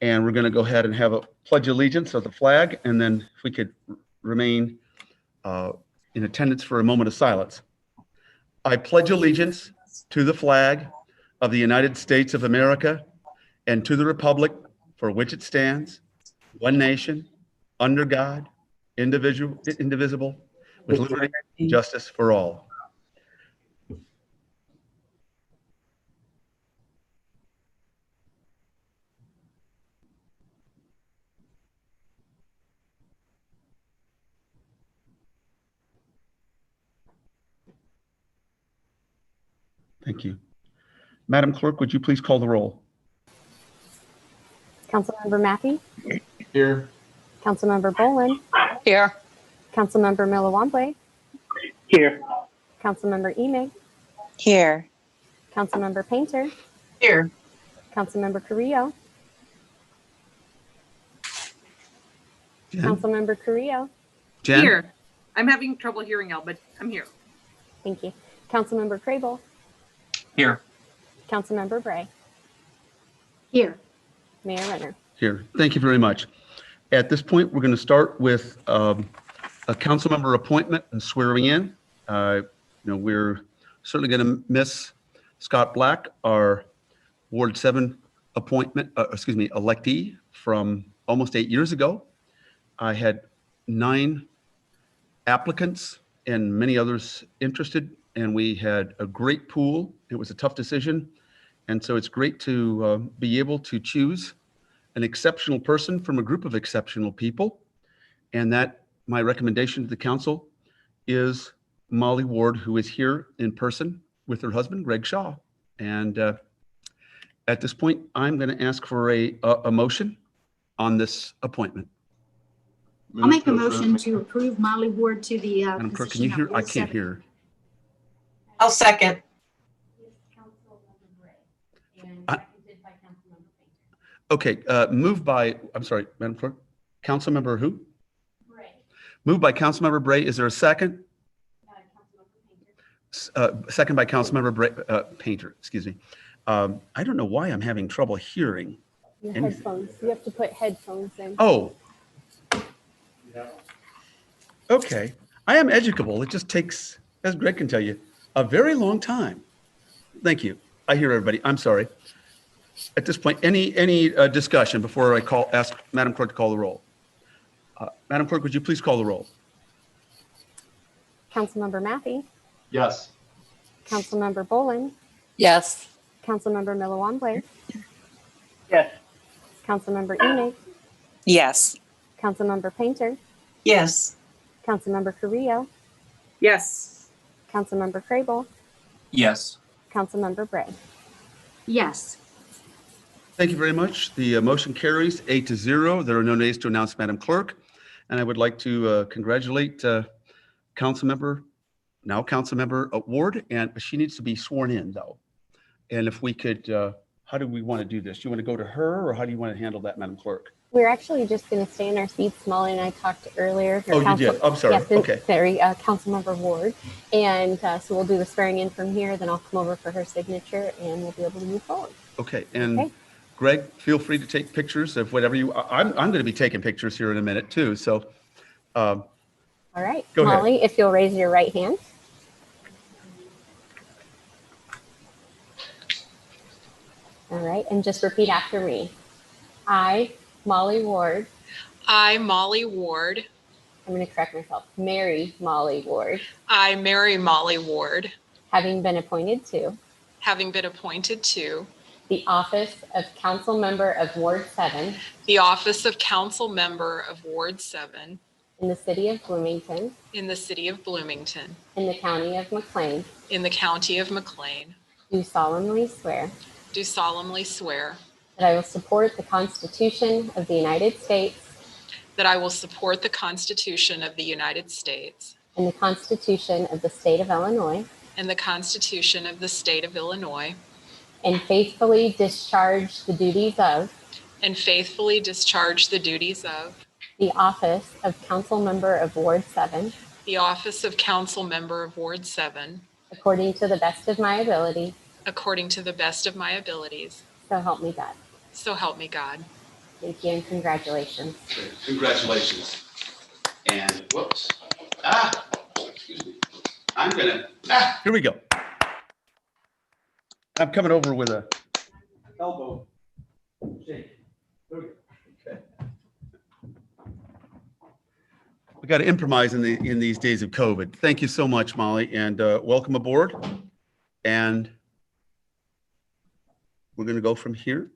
And we're going to go ahead and have a pledge allegiance of the flag, and then if we could remain in attendance for a moment of silence. I pledge allegiance to the flag of the United States of America and to the republic for which it stands, one nation, under God, indivisible, with liberty and justice for all. Thank you. Madam Clerk, would you please call the roll? Councilmember Mathey? Here. Councilmember Boland? Here. Councilmember Milawamble? Here. Councilmember Emig? Here. Councilmember Painter? Here. Councilmember Carrillo? Jen? Councilmember Carrillo? Jen? Here. I'm having trouble hearing y'all, but I'm here. Thank you. Councilmember Crable? Here. Councilmember Bray? Here. Mayor Renner? Here. Thank you very much. At this point, we're going to start with a council member appointment and swearing in. We're certainly going to miss Scott Black, our Ward 7 electee from almost 8 years ago. I had 9 applicants and many others interested, and we had a great pool. It was a tough decision. And so it's great to be able to choose an exceptional person from a group of exceptional people. And that my recommendation to the council is Molly Ward, who is here in person with her husband, Greg Shaw. And at this point, I'm going to ask for a motion on this appointment. I'll make a motion to approve Molly Ward to the Madam Clerk, can you hear? I can't hear. I'll second. Okay, moved by, I'm sorry, Madam Clerk, Councilmember who? Bray. Moved by Councilmember Bray. Is there a second? Second by Councilmember Bray, Painter, excuse me. I don't know why I'm having trouble hearing. Your headphones. You have to put headphones in. Oh. Okay. I am educable. It just takes, as Greg can tell you, a very long time. Thank you. I hear everybody. I'm sorry. At this point, any discussion before I ask Madam Clerk to call the roll? Madam Clerk, would you please call the roll? Councilmember Mathey? Yes. Councilmember Boland? Yes. Councilmember Milawamble? Yes. Councilmember Emig? Yes. Councilmember Painter? Yes. Councilmember Carrillo? Yes. Councilmember Crable? Yes. Councilmember Bray? Yes. Thank you very much. The motion carries 8-0. There are no nays to announce, Madam Clerk. And I would like to congratulate Councilmember Ward, and she needs to be sworn in though. And if we could, how do we want to do this? Do you want to go to her, or how do you want to handle that, Madam Clerk? We're actually just going to stay in our seats. Molly and I talked earlier. Oh, you did? I'm sorry. Yes, okay. Sorry, Councilmember Ward. And so we'll do the swearing in from here. Then I'll come over for her signature, and we'll be able to move forward. Okay. And okay. Greg, feel free to take pictures of whatever you. I'm going to be taking pictures here in a minute too. So. All right, go Molly, ahead. if you'll raise your right hand. All right, and just repeat after me. I, Molly Ward. I, Molly Ward. I'm going to correct myself. Mary Molly Ward. I, Mary Molly Ward. Having been appointed to. Having been appointed to. The office of Council Member of Ward 7. The office of Council Member of Ward 7. In the city of Bloomington. In the city of Bloomington. In the county of McLean. In the county of McLean. Do solemnly swear. Do solemnly swear. That I will support the Constitution of the United States. That I will support the Constitution of the United States. And the Constitution of the State of Illinois. And the Constitution of the State of Illinois. And faithfully discharge the duties of. And faithfully discharge the duties of. The office of Council Member of Ward 7. The office of Council Member of Ward 7. According to the best of my ability. According to the best of my abilities. So help me God. So help me God. Thank you and congratulations. Congratulations. And whoops. Excuse me. Here we go. I'm coming over with a elbow shake. There we go. Okay. We got to improvise in these days of COVID. Thank you so much, Molly, and welcome aboard. And we're going to go from here.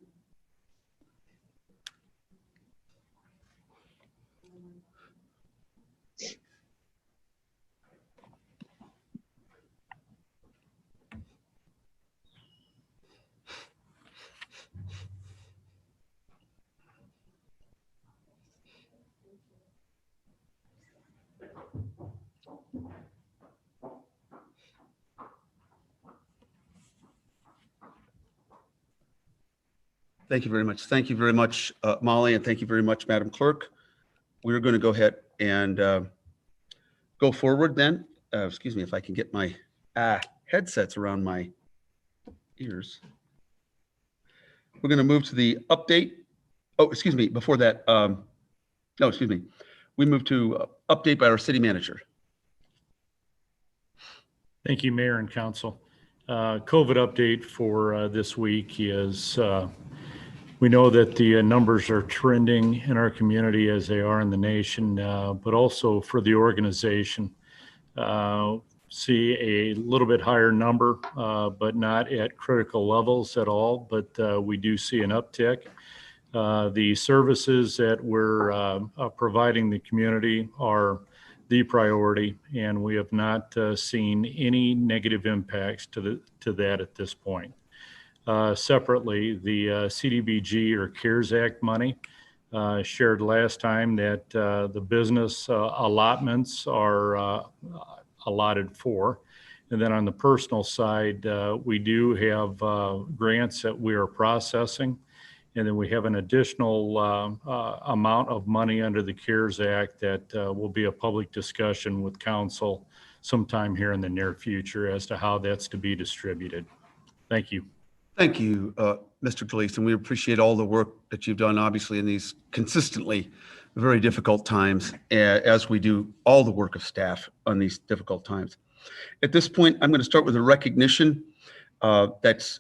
Thank you very much. Thank you very much, Molly, and thank you very much, Madam Clerk. We're going to go ahead and go forward then. Excuse me if I can get my headsets around my ears. We're going to move to the update. Oh, excuse me. Before that, no, excuse me. We move to update by our city manager. Thank you, Mayor and Council. COVID update for this week is we know that the numbers are trending in our community as they are in the nation, but also for the organization. See a little bit higher number, but not at critical levels at all, but we do see an uptick. The services that we're providing the community are the priority, and we have not seen any negative impacts to that at this point. Separately, the CDBG or CARES Act money shared last time that the business allotments are allotted for. And then on the personal side, we do have grants that we are processing. And then we have an additional amount of money under the CARES Act that will be a public discussion with council sometime here in the near future as to how that's to be distributed. Thank you. Thank you, Mr. Gleason. We appreciate all the work that you've done, obviously, in these consistently very difficult times, as we do all the work of staff on these difficult times. At this point, I'm going to start with a recognition that's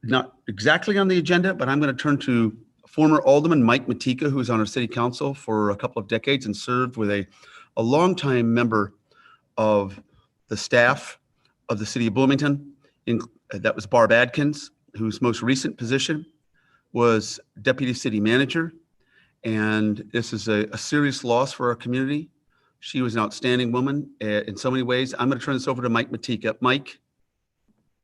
not exactly on the agenda, but I'm going to turn to former Alderman Mike Matika, who's on our city council for a couple of decades and served with a longtime member of the staff of the city of Bloomington. That was Barb Adkins, whose most recent position was deputy city manager. And this is a serious loss for our community. She was an outstanding woman in so many ways. I'm going to turn this over to Mike Matika. Mike.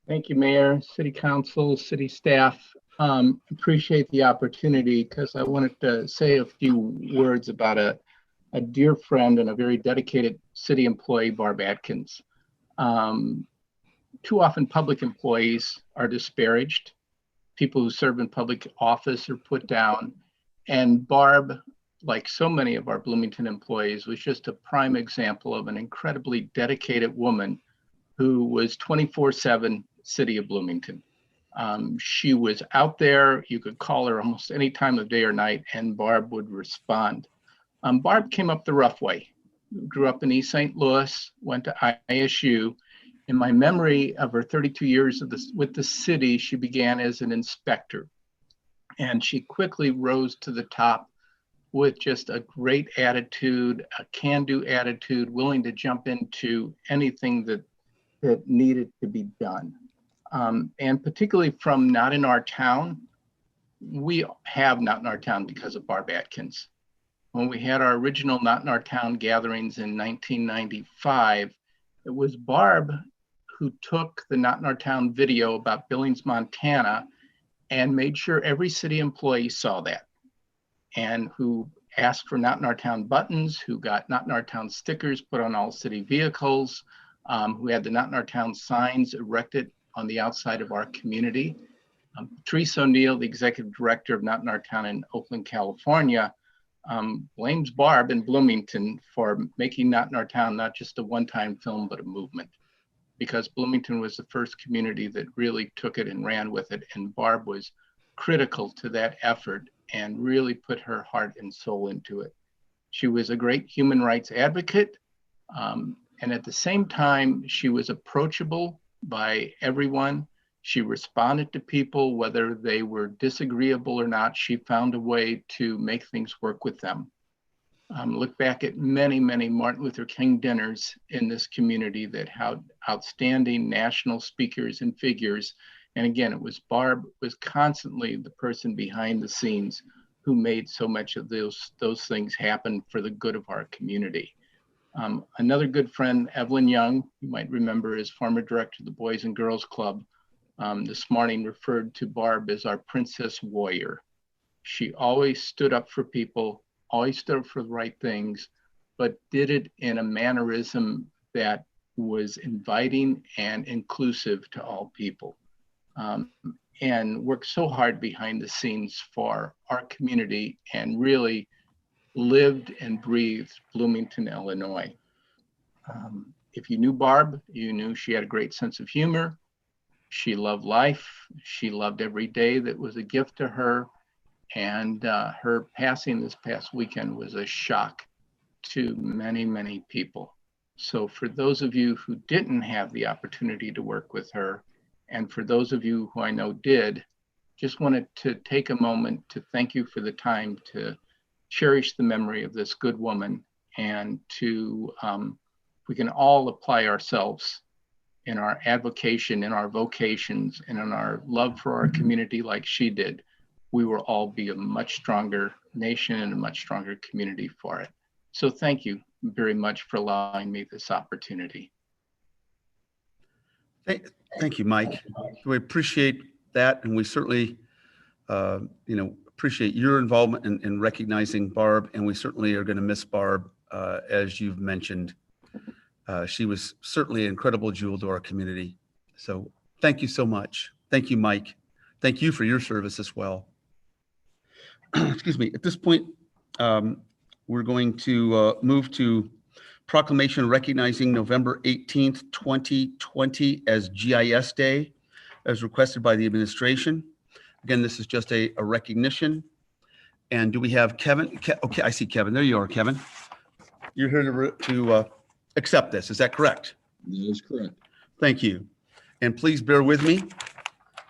Thank you, Mayor, City Council, City staff. Appreciate the opportunity because I wanted to say a few words about a dear friend and a very dedicated city employee, Barb Adkins. Too often public employees are disparaged. People who serve in public office are put down. And Barb, like so many of our Bloomington employees, was just a prime example of an incredibly dedicated woman who was 24/7 City of Bloomington. She was out there. You could call her almost any time of day or night, and Barb would respond. Barb came up the rough way. Grew up in East St. Louis, went to ISU. In my memory of her 32 years with the city, she began as an inspector. And she quickly rose to the top with just a great attitude, a can-do attitude, willing to jump into anything that needed to be done. And particularly from Not in Our Town, we have Not in Our Town because of Barb Adkins. When we had our original Not in Our Town gatherings in 1995, it was Barb who took the Not in Our Town video about Billings, Montana, and made sure every city employee saw that, and who asked for Not in Our Town buttons, who got Not in Our Town stickers put on all city vehicles, who had the Not in Our Town signs erected on the outside of our community. Patrice O'Neill, the executive director of Not in Our Town in Oakland, California, blames Barb in Bloomington for making Not in Our Town not just a one-time film, but a movement, because Bloomington was the first community that really took it and ran with it. And Barb was critical to that effort and really put her heart and soul into it. She was a great human rights advocate. And at the same time, she was approachable by everyone. She responded to people, whether they were disagreeable or not. She found a way to make things work with them. Look back at many, many Martin Luther King dinners in this community that had outstanding national speakers and figures. And again, it was Barb was constantly the person behind the scenes who made so much of those things happen for the good of our community. Another good friend, Evelyn Young, you might remember as former director of the Boys and Girls Club, this morning referred to Barb as our princess warrior. She always stood up for people, always stood up for the right things, but did it in a mannerism that was inviting and inclusive to all people. And worked so hard behind the scenes for our community and really lived and breathed Bloomington, Illinois. If you knew Barb, you knew she had a great sense of humor. She loved life. She loved every day that was a gift to her. And her passing this past weekend was a shock to many, many people. So for those of you who didn't have the opportunity to work with her, and for those of you who I know did, just wanted to take a moment to thank you for the time to cherish the memory of this good woman, and to, we can all apply ourselves in our advocation, in our vocations, and in our love for our community like she did, we will all be a much stronger nation and a much stronger community for it. So thank you very much for allowing me this opportunity. Thank you, Mike. We appreciate that, and we certainly, appreciate your involvement in recognizing Barb, and we certainly are going to miss Barb, as you've mentioned. She was certainly an incredible jewel to our community. So thank you so much. Thank you, Mike. Thank you for your service as well. Excuse me. At this point, we're going to move to proclamation recognizing November 18th, 2020 as GIS Day, as requested by the administration. Again, this is just a recognition. And do we have Kevin? Okay, I see Kevin. There you are, Kevin. You're here to accept this. Is that correct? That is correct. Thank you. And please bear with me,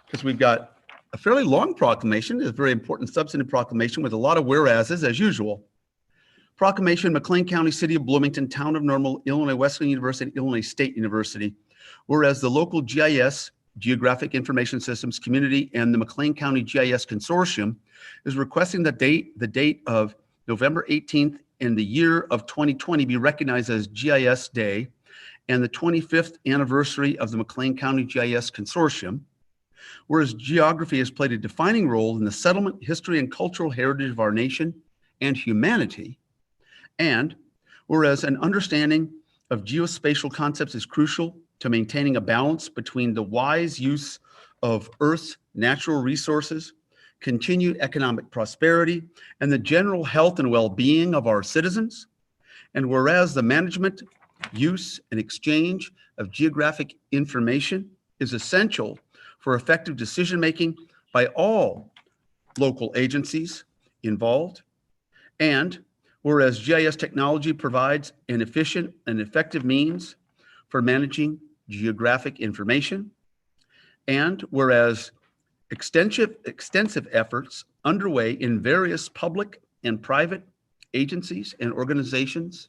because we've got a fairly long proclamation. It's a very important substantive proclamation with a lot of whereases, as usual. Proclamation, McLean County, City of Bloomington, Town of Normal, Illinois Wesleyan University, Illinois State University. Whereas the local GIS, Geographic Information Systems community, and the McLean County GIS Consortium is requesting the date of November 18th in the year of 2020 be recognized as GIS Day, and the 25th anniversary of the McLean County GIS Consortium. Whereas geography has played a defining role in the settlement, history, and cultural heritage of our nation and humanity. And whereas an understanding of geospatial concepts is crucial to maintaining a balance between the wise use of Earth's natural resources, continued economic prosperity, and the general health and well-being of our citizens. And whereas the management, use, and exchange of geographic information is essential for effective decision-making by all local agencies involved. And whereas GIS technology provides an efficient and effective means for managing geographic information. And whereas extensive efforts underway in various public and private agencies and organizations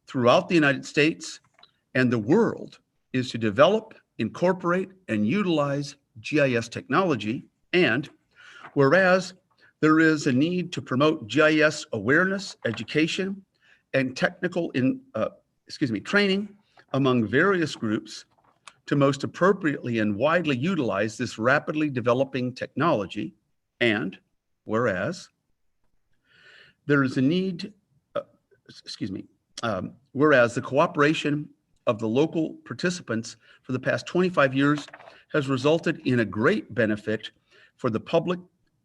throughout the United States and the world is to develop, incorporate, and utilize GIS technology. And whereas there is a need to promote GIS awareness, education, and technical training among various groups to most appropriately and widely utilize this rapidly developing technology. And whereas there is a need, whereas the cooperation of the local participants for the past 25 years has resulted in a great benefit for the public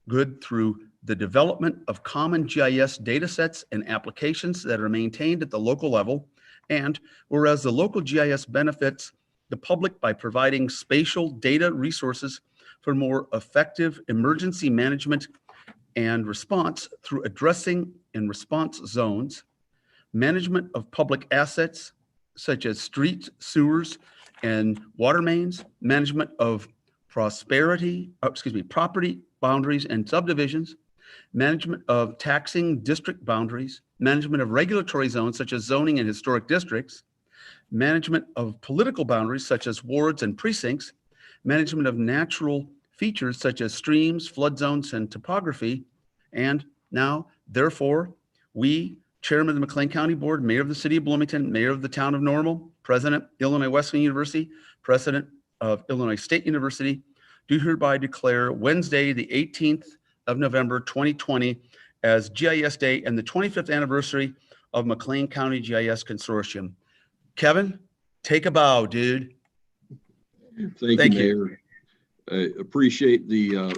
good through the development of common GIS data sets and applications that are maintained at the local level. And whereas the local GIS benefits the public by providing spatial data resources for more effective emergency management and response through addressing and response zones, management of public assets such as streets, sewers, and water mains, management of property boundaries and subdivisions, management of taxing district boundaries, management of regulatory zones such as zoning and historic districts, management of political boundaries such as wards and precincts, management of natural features such as streams, flood zones, and topography. And now, therefore, we, Chairman of the McLean County Board, Mayor of the City of Bloomington, Mayor of the Town of Normal, President, Illinois Wesleyan University, President of Illinois State University, do hereby declare Wednesday, the 18th of November, 2020 as GIS Day and the 25th anniversary of McLean County GIS Consortium. Kevin, take a bow, dude. Thank you, Mayor. I appreciate the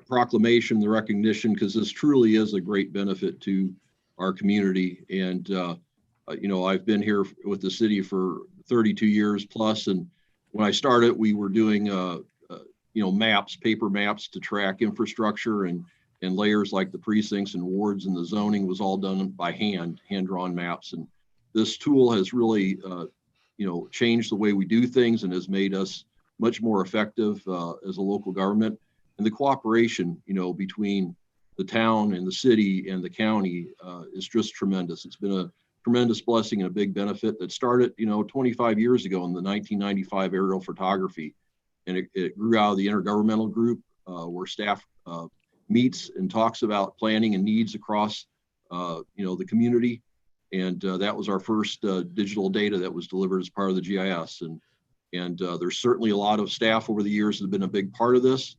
proclamation, the recognition, because this truly is a great benefit to our community. And, you know, I've been here with the city for 32 years plus. And when I started, we were doing, you know, maps, paper maps to track infrastructure and layers like the precincts and wards, and the zoning was all done by hand-drawn maps. And this tool has really, you know, changed the way we do things and has made us much more effective as a local government. And the cooperation, you know, between the town and the city and the county is just tremendous. It's been a tremendous blessing and a big benefit that started, you know, 25 years ago in the 1995 aerial photography. And it grew out of the intergovernmental group where staff meets and talks about planning and needs across, you know, the community. And that was our first digital data that was delivered as part of the GIS. And there's certainly a lot of staff over the years that have been a big part of this.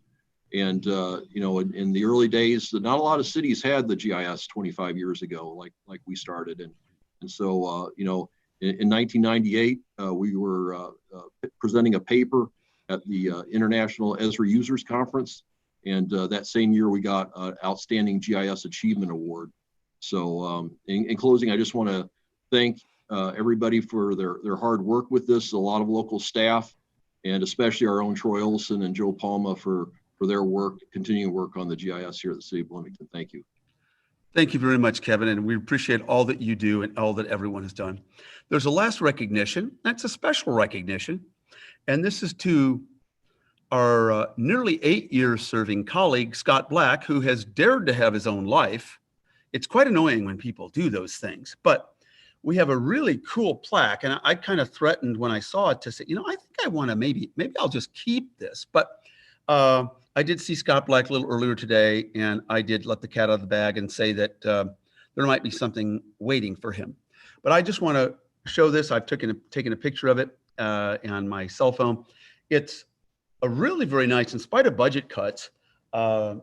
And, you know, in the early days, not a lot of cities had the GIS 25 years ago, like we started. And so, you know, in 1998, we were presenting a paper at the International Esri Users Conference. And that same year, we got an Outstanding GIS Achievement Award. So in closing, I just want to thank everybody for their hard work with this, a lot of local staff, and especially our own Troy Olson and Joe Palma for their work, continuing work on the GIS here at the City of Bloomington. Thank you. Thank you very much, Kevin, and we appreciate all that you do and all that everyone has done. There's a last recognition. That's a special recognition, and this is to our nearly 8 years serving colleague, Scott Black, who has dared to have his own life. It's quite annoying when people do those things, but we have a really cool plaque, and I kind of threatened when I saw it to say, you know, I think I want to maybe I'll just keep this, but I did see Scott Black a little earlier today, and I did let the cat out of the bag and say that there might be something waiting for him. But I just want to show this. I've taken a picture of it on my cell phone. It's a really very nice, in spite of budget cuts, a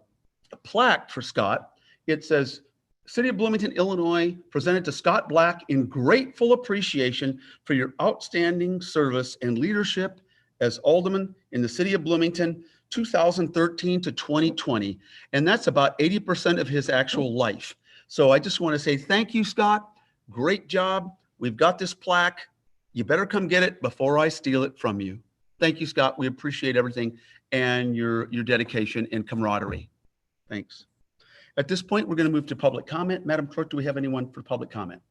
plaque for Scott. It says, City of Bloomington, Illinois, presented to Scott Black in grateful appreciation for your outstanding service and leadership as alderman in the City of Bloomington, 2013 to 2020. And that's about 80% of his actual life. So I just want to say thank you, Scott. Great job. We've got this plaque. You better come get it before I steal it from you. Thank you, Scott. We appreciate everything and your dedication and camaraderie. Thanks. At this point, we're going to move to public comment. Madam Clerk, do we have anyone for public comment?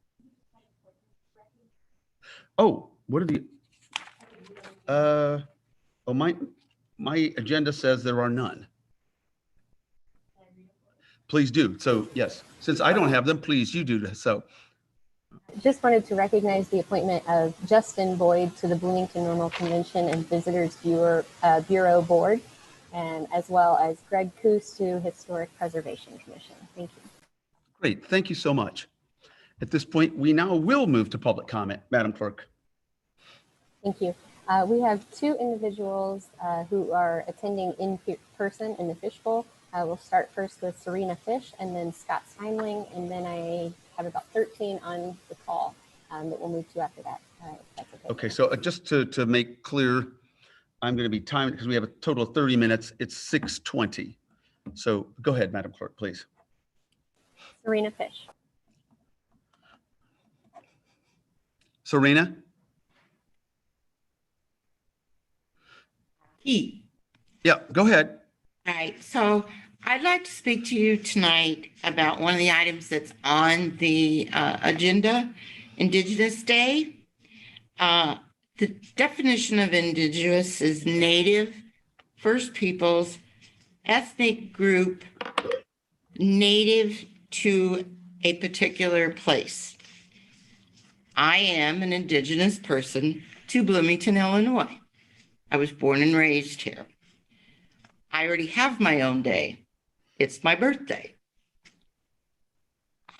Oh, what are the, oh, my agenda says there are none. Please do. So yes, since I don't have them, please you do this. So Just wanted to recognize the appointment of Justin Boyd to the Bloomington Normal Convention and Visitors Bureau Board, and as well as Greg Coos to Historic Preservation Commission. Thank you. great. Thank you so much. At this point, we now will move to public comment. Madam Clerk. Thank you. We have two individuals who are attending in person in the Fishbowl. We'll start first with Serena Fish and then Scott Steinling, and then I have about 13 on the call that we'll move to after that. If that's okay. Okay, so just to make clear, I'm going to be timed because we have a total of 30 minutes. It's 6:20. So go ahead, Madam Clerk, please. Serena Fish. Serena? Pete. Yeah, go ahead. All right. So I'd like to speak to you tonight about one of the items that's on the agenda, Indigenous Day. The definition of Indigenous is Native, First Peoples, ethnic group native to a particular place. I am an Indigenous person to Bloomington, Illinois. I was born and raised here. I already have my own day. It's my birthday.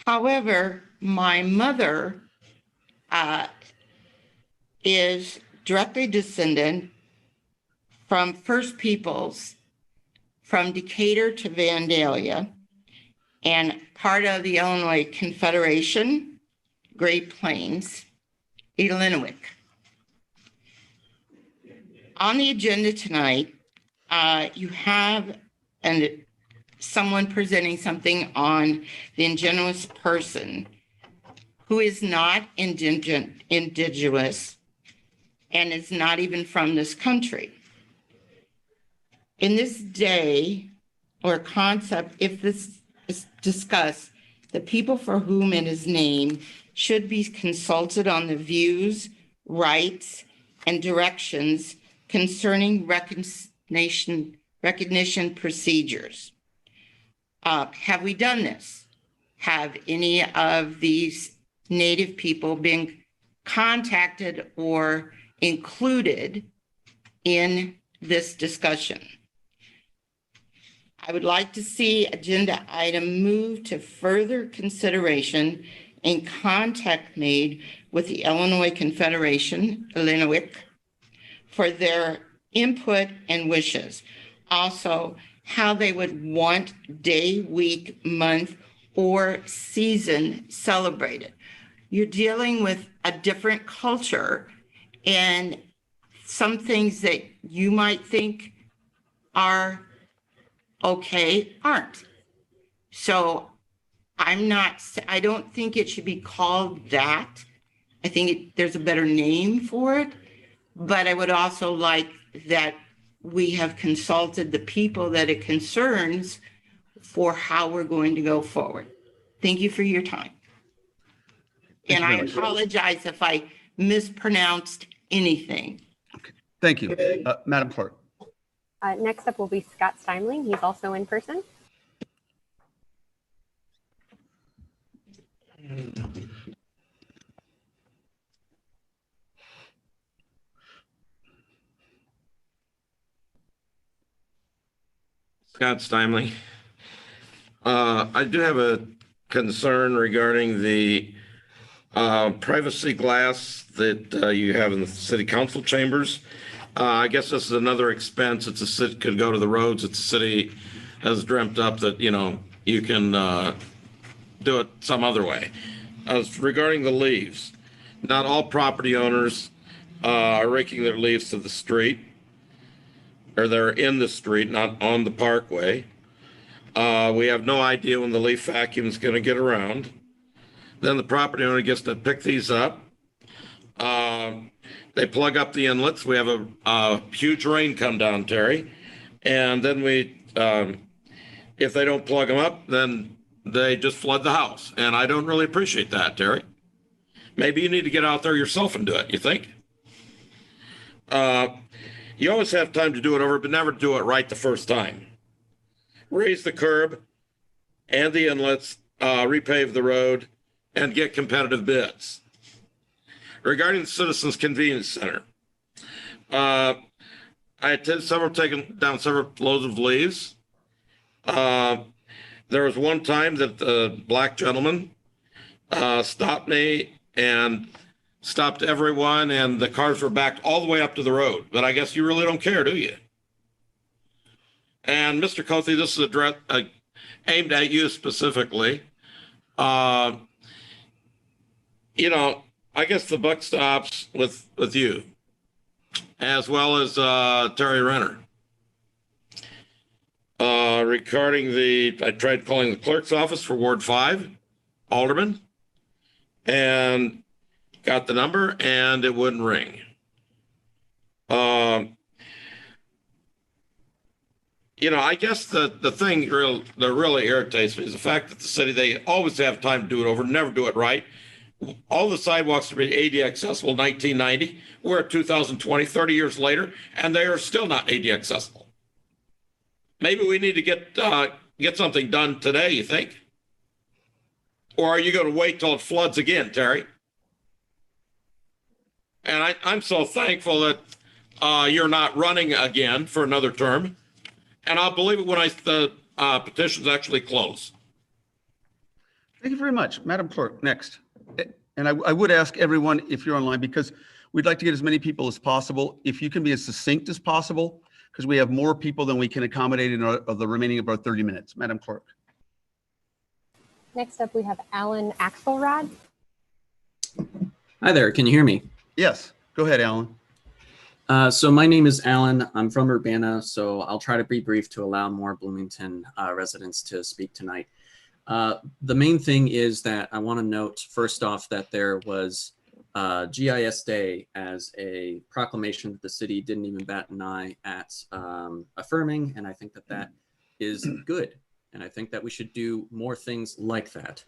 However, my mother is directly descendant from First Peoples from Decatur to Vandalia and part of the Illinois Confederation, Great Plains, Inuit. On the agenda tonight, you have someone presenting something on the indigenous person who is not indigenous and is not even from this country. In this day or concept, if this is discussed, the people for whom it is named should be consulted on the views, rights, and directions concerning recognition procedures. Have we done this? Have any of these Native people been contacted or included in this discussion? I would like to see agenda item move to further consideration and contact made with the Illinois Confederation, Inuit, for their input and wishes. Also, how they would want day, week, month, or season celebrated. You're dealing with a different culture, and some things that you might think are okay aren't. So I don't think it should be called that. I think there's a better name for it, but I would also like that we have consulted the people that it concerns for how we're going to go forward. Thank you for your time. Thank And you I very much. apologize if I mispronounced anything. Thank you. Madam Clerk. Next up will be Scott Steinling. He's also in person. Scott Steinley. I do have a concern regarding the privacy glass that you have in the city council chambers. I guess this is another expense. It's a city could go to the roads. It's a city has dreamt up that, you know, you can do it some other way. Regarding the leaves, not all property owners are raking their leaves to the street, or they're in the street, not on the parkway. We have no idea when the leaf vacuum is going to get around. Then the property owner gets to pick these up. They plug up the inlets. We have a huge rain come down, Terry. And then if they don't plug them up, then they just flood the house. And I don't really appreciate that, Terry. Maybe you need to get out there yourself and do it, you think? You always have time to do it over, but never do it right the first time. Raise the curb and the inlets, repave the road, and get competitive bids. Regarding the Citizens Convenience Center, I attended taken down several loads of leaves. There was one time that the black gentleman stopped me and stopped everyone, and the cars were backed all the way up to the road. But I guess you really don't care, do you? And Mr. Cothey, this is aimed at you specifically. You know, I guess the buck stops with you, as well as Terry Renner. Regarding I tried calling the clerk's office for Ward 5, Alderman, and got the number, and it wouldn't ring. I guess the thing that really irritates me is the fact that the city, they always have time to do it over, never do it right. All the sidewalks to be AD accessible in 1990. We're at 2020, 30 years later, and they are still not AD accessible. Maybe we need to get something done today, you think? Or are you going to wait till it floods again, Terry? And I'm so thankful that you're not running again for another term. And I'll believe it when the petitions actually close. Thank you very much. Madam Clerk, next. And I would ask everyone, if you're online, because we'd like to get as many people as possible, if you can be as succinct as possible, because we have more people than we can accommodate in the remaining of our 30 minutes. Madam Clerk. Next up, we have Alan Axelrod. Hi there, can you hear me? Yes, go ahead, Alan. So my name is Alan. I'm from Urbana, so I'll try to be brief to allow more Bloomington residents to speak tonight. The main thing is that I want to note first off that there was GIS Day as a proclamation that the city didn't even bat an eye at affirming, and I think that that is good. And I think that we should do more things like that.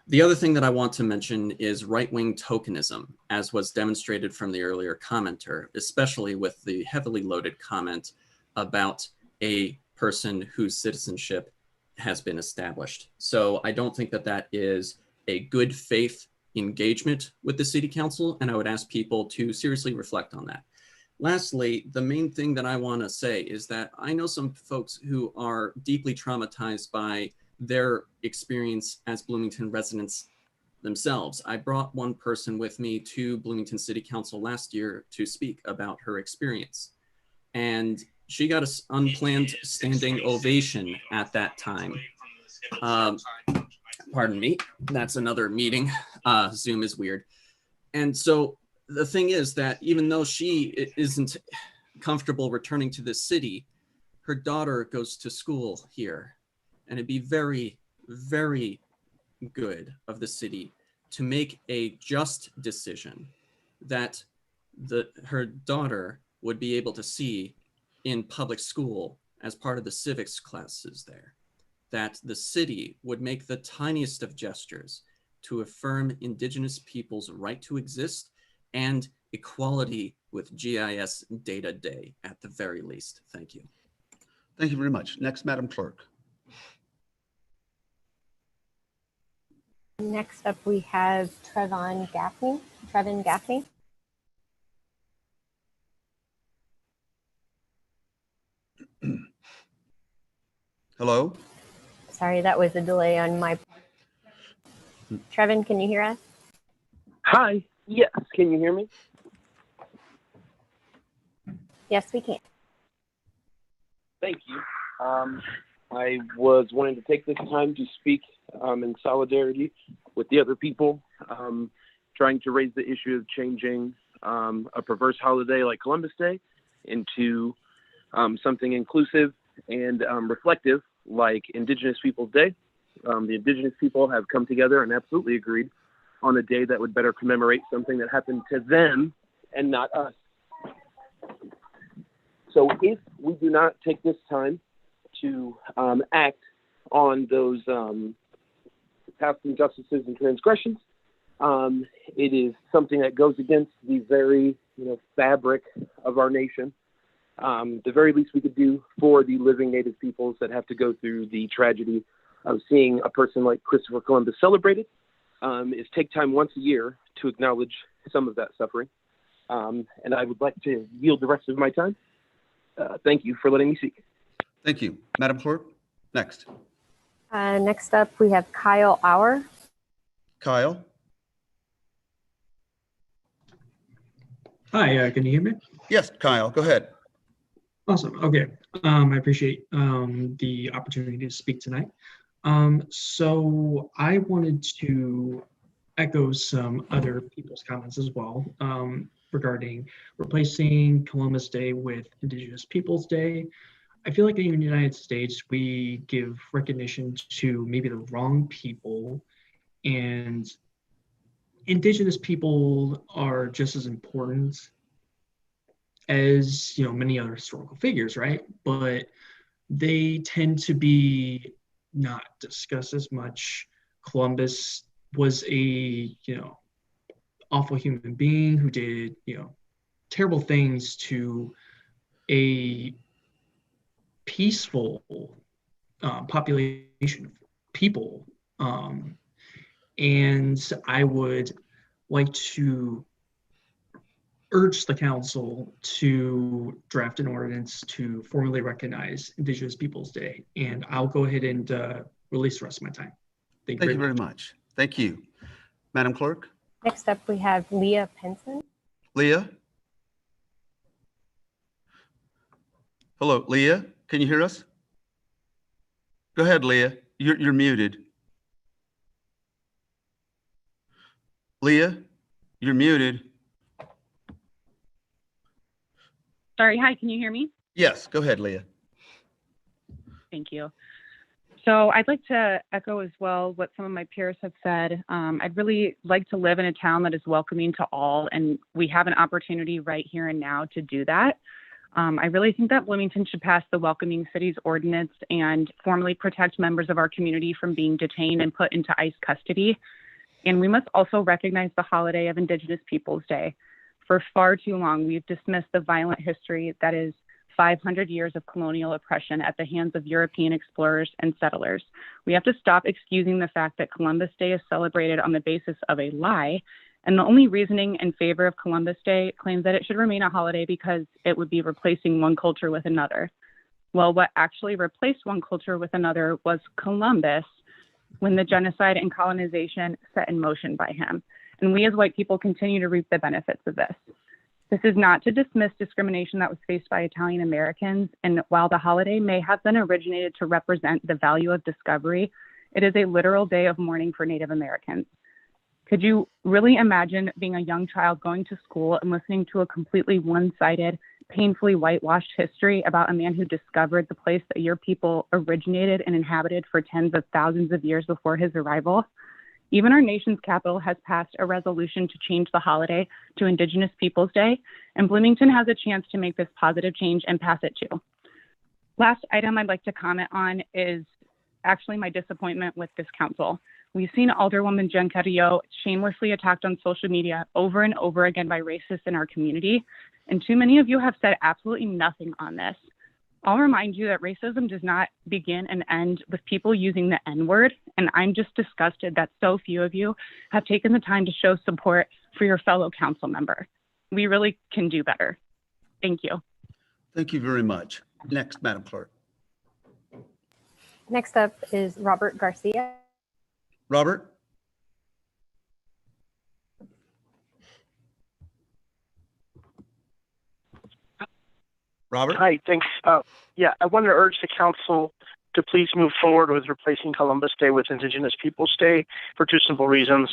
The other thing that I want to mention is right-wing tokenism, as was demonstrated from the earlier commenter, especially with the heavily loaded comment about a person whose citizenship has been established. So I don't think that that is a good faith engagement with the city council, and I would ask people to seriously reflect on that. Lastly, the main thing that I want to say is that I know some folks who are deeply traumatized by their experience as Bloomington residents themselves. I brought one person with me to Bloomington City Council last year to speak about her experience. And she got an unplanned standing ovation at that time. Pardon me, that's another meeting. Zoom is weird. And so the thing is that even though she isn't comfortable returning to the city, her daughter goes to school here. And it'd be very, very good of the city to make a just decision that her daughter would be able to see in public school as part of the civics classes there, that the city would make the tiniest of gestures to affirm Indigenous peoples' right to exist and equality with GIS Data Day at the very least. Thank you. Thank you very much. Next, Madam Clerk. Next up, we have Trevin Gaffney. Hello? Sorry, that was a delay on my. Trevin, can you hear us? Hi. Yes. Can you hear me? Yes, we can. Thank you. I was wanting to take this time to speak in solidarity with the other people trying to raise the issue of changing a perverse holiday like Columbus Day into something inclusive and reflective like Indigenous Peoples Day. The Indigenous people have come together and absolutely agreed on a day that would better commemorate something that happened to them and not us. So if we do not take this time to act on those past injustices and transgressions, it is something that goes against the very fabric of our nation. The very least we could do for the living Native peoples that have to go through the tragedy of seeing a person like Christopher Columbus celebrated is take time once a year to acknowledge some of that suffering. And I would like to yield the rest of my time. Thank you for letting me speak. Thank you. Madam Clerk, next. Next up, we have Kyle Auer. Kyle? Hi, can you hear me? Yes, Kyle, go ahead. Awesome. Okay. I appreciate the opportunity to speak tonight. So I wanted to echo some other people's comments as well regarding replacing Columbus Day with Indigenous Peoples Day. I feel like in the United States, we give recognition to maybe the wrong people, and Indigenous people are just as important as many other historical figures, right? But they tend to be not discussed as much. Columbus was a, awful human being who did, terrible things to a peaceful population of people. And I would like to urge the council to draft an ordinance to formally recognize Indigenous Peoples Day. And I'll go ahead and release the rest of my time. Thank you very much. Thank you. Madam Clerk? Next up, we have Leah Penson. Leah? Hello, Leah, can you hear us? Go ahead, Leah. You're muted. Leah, you're muted. Sorry, hi, can you hear me? Yes, go ahead, Leah. Thank you. So I'd like to echo as well what some of my peers have said. I'd really like to live in a town that is welcoming to all, and we have an opportunity right here and now to do that. I really think that Bloomington should pass the Welcoming Cities Ordinance and formally protect members of our community from being detained and put into ICE custody. And we must also recognize the holiday of Indigenous Peoples Day. For far too long, we've dismissed the violent history that is 500 years of colonial oppression at the hands of European explorers and settlers. We have to stop excusing the fact that Columbus Day is celebrated on the basis of a lie. And the only reasoning in favor of Columbus Day claims that it should remain a holiday because it would be replacing one culture with another. Well, what actually replaced one culture with another was Columbus, when the genocide and colonization set in motion by him. And we as white people continue to reap the benefits of this. This is not to dismiss discrimination that was faced by Italian Americans. And while the holiday may have been originated to represent the value of discovery, it is a literal day of mourning for Native Americans. Could you really imagine being a young child going to school and listening to a completely one-sided, painfully whitewashed history about a man who discovered the place that your people originated and inhabited for tens of thousands of years before his arrival? Even our nation's capital has passed a resolution to change the holiday to Indigenous Peoples Day, and Bloomington has a chance to make this positive change and pass it too. Last item I'd like to comment on is actually my disappointment with this council. We've seen Alderwoman Jen Carrillo shamelessly attacked on social media over and over again by racists in our community, and too many of you have said absolutely nothing on this. I'll remind you that racism does not begin and end with people using the N-word, and I'm just disgusted that so few of you have taken the time to show support for your fellow council member. We really can do better. Thank you. Thank you very much. Next, Madam Clerk. Next up is Robert Garcia. Robert? Robert? Hi, thanks. Yeah, I want to urge the council to please move forward with replacing Columbus Day with Indigenous Peoples Day for two simple reasons.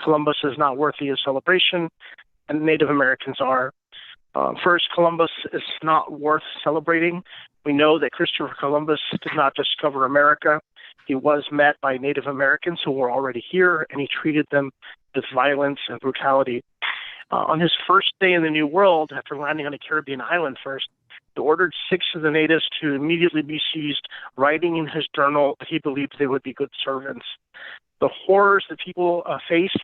Columbus is not worthy of celebration, and Native Americans are. First, Columbus is not worth celebrating. We know that Christopher Columbus did not discover America. He was met by Native Americans who were already here, and he treated them with violence and brutality. On his first day in the New World, after landing on a Caribbean island first, he ordered 6 of the natives to immediately be seized, writing in his journal that he believed they would be good servants. The horrors that people faced,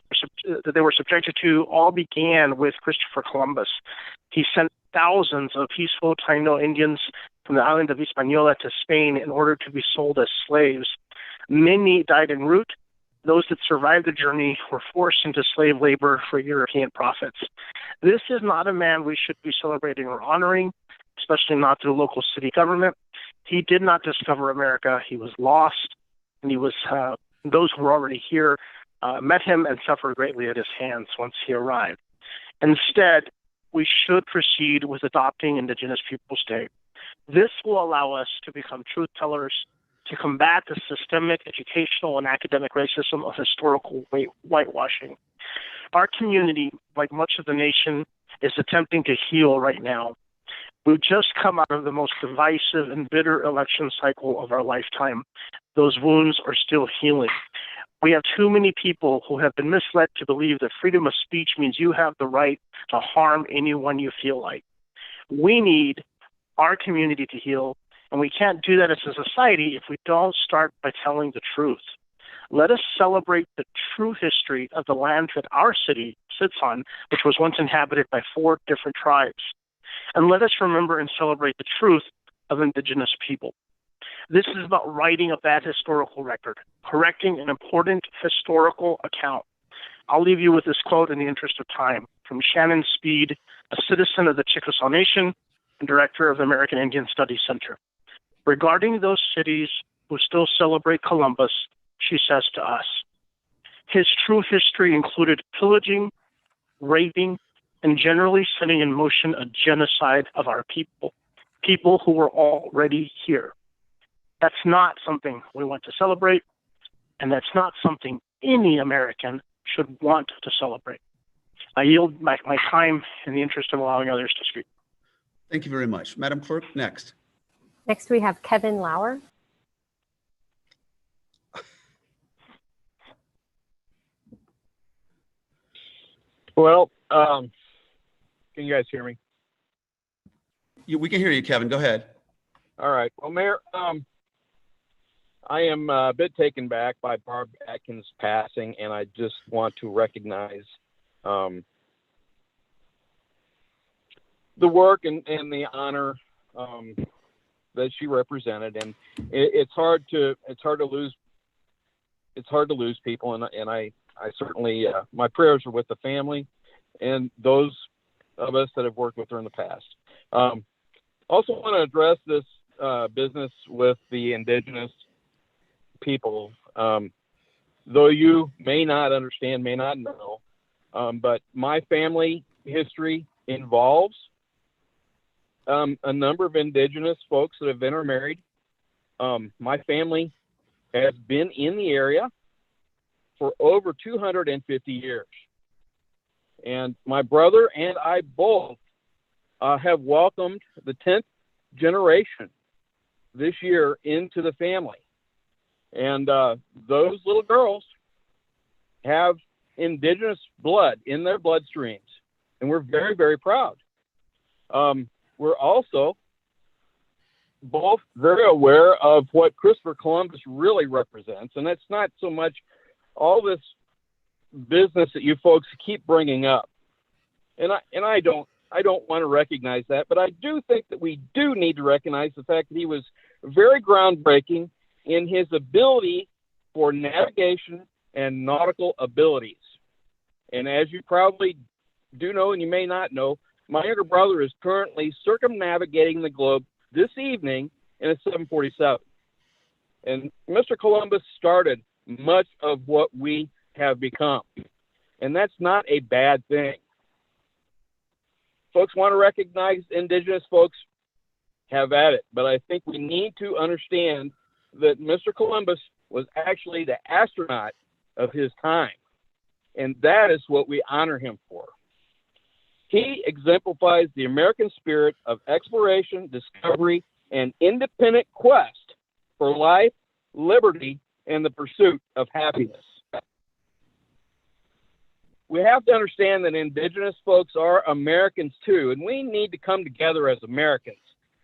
that they were subjected to, all began with Christopher Columbus. He sent thousands of peaceful Taino Indians from the island of Hispaniola to Spain in order to be sold as slaves. Many died en route. Those that survived the journey were forced into slave labor for European profits. This is not a man we should be celebrating or honoring, especially not through local city government. He did not discover America. He was lost, and he was those who were already here met him and suffered greatly at his hands once he arrived. Instead, we should proceed with adopting Indigenous Peoples Day. This will allow us to become truth tellers, to combat the systemic, educational, and academic racism of historical whitewashing. Our community, like much of the nation, is attempting to heal right now. We've just come out of the most divisive and bitter election cycle of our lifetime. Those wounds are still healing. We have too many people who have been misled to believe that freedom of speech means you have the right to harm anyone you feel like. We need our community to heal, And we can't do that as a society if we don't start by telling the truth. Let us celebrate the true history of the land that our city sits on, which was once inhabited by 4 different tribes. And let us remember and celebrate the truth of Indigenous people. This is about writing a bad historical record, correcting an important historical account. I'll leave you with this quote in the interest of time from Shannon Speed, a citizen of the Chickasaw Nation and director of the American Indian Studies Center. Regarding those cities who still celebrate Columbus, she says to us, his true history included pillaging, raping, and generally setting in motion a genocide of our people who were already here. That's not something we want to celebrate, and that's not something any American should want to celebrate. I yield my time in the interest of allowing others to speak. Thank you very much. Madam Clerk, next. Next, we have Kevin Lauer. Well, can you guys hear me? We can hear you, Kevin. Go ahead. All right. Well, Mayor, I am a bit taken back by Barb Adkins' passing, and I just want to recognize the work and the honor that she represented. And it's hard to lose people, and I certainly my prayers are with the family and those of us that have worked with her in the past. Also want to address this business with the Indigenous people. Though you may not understand, may not know, but my family history involves a number of Indigenous folks that have intermarried. My family has been in the area for over 250 years. And my brother and I both have welcomed the 10th generation this year into the family. And those little girls have Indigenous blood in their bloodstreams. And we're very, very proud. We're also both very aware of what Christopher Columbus really represents. And that's not so much all this business that you folks keep bringing up. And I don't want to recognize that, but I do think that we do need to recognize the fact that he was very groundbreaking in his ability for navigation and nautical abilities. And as you probably do know, and you may not know, my younger brother is currently circumnavigating the globe this evening in a 747. And Mr. Columbus started much of what we have become. And that's not a bad thing. Folks want to recognize Indigenous folks, have at it. But I think we need to understand that Mr. Columbus was actually the astronaut of his time. And that is what we honor him for. He exemplifies the American spirit of exploration, discovery, and independent quest for life, liberty, and the pursuit of happiness. We have to understand that Indigenous folks are Americans too, and we need to come together as Americans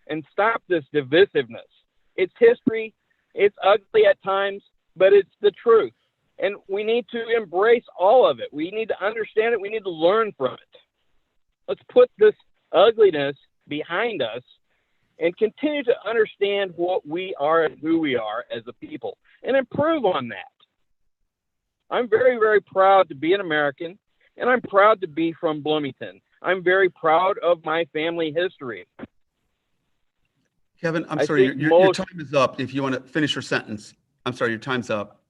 and stop this divisiveness. It's history, it's ugly at times, but it's the truth. And we need to embrace all of it. We need to understand it. We need to learn from it. Let's put this ugliness behind us and continue to understand what we are and who we are as a people and improve on that. I'm very, very proud to be an American, and I'm proud to be from Bloomington. I'm very proud of my family history. Kevin, I'm sorry, your time is up. If you want to finish your sentence. I'm sorry, your time's up.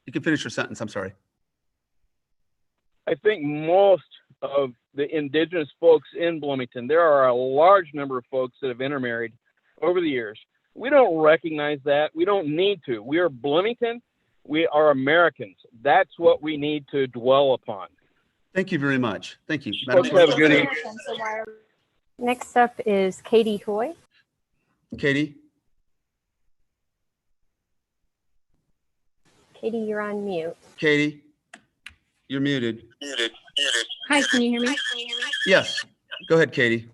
You can finish your sentence. I'm sorry. I think most of the Indigenous folks in Bloomington, there are a large number of folks that have intermarried over the years. We don't recognize that. We don't need to. We are Bloomington. We are Americans. That's what we need to dwell upon. Thank you very much. Thank you. Folks, have a good evening. Next up is Katie Hoy. Katie? Katie, you're on mute. Katie, you're muted. Hi, can you hear me? Yes. Go ahead, Katie.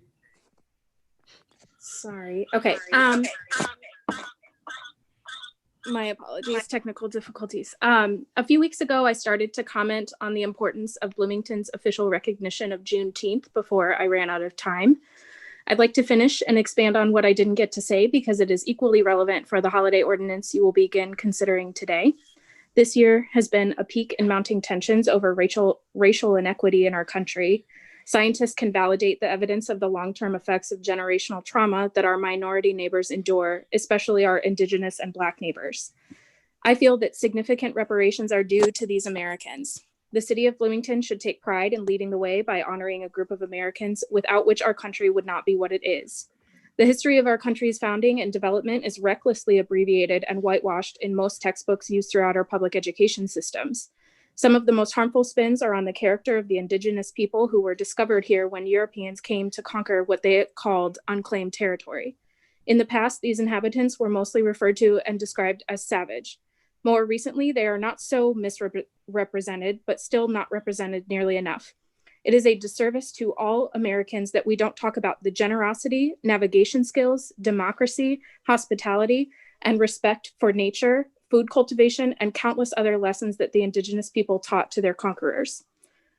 Sorry. Okay. My apologies, technical difficulties. A few weeks ago, I started to comment on the importance of Bloomington's official recognition of Juneteenth before I ran out of time. I'd like to finish and expand on what I didn't get to say because it is equally relevant for the holiday ordinance you will begin considering today. This year has been a peak in mounting tensions over racial inequity in our country. Scientists can validate the evidence of the long-term effects of generational trauma that our minority neighbors endure, especially our Indigenous and Black neighbors. I feel that significant reparations are due to these Americans. The city of Bloomington should take pride in leading the way by honoring a group of Americans without which our country would not be what it is. The history of our country's founding and development is recklessly abbreviated and whitewashed in most textbooks used throughout our public education systems. Some of the most harmful spins are on the character of the indigenous people who were discovered here when Europeans came to conquer what they called unclaimed territory. In the past, these inhabitants were mostly referred to and described as savage. More recently, they are not so misrepresented, but still not represented nearly enough. It is a disservice to all Americans that we don't talk about the generosity, navigation skills, democracy, hospitality, and respect for nature, food cultivation, and countless other lessons that the indigenous people taught to their conquerors.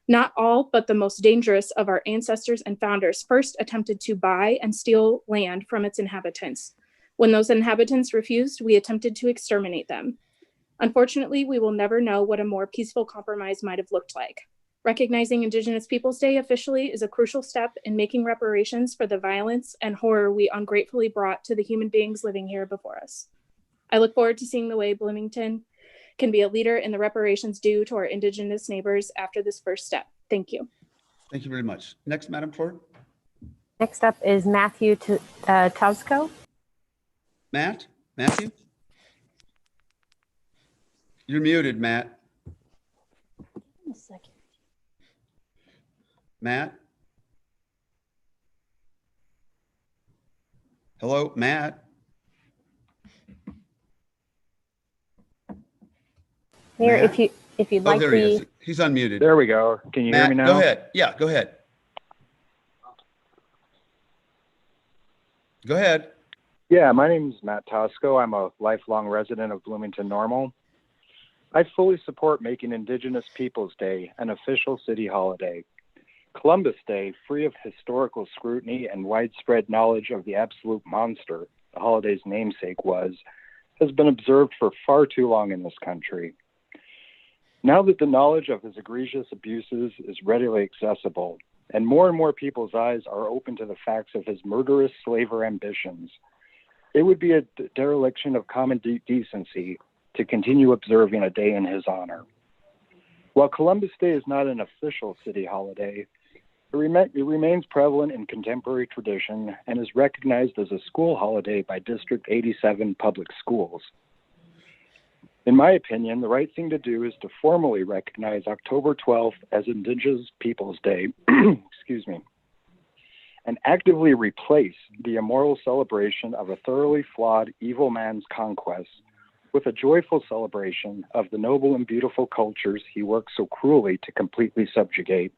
Not all, but the most dangerous of our ancestors and founders first attempted to buy and steal land from its inhabitants. When those inhabitants refused, we attempted to exterminate them. Unfortunately, we will never know what a more peaceful compromise might have looked like. Recognizing Indigenous Peoples Day officially is a crucial step in making reparations for the violence and horror we ungratefully brought to the human beings living here before us. I look forward to seeing the way Bloomington can be a leader in the reparations due to our Indigenous neighbors after this first step. Thank you. Thank you very much. Next, Madam Clerk. Next up is Matthew Tausko. Matthew? You're muted, Matt. A second. Matt? Hello, Matt? Mayor, Matt? if you'd like there he the is. He's unmuted. There we go. Can you hear me now? Go ahead. Yeah, go ahead. Go ahead. Yeah, my name is Matt Tosco. I'm a lifelong resident of Bloomington Normal. I fully support making Indigenous Peoples Day an official city holiday. Columbus Day, free of historical scrutiny and widespread knowledge of the absolute monster the holiday's namesake was, has been observed for far too long in this country. Now that the knowledge of his egregious abuses is readily accessible, and more people's eyes are open to the facts of his murderous slaver ambitions, it would be a dereliction of common decency to continue observing a day in his honor. While Columbus Day is not an official city holiday, it remains prevalent in contemporary tradition and is recognized as a school holiday by District 87 public schools. In my opinion, the right thing to do is to formally recognize October 12th as Indigenous Peoples Day, excuse me, and actively replace the immoral celebration of a thoroughly flawed evil man's conquest with a joyful celebration of the noble and beautiful cultures he worked so cruelly to completely subjugate.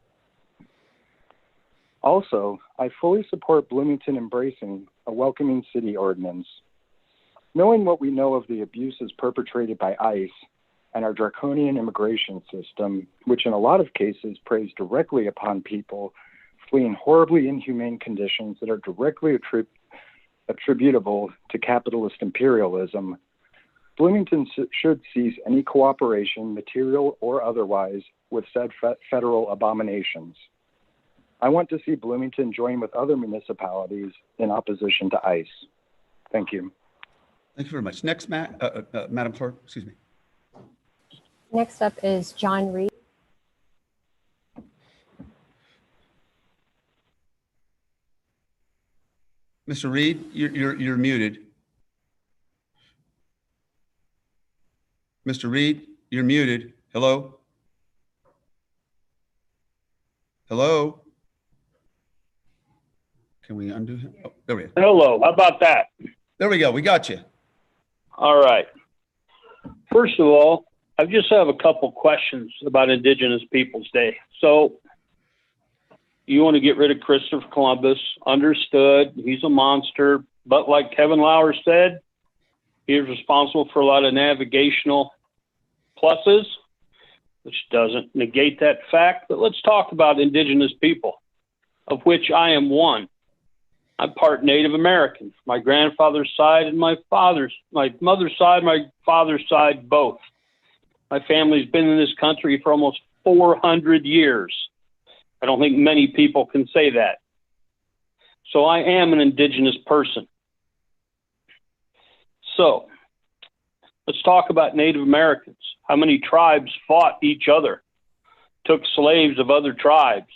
Also, I fully support Bloomington embracing a welcoming city ordinance. Knowing what we know of the abuses perpetrated by ICE and our draconian immigration system, which in a lot of cases preys directly upon people fleeing horribly inhumane conditions that are directly attributable to capitalist imperialism, Bloomington should cease any cooperation, material or otherwise, with said federal abominations. I want to see Bloomington join with other municipalities in opposition to ICE. Thank you. Thank you very much. Next, Madam Clerk, excuse me. next up is John Reed. Mr. Reed, you're muted. Mr. Reed, you're muted. Hello? Hello? Can we undo him? Oh, there we go. Hello, how about that? There we go. We got you. All right. First of all, I just have a couple questions about Indigenous Peoples Day. So, you want to get rid of Christopher Columbus, understood, he's a monster, but like Kevin Lauer said, He is responsible for a lot of navigational pluses, which doesn't negate that fact. But let's talk about Indigenous people, of which I am one. I'm part Native American. My grandfather's side and my mother's side, my father's side, both. My family's been in this country for almost 400 years. I don't think many people can say that. So I am an Indigenous person. So let's talk about Native Americans. How many tribes fought each other, took slaves of other tribes?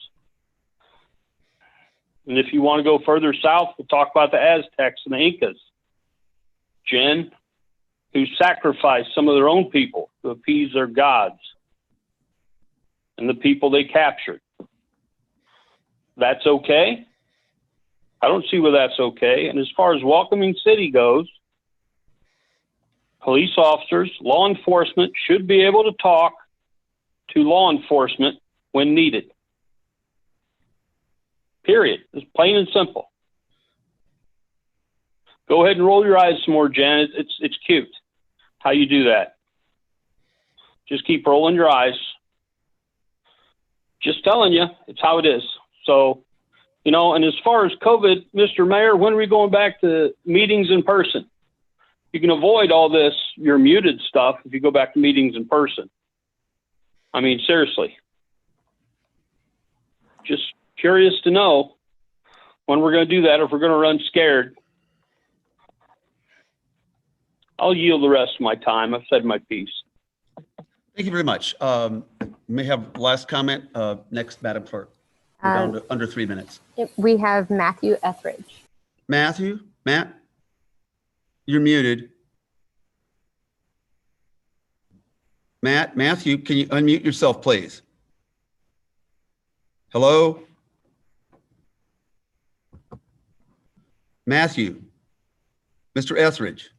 And if you want to go further south, we'll talk about the Aztecs and the Incas. Jen, who sacrificed some of their own people to appease their gods and the people they captured. That's okay? I don't see where that's okay. And as far as welcoming city goes, police officers, law enforcement should be able to talk to law enforcement when needed. Period. It's plain and simple. Go ahead and roll your eyes some more, Jan. It's cute how you do that. Just keep rolling your eyes. Just telling you, it's how it is. So, you know, and as far as COVID, Mr. Mayor, when are we going back to meetings in person? You can avoid all this, your muted stuff, if you go back to meetings in person. I mean, seriously. Just curious to know when we're going to do that, or if we're going to run scared. I'll yield the rest of my time. I've said my piece. Thank you very much. May have last comment next, Madam Clerk. We're down to under 3 minutes. We have Matthew Etheridge. Matt, you're muted. Matthew, can you unmute yourself, please? Hello? Matthew, Mr. Etheridge.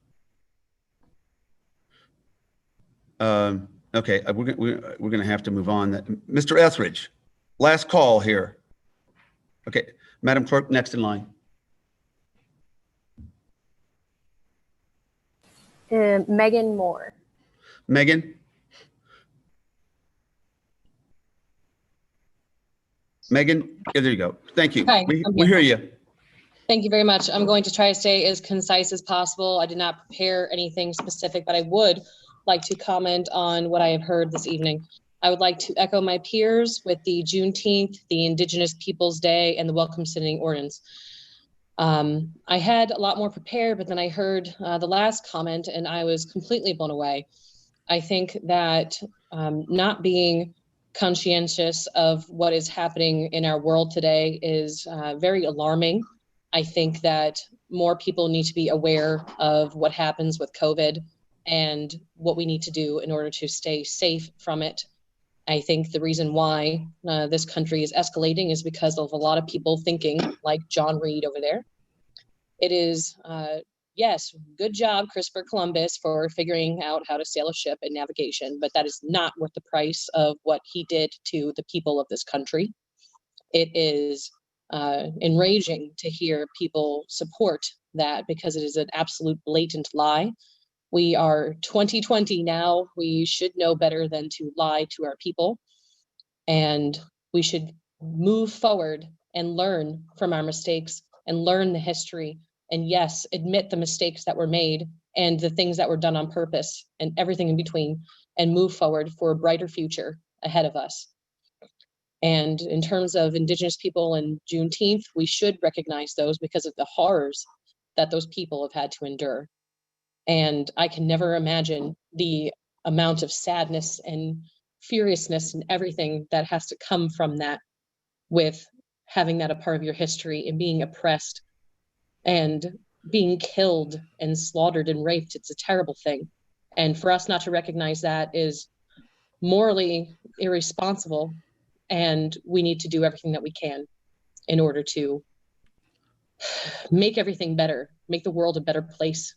Okay, we're going to have to move on. Mr. Etheridge, last call here. Okay, Madam Clerk, next in line. Megan Moore. Megan? Megan, yeah, there you go. Thank you. Hi, We hear you. Thank you very much. I'm going to try to stay as concise as possible. I did not prepare anything specific, but I would like to comment on what I have heard this evening. I would like to echo my peers with the Juneteenth, the Indigenous Peoples Day, and the Welcome Sitting Ordinance. I had a lot more prepared, but then I heard the last comment and I was completely blown away. I think that not being conscientious of what is happening in our world today is very alarming. I think that more people need to be aware of what happens with COVID and what we need to do in order to stay safe from it. I think the reason why this country is escalating is because of a lot of people thinking like John Reed over there. It is, yes, good job, Christopher Columbus, for figuring out how to sail a ship and navigation, but that is not worth the price of what he did to the people of this country. It is enraging to hear people support that because it is an absolute blatant lie. We are 2020 now. We should know better than to lie to our people. And we should move forward and learn from our mistakes and learn the history. And yes, admit the mistakes that were made and the things that were done on purpose and everything in between, and move forward for a brighter future ahead of us. And in terms of Indigenous people and Juneteenth, we should recognize those because of the horrors that those people have had to endure. And I can never imagine the amount of sadness and furiousness and everything that has to come from that, with having that a part of your history and being oppressed and being killed and slaughtered and raped. It's a terrible thing. And for us not to recognize that is morally irresponsible. And we need to do everything that we can in order to make everything better, make the world a better place.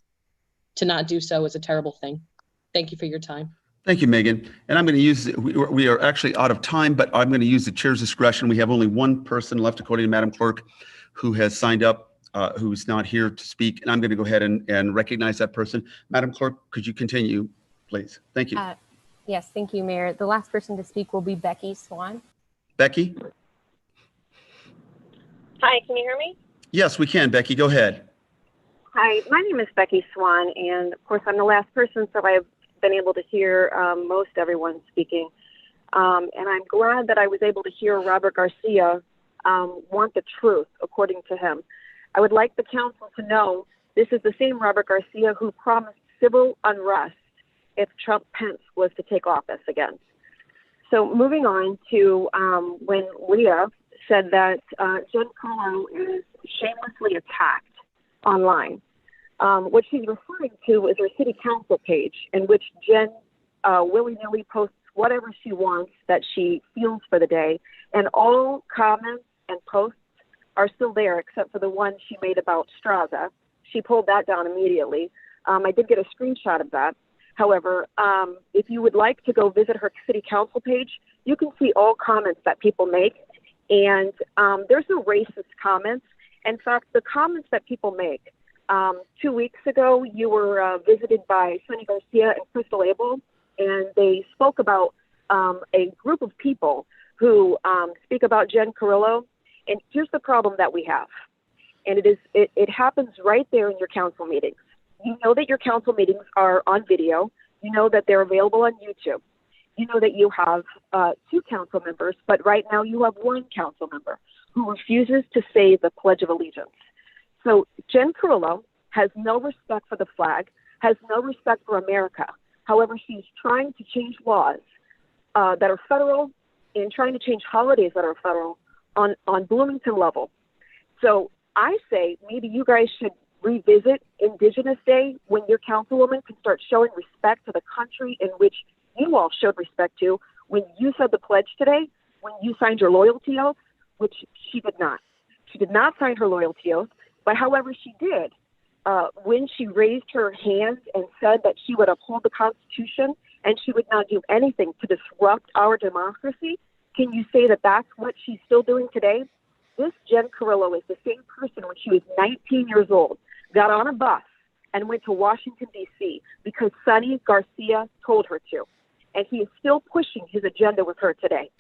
To not do so is a terrible thing. Thank you for your time. Thank you, Megan. And I'm going to use, we are actually out of time, but I'm going to use the chair's discretion. We have only one person left, according to Madam Clerk, who has signed up who's not here to speak, and I'm going to go ahead and recognize that person. Madam Clerk, could you continue, please? Thank you. Yes, thank you, Mayor. The last person to speak will be Becky Swan. Becky? Hi, can you hear me? Yes, we can. Becky, go ahead. Hi, my name is Becky Swan, and of course, I'm the last person, so I've been able to hear most everyone speaking. And I'm glad that I was able to hear Robert Garcia want the truth, according to him. I would like the council to know this is the same Robert Garcia who promised civil unrest if Trump Pence was to take office again. So moving on to when Leah said that Jen Carlo is shamelessly attacked online. What she's referring to is her city council page, in which Jen willy-nilly posts whatever she wants that she feels for the day, and all comments and posts are still there except for the one she made about Straza. She pulled that down immediately. I did get a screenshot of that. However, if you would like to go visit her city council page, you can see all comments that people make, and there's no racist comments. In fact, the comments that people make, 2 weeks ago, you were visited by Sonny Garcia and Crystal Abel, and they spoke about a group of people who speak about Jen Carrillo. And here's the problem that we have, and it happens right there in your council meetings. You know that your council meetings are on video. You know that they're available on YouTube. You know that you have 2 council members, but right now you have 1 council member who refuses to say the Pledge of Allegiance. So Jen Carrillo has no respect for the flag, has no respect for America. However, she's trying to change laws that are federal and trying to change holidays that are federal on Bloomington level. So I say maybe you guys should revisit Indigenous Day when your councilwoman can start showing respect to the country in which you all showed respect to when you said the pledge today, when you signed your loyalty oath, which she did not. She did not sign her loyalty oath, but however she did, when she raised her hand and said that she would uphold the Constitution and she would not do anything to disrupt our democracy, can you say that that's what she's still doing today? This Jen Carrillo is the same person when she was 19 years old, got on a bus and went to Washington, D.C. because Sonny Garcia told her to. And he is still pushing his agenda with her today.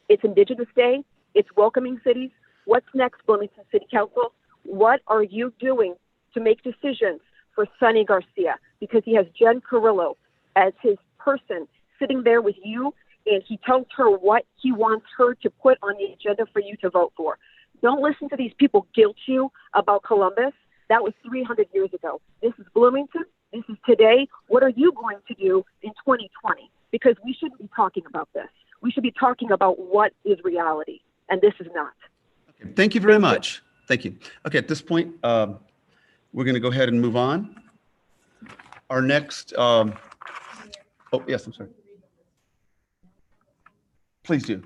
It's Indigenous Day. It's welcoming cities. What's next, Bloomington City Council? What are you doing to make decisions for Sonny Garcia? Because he has Jen Carrillo as his person sitting there with you, and he tells her what he wants her to put on the agenda for you to vote for. Don't listen to these people guilt you about Columbus. That was 300 years ago. This is Bloomington. This is today. What are you going to do in 2020? Because we shouldn't be talking about this. We should be talking about what is reality, and this is not. Okay, thank you very much. Thank you. Okay, at this point, we're going to go ahead and move on. Our next, oh, yes, I'm sorry. Please do.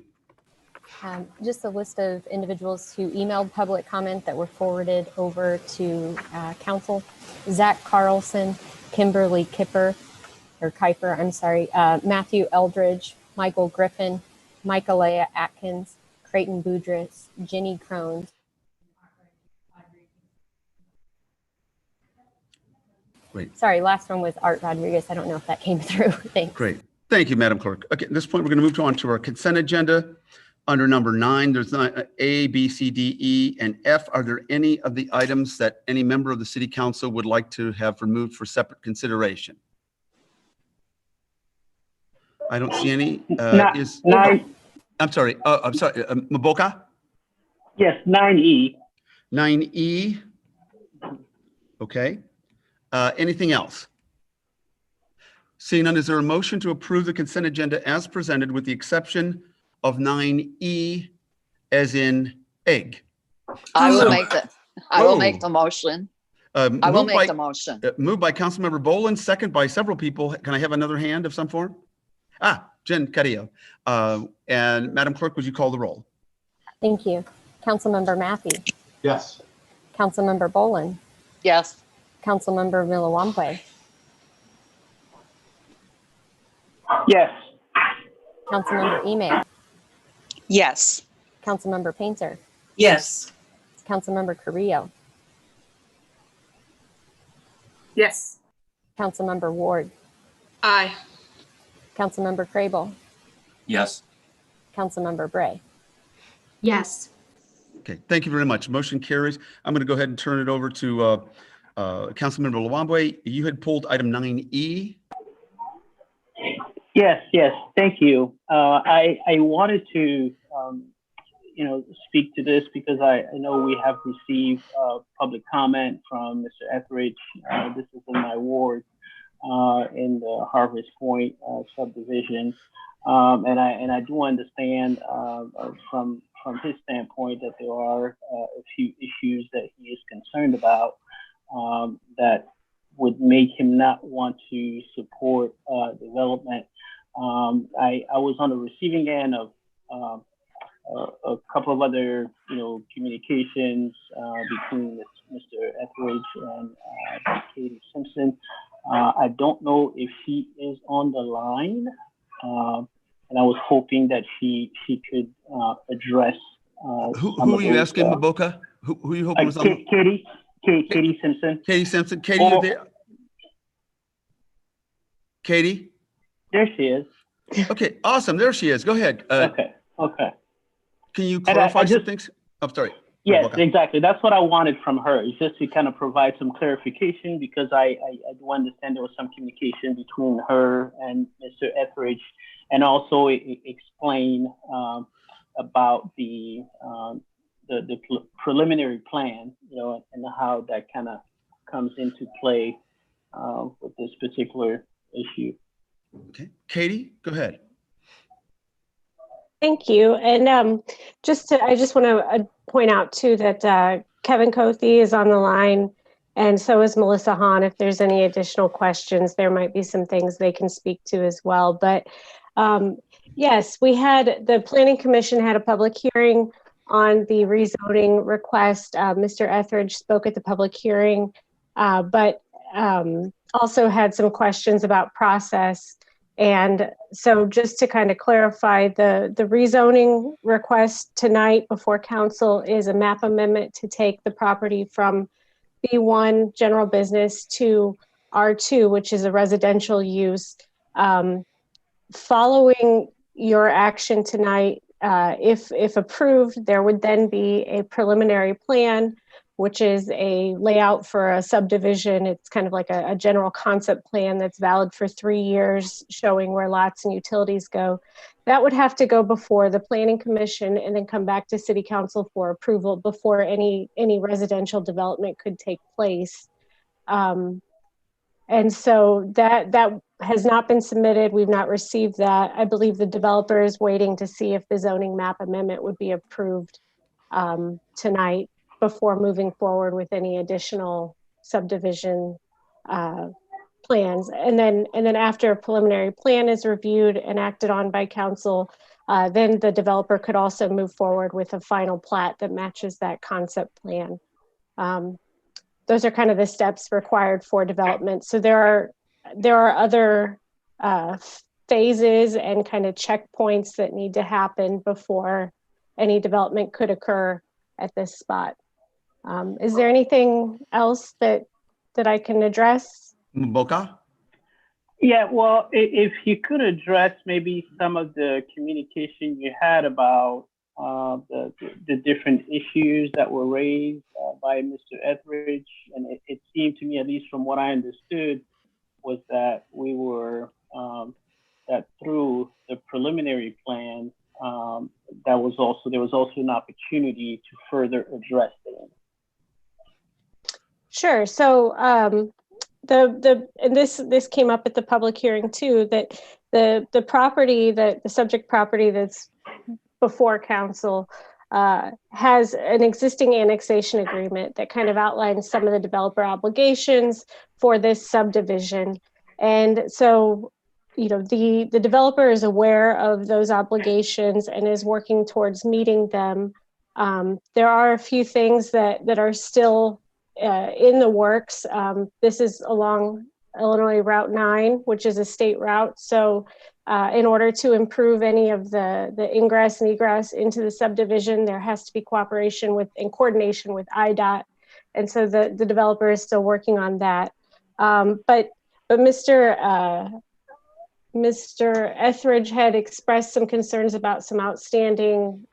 Just a list of individuals who emailed public comment that were forwarded over to council. Zach Carlson, Kimberly Kipper, Matthew Eldridge, Michael Griffin, Michaelea Atkins, Creighton Boudris, Jenny Crones. Great. Sorry, last one was Art Rodriguez. I don't know if that came through. Thanks. Great. Thank you, Madam Clerk. Okay, at this point, we're going to move on to our consent agenda. Under number 9, there's A, B, C, D, E, and F. Are there any of the items that any member of the City Council would like to have removed for separate consideration? I don't see any. I'm sorry. Maboka? Yes, 9E. 9E. Okay. Anything else? Seeing none, is there a motion to approve the consent agenda as presented with the exception of 9E as in egg? I will make the motion. I will make the motion. Moved by Councilmember Boland, second by several people. Can I have another hand of some form? Jen Carrillo. And Madam Clerk, would you call the roll? Thank you. Councilmember Matthew. Yes. Councilmember Boland. Yes. Councilmember Milawampe. Yes. Councilmember Email. Yes. Councilmember Painter. Yes. Councilmember Carrillo. Yes. Councilmember Ward, Aye. Councilmember Crable, Yes. Councilmember Bray. Yes. Okay, thank you very much. Motion carries. I'm going to go ahead and turn it over to Councilmember Lawambe. You had pulled item 9E. Yes, thank you. I wanted to, speak to this because I know we have received public comment from Mr. Etheridge. This is in my ward in the Harvest Point subdivision. And I do understand from his standpoint that there are a few issues that he is concerned about that would make him not want to support development. I was on the receiving end of a couple of other, communications between Mr. Etheridge and Katie Simpson. I don't know if she is on the line, and I was hoping that she could address. Who are you asking, Maboka? Who are you hoping was on? Katie Simpson. Katie Simpson. Katie, you there? Katie? There she is. Okay, awesome. There she is. Go ahead. Okay. Can you clarify some things? I'm sorry. Yes, exactly. That's what I wanted from her, is just to kind of provide some clarification, because I do understand there was some communication between her and Mr. Etheridge, and also explain about the preliminary plan, and how that kind of comes into play with this particular issue. Okay, Katie, go ahead. Thank you. And I just want to point out too that Kevin Cothe is on the line, and so is Melissa Hahn. If there's any additional questions, there might be some things they can speak to as well. But yes, the Planning Commission had a public hearing on the rezoning request. Mr. Etheridge spoke at the public hearing, but also had some questions about process. And so just to kind of clarify, the rezoning request tonight before council is a map amendment to take the property from B1 general business to R2, which is a residential use. Following your action tonight, if approved, there would then be a preliminary plan, which is a layout for a subdivision. It's kind of like a general concept plan that's valid for 3 years, showing where lots and utilities go. That would have to go before the Planning Commission and then come back to City Council for approval before any residential development could take place. And so that has not been submitted. We've not received that. I believe the developer is waiting to see if the zoning map amendment would be approved tonight, before moving forward with any additional subdivision plans. And then after a preliminary plan is reviewed and acted on by council, then the developer could also move forward with a final plat that matches that concept plan. Those are kind of the steps required for development. So there are other phases and kind of checkpoints that need to happen before any development could occur at this spot. Is there anything else that I can address? Boca? Yeah, well, if you could address maybe some of the communication you had about the different issues that were raised by Mr. Etheridge. And it seemed to me, at least from what I understood, was that we were, that through the preliminary plan, there was also an opportunity to further address them. Sure. So and this came up at the public hearing too, that the property, that the subject property that's before council has an existing annexation agreement that kind of outlines some of the developer obligations for this subdivision. And so, the developer is aware of those obligations and is working towards meeting them. There are a few things that are still in the works. This is along Illinois Route 9, which is a state route. So in order to improve any of the ingress and egress into the subdivision, there has to be cooperation with and coordination with IDOT. And so the developer is still working on that. But Mr. Etheridge had expressed some concerns about some outstanding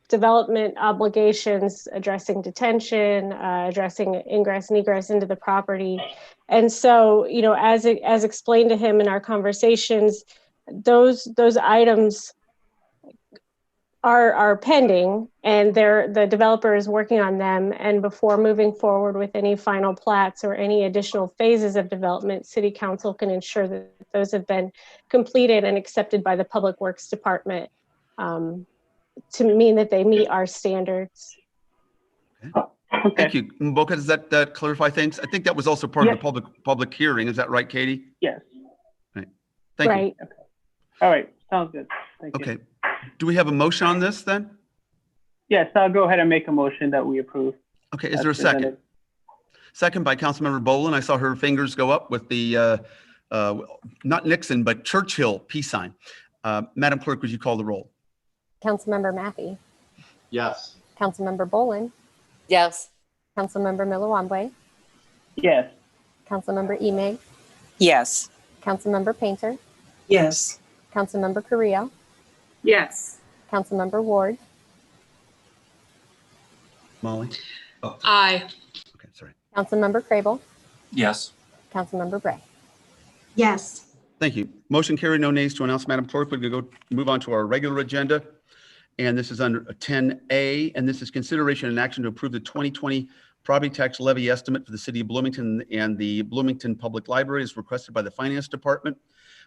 development obligations, addressing detention, addressing ingress and egress into the property. And so, you know, as explained to him in our conversations, those items are pending, and the developer is working on them. And before moving forward with any final plats or any additional phases of development, City Council can ensure that those have been completed and accepted by the Public Works Department to mean that they meet our standards. Okay. Thank you. Mboka, does that clarify things? I think that was also part of the public hearing. Is that right, Katie? Yes. Right. Thank you. Okay. All right. Sounds good. Thank you. Okay. Do we have a motion on this then? Yes, I'll go ahead and make a motion that we approve. Okay. Is there a second? Second by Councilmember Boland. I saw her fingers go up with the not Nixon, but Churchill peace sign. Madam Clerk, would you call the roll? Councilmember Mathey. Yes. Councilmember Boland. Yes. Councilmember Milawambwe. Yes. Councilmember Emig. Yes. Councilmember Painter. Yes. Councilmember Carrillo. Yes. Councilmember Ward. Molly? Aye. Okay, sorry. Councilmember Crable. Yes. Councilmember Bray. Yes. Thank you. Motion carried, no nays to announce. Madam Clerk, we're going to move on to our regular agenda. And this is under 10A, and this is consideration and action to approve the 2020 property tax levy estimate for the city of Bloomington and the Bloomington Public Library as requested by the Finance Department.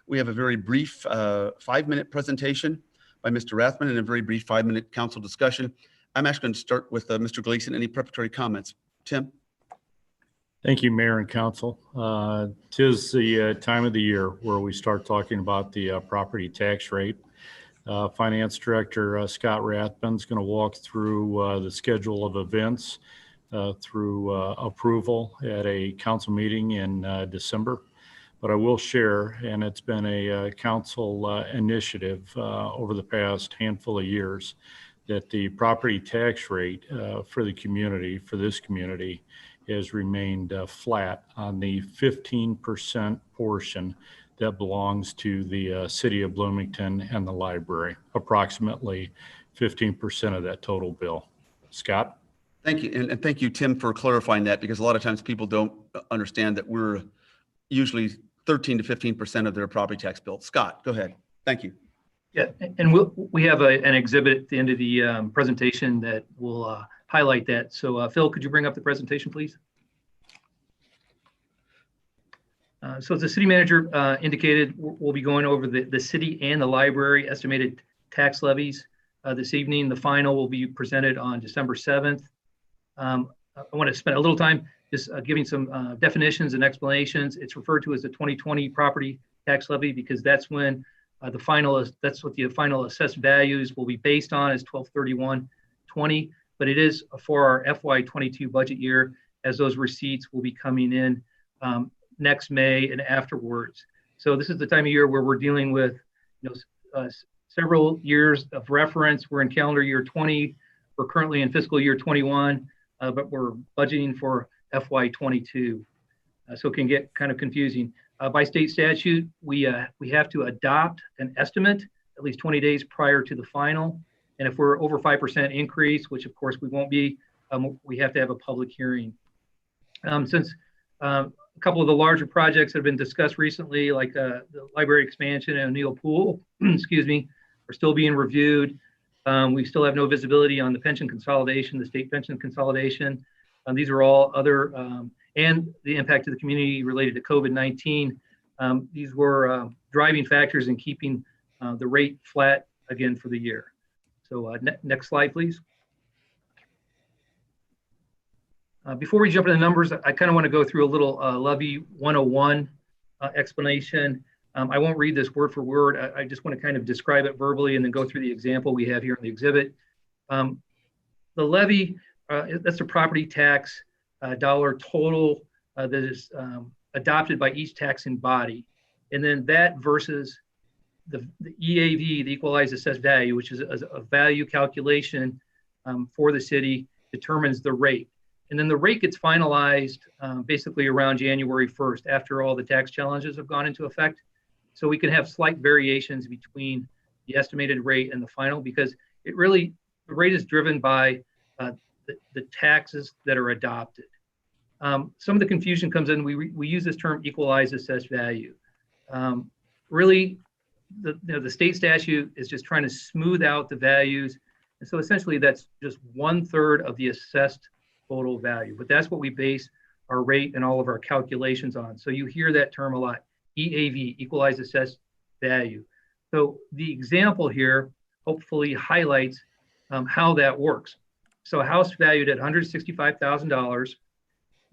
We have a very brief 5-minute presentation by Mr. Rathman and a very brief 5-minute council discussion. I'm actually going to start with Mr. Gleason. Any preparatory comments? Tim? Thank you, Mayor and Council. 'Tis the time of the year where we start talking about the property tax rate. Finance Director Scott Rathman is going to walk through the schedule of events through approval at a council meeting in December. But I will share, and it's been a council initiative over the past handful of years, that the property tax rate for the community, for this community, has remained flat on the 15% portion that belongs to the city of Bloomington and the library, approximately 15% of that total bill. Scott? Thank you. And thank you, Tim, for clarifying that, because a lot of times people don't understand that we're usually 13 to 15% of their property tax bill. Scott, go ahead. Thank you. Yeah, and we have an exhibit at the end of the presentation that will highlight that. So Phil, could you bring up the presentation, please? So as the city manager indicated, we'll be going over the city and the library estimated tax levies this evening. The final will be presented on December 7th. I want to spend a little time just giving some definitions and explanations. It's referred to as the 2020 property tax levy because that's when that's what the final assessed values will be based on, is 12/31/20, but it is for our FY22 budget year, as those receipts will be coming in next May and afterwards. So this is the time of year where we're dealing with several years of reference. We're in calendar year 20, we're currently in fiscal year 21, but we're budgeting for FY22. So it can get kind of confusing. By state statute, we have to adopt an estimate at least 20 days prior to the final. And if we're over 5% increase, which of course we won't be, we have to have a public hearing. Since a couple of the larger projects that have been discussed recently, like the library expansion and O'Neill Pool, excuse me, are still being reviewed. We still have no visibility on the pension consolidation, the state pension consolidation. These are all other, and the impact to the community related to COVID-19. These were driving factors in keeping the rate flat again for the year. So next slide, please. Before we jump into the numbers, I kind of want to go through a little levy 101 explanation. I won't read this word for word. I just want to kind of describe it verbally and then go through the example we have here in the exhibit. The levy, that's a property tax dollar total that is adopted by each taxing body. And then that versus the EAV, the equalized assessed value, which is a value calculation for the city, determines the rate. And then the rate gets finalized basically around January 1st after all the tax challenges have gone into effect. So we can have slight variations between the estimated rate and the final, because the rate is driven by the taxes that are adopted. Some of the confusion comes in, we use this term equalized assessed value. Really, the state statute is just trying to smooth out the values. And so essentially that's just 1/3 of the assessed total value, but that's what we base our rate and all of our calculations on. So you hear that term a lot, EAV, equalized assessed value. So the example here hopefully highlights how that works. So a house valued at $165,000,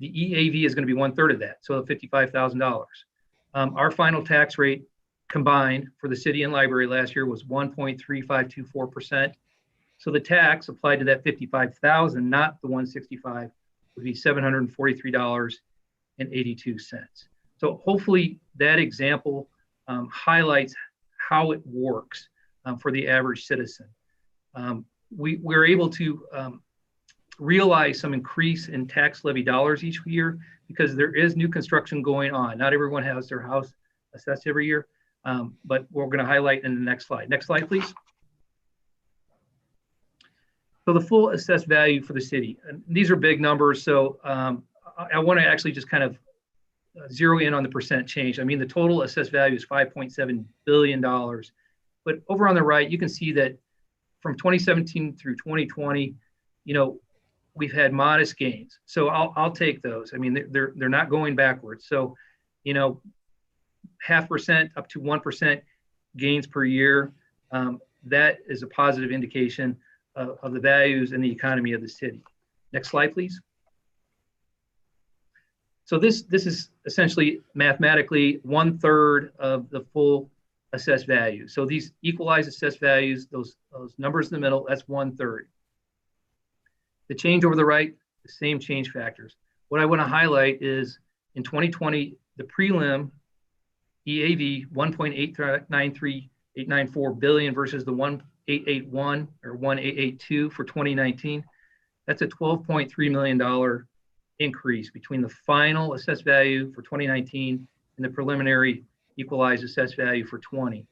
the EAV is going to be 1/3 of that, so $55,000. Our final tax rate combined for the city and library last year was 1.3524%. So the tax applied to that 55,000, not the 165, would be $743.82. So hopefully that example highlights how it works for the average citizen. We're able to realize some increase in tax levy dollars each year because there is new construction going on. Not everyone has their house assessed every year, but we're going to highlight in the next slide. Next slide, please. So the full assessed value for the city, and these are big numbers. So I want to actually just kind of zero in on the percent change. I mean, the total assessed value is $5.7 billion. But over on the right, you can see that from 2017 through 2020, we've had modest gains. So I'll take those. I mean, they're not going backwards. So, 0.5% up to 1% gains per year. That is a positive indication of the values and the economy of the city. Next slide, please. So this is essentially mathematically 1/3 of the full assessed value. So these equalized assessed values, those numbers in the middle, that's 1/3. The change over the right, the same change factors. What I want to highlight is in 2020, the prelim EAV 1.893894 billion versus the 1.881 or 1.882 for 2019. That's a $12.3 million increase between the final assessed value for 2019 and the preliminary equalized assessed value for 20.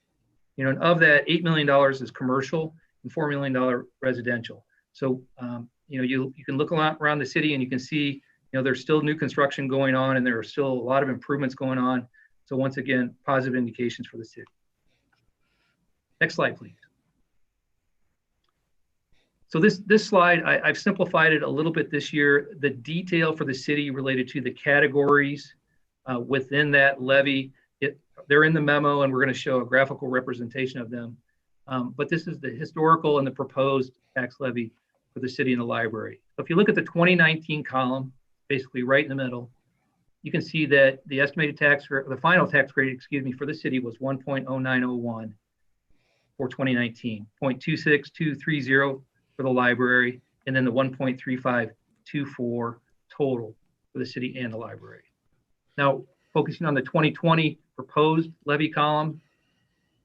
And of that, $8 million is commercial and $4 million residential. So, you can look around the city and you can see, there's still new construction going on and there are still a lot of improvements going on. So once again, positive indications for the city. Next slide, please. So this slide, I've simplified it a little bit this year. The detail for the city related to the categories within that levy, they're in the memo and we're going to show a graphical representation of them. But this is the historical and the proposed tax levy for the city and the library. So if you look at the 2019 column, basically right in the middle, you can see that the estimated tax rate, the final tax rate, for the city was 1.0901 for 2019, 0.26230 for the library, and then the 1.3524 total for the city and the library. Now, focusing on the 2020 proposed levy column,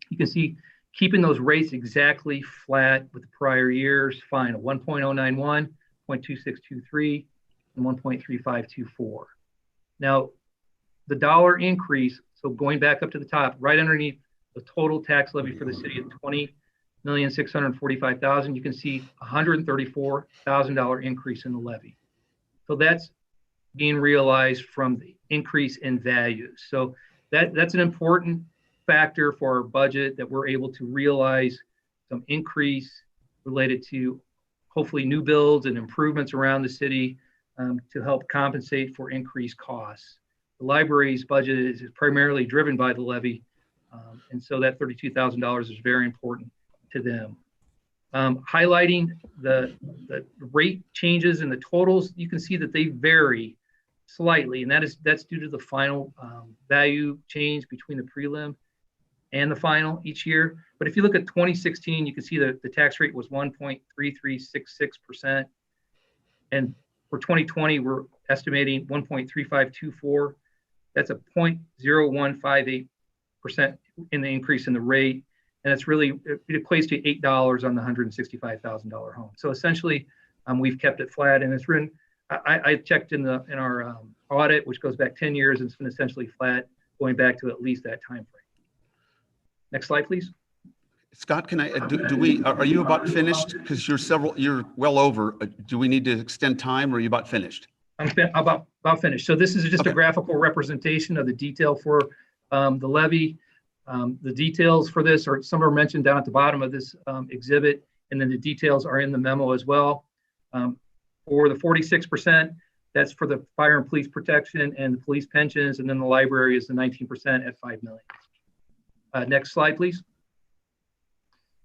you can see keeping those rates exactly flat with the prior year's final, 1.091, 0.2623, and 1.3524. Now, the dollar increase, so going back up to the top, right underneath the total tax levy for the city of $20,645,000, you can see $134,000 increase in the levy. So that's being realized from the increase in values. So that's an important factor for our budget, that we're able to realize some increase related to hopefully new builds and improvements around the city to help compensate for increased costs. The library's budget is primarily driven by the levy, and so that $32,000 is very important to them. Highlighting the rate changes and the totals, you can see that they vary slightly, and that's due to the final value change between the prelim and the final each year. But if you look at 2016, you can see that the tax rate was 1.3366%. And for 2020, we're estimating 1.3524. That's a 0.0158% in the increase in the rate. And it's really, it equates to $8 on the $165,000 home. So essentially, we've kept it flat, and it's been I checked in our audit, which goes back 10 years, and it's been essentially flat going back to at least that time frame. Next slide, please. Scott, can I, are you about finished? Because you're well over. Do we need to extend time, or are you about finished? I'm about finished. So this is just a graphical representation of the detail for the levy. The details for this are, some are mentioned down at the bottom of this exhibit, and then the details are in the memo as well. For the 46%, that's for the fire and police protection and the police pensions, and then the library is the 19% at $5 million. Next slide, please.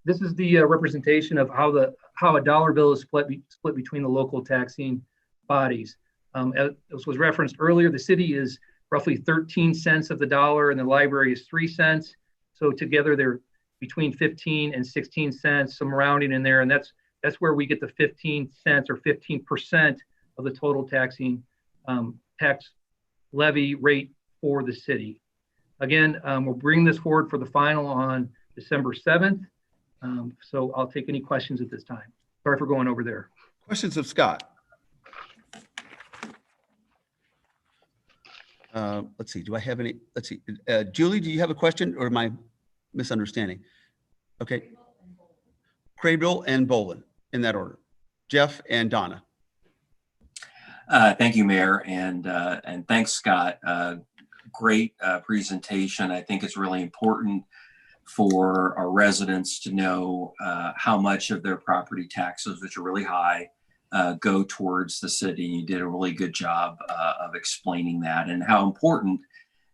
This is the representation of how a dollar bill is split between the local taxing bodies. As was referenced earlier, the city is roughly 13 cents of the dollar, and the library is 3 cents. So together they're between 15 and 16 cents, some rounding in there, and that's where we get the 15 cents or 15% of the total taxing tax levy rate for the city. Again, we'll bring this forward for the final on December 7th. So I'll take any questions at this time. Sorry for going over there. Questions of Scott? Let's see, do I have any? Let's see. Julie, do you have a question, or am I misunderstanding? Okay. Crable and Bolin, in that order. Jeff and Donna. Thank you, Mayor, and thanks, Scott. Great presentation. I think it's really important for our residents to know how much of their property taxes, which are really high, go towards the city. You did a really good job of explaining that and how important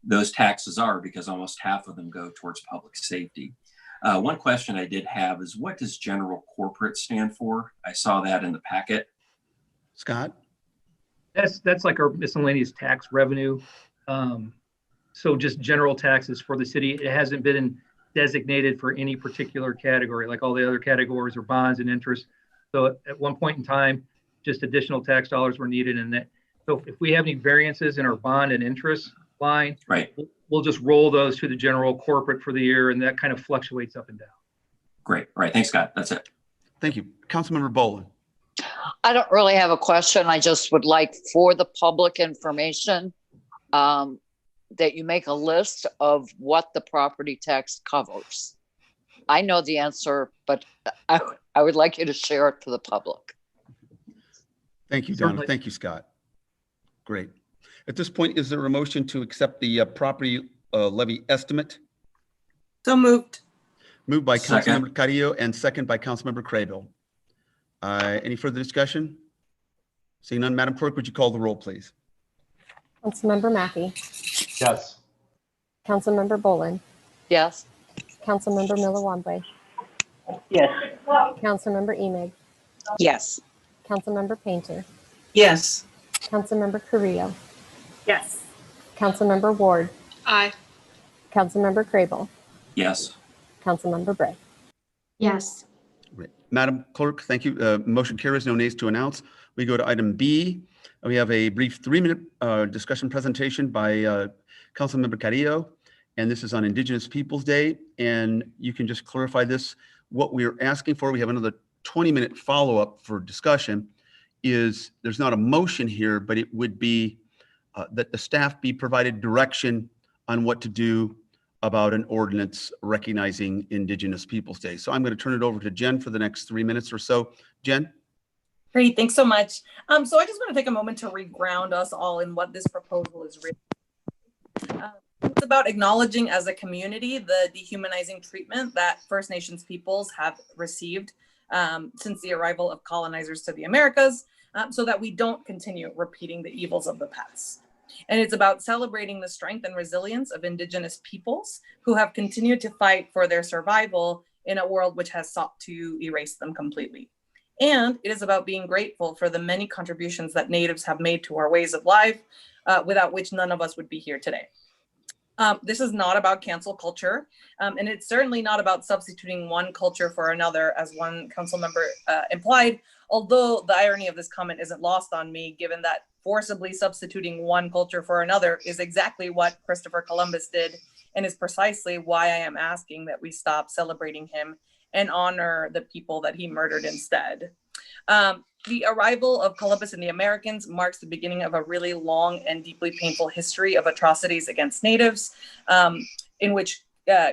those taxes are, because almost half of them go towards public safety. One question I did have is, what does general corporate stand for? I saw that in the packet. Scott? That's like our miscellaneous tax revenue. So just general taxes for the city. It hasn't been designated for any particular category, like all the other categories are bonds and interest. So at one point in time, just additional tax dollars were needed in that. So if we have any variances in our bond and interest line, right, we'll just roll those to the general corporate for the year, and that kind of fluctuates up and down. Great. All right. Thanks, Scott. That's it. Thank you. Councilmember Bolin. I don't really have a question. I just would like, for the public information, that you make a list of what the property tax covers. I know the answer, but I would like you to share it for the public. Thank you, Donna. Thank you, Scott. Great. At this point, is there a motion to accept the property levy estimate? So moved. Moved by Councilmember Carrillo and second by Councilmember Crable. Any further discussion? Seeing none, Madam Clerk, would you call the roll, please? Councilmember Mackey. Yes. Councilmember Bolin. Yes. Councilmember Miller-Wambwe. Yes. Councilmember Emig. Yes. Councilmember Painter. Yes. Councilmember Carrillo. Yes. Councilmember Ward. Aye. Councilmember Crable. Yes. Councilmember Bray. Yes. Great. Madam Clerk, thank you. Motion carries, no nays to announce. We go to item B. We have a brief 3-minute discussion presentation by Councilmember Carrillo, and this is on Indigenous Peoples Day. And you can just clarify this. What we're asking for, we have another 20-minute follow-up for discussion, is there's not a motion here, but it would be that the staff be provided direction on what to do about an ordinance recognizing Indigenous Peoples Day. So I'm going to turn it over to Jen for the next 3 minutes or so. Jen? Great, thanks so much. So I just want to take a moment to reground us all in what this proposal is really. It's about acknowledging as a community the dehumanizing treatment that First Nations peoples have received since the arrival of colonizers to the Americas, so that we don't continue repeating the evils of the past. And it's about celebrating the strength and resilience of Indigenous peoples who have continued to fight for their survival in a world which has sought to erase them completely. And it is about being grateful for the many contributions that Natives have made to our ways of life, without which none of us would be here today. This is not about cancel culture, and it's certainly not about substituting one culture for another, as one council member implied, although the irony of this comment isn't lost on me, given that forcibly substituting one culture for another is exactly what Christopher Columbus did, and is precisely why I am asking that we stop celebrating him and honor the people that he murdered instead. The arrival of Columbus and the Americans marks the beginning of a really long and deeply painful history of atrocities against natives, in which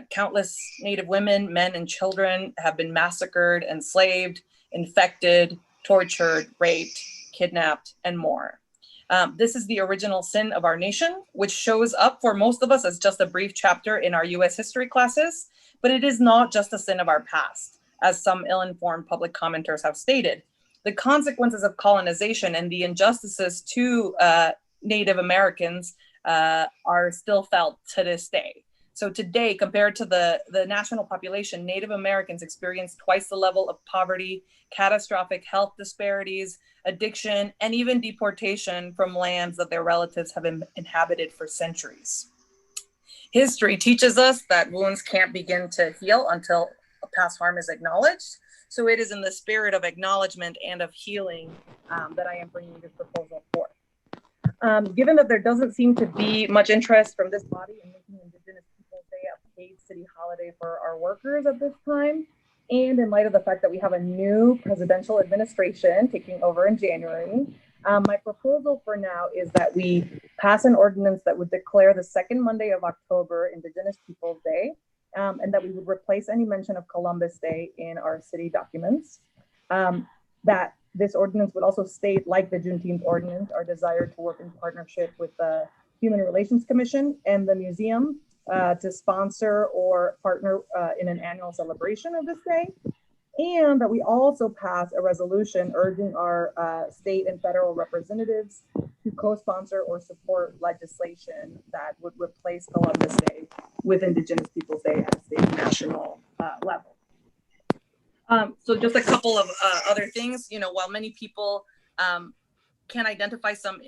countless Native women, men, and children have been massacred, enslaved, infected, tortured, raped, kidnapped, and more. This is the original sin of our nation, which shows up for most of us as just a brief chapter in our US history classes, but it is not just a sin of our past, as some ill-informed public commenters have stated. The consequences of colonization and the injustices to Native Americans are still felt to this day. So today, compared to the national population, Native Americans experience twice the level of poverty, catastrophic health disparities, addiction, and even deportation from lands that their relatives have inhabited for centuries. History teaches us that wounds can't begin to heal until a past harm is acknowledged. So it is in the spirit of acknowledgement and of healing that I am bringing this proposal forth. Given that there doesn't seem to be much interest from this body in making Indigenous Peoples Day a paid city holiday for our workers at this time, and in light of the fact that we have a new presidential administration taking over in January, my proposal for now is that we pass an ordinance that would declare the second Monday of October Indigenous Peoples Day, and that we would replace any mention of Columbus Day in our city documents. That this ordinance would also state, like the Juneteenth ordinance, our desire to work in partnership with the Human Relations Commission and the museum to sponsor or partner in an annual celebration of this day. And that we also pass a resolution urging our state and federal representatives to co-sponsor or support legislation that would replace Columbus Day with Indigenous Peoples Day at a state and national level. So just a couple of other things, while many people can identify some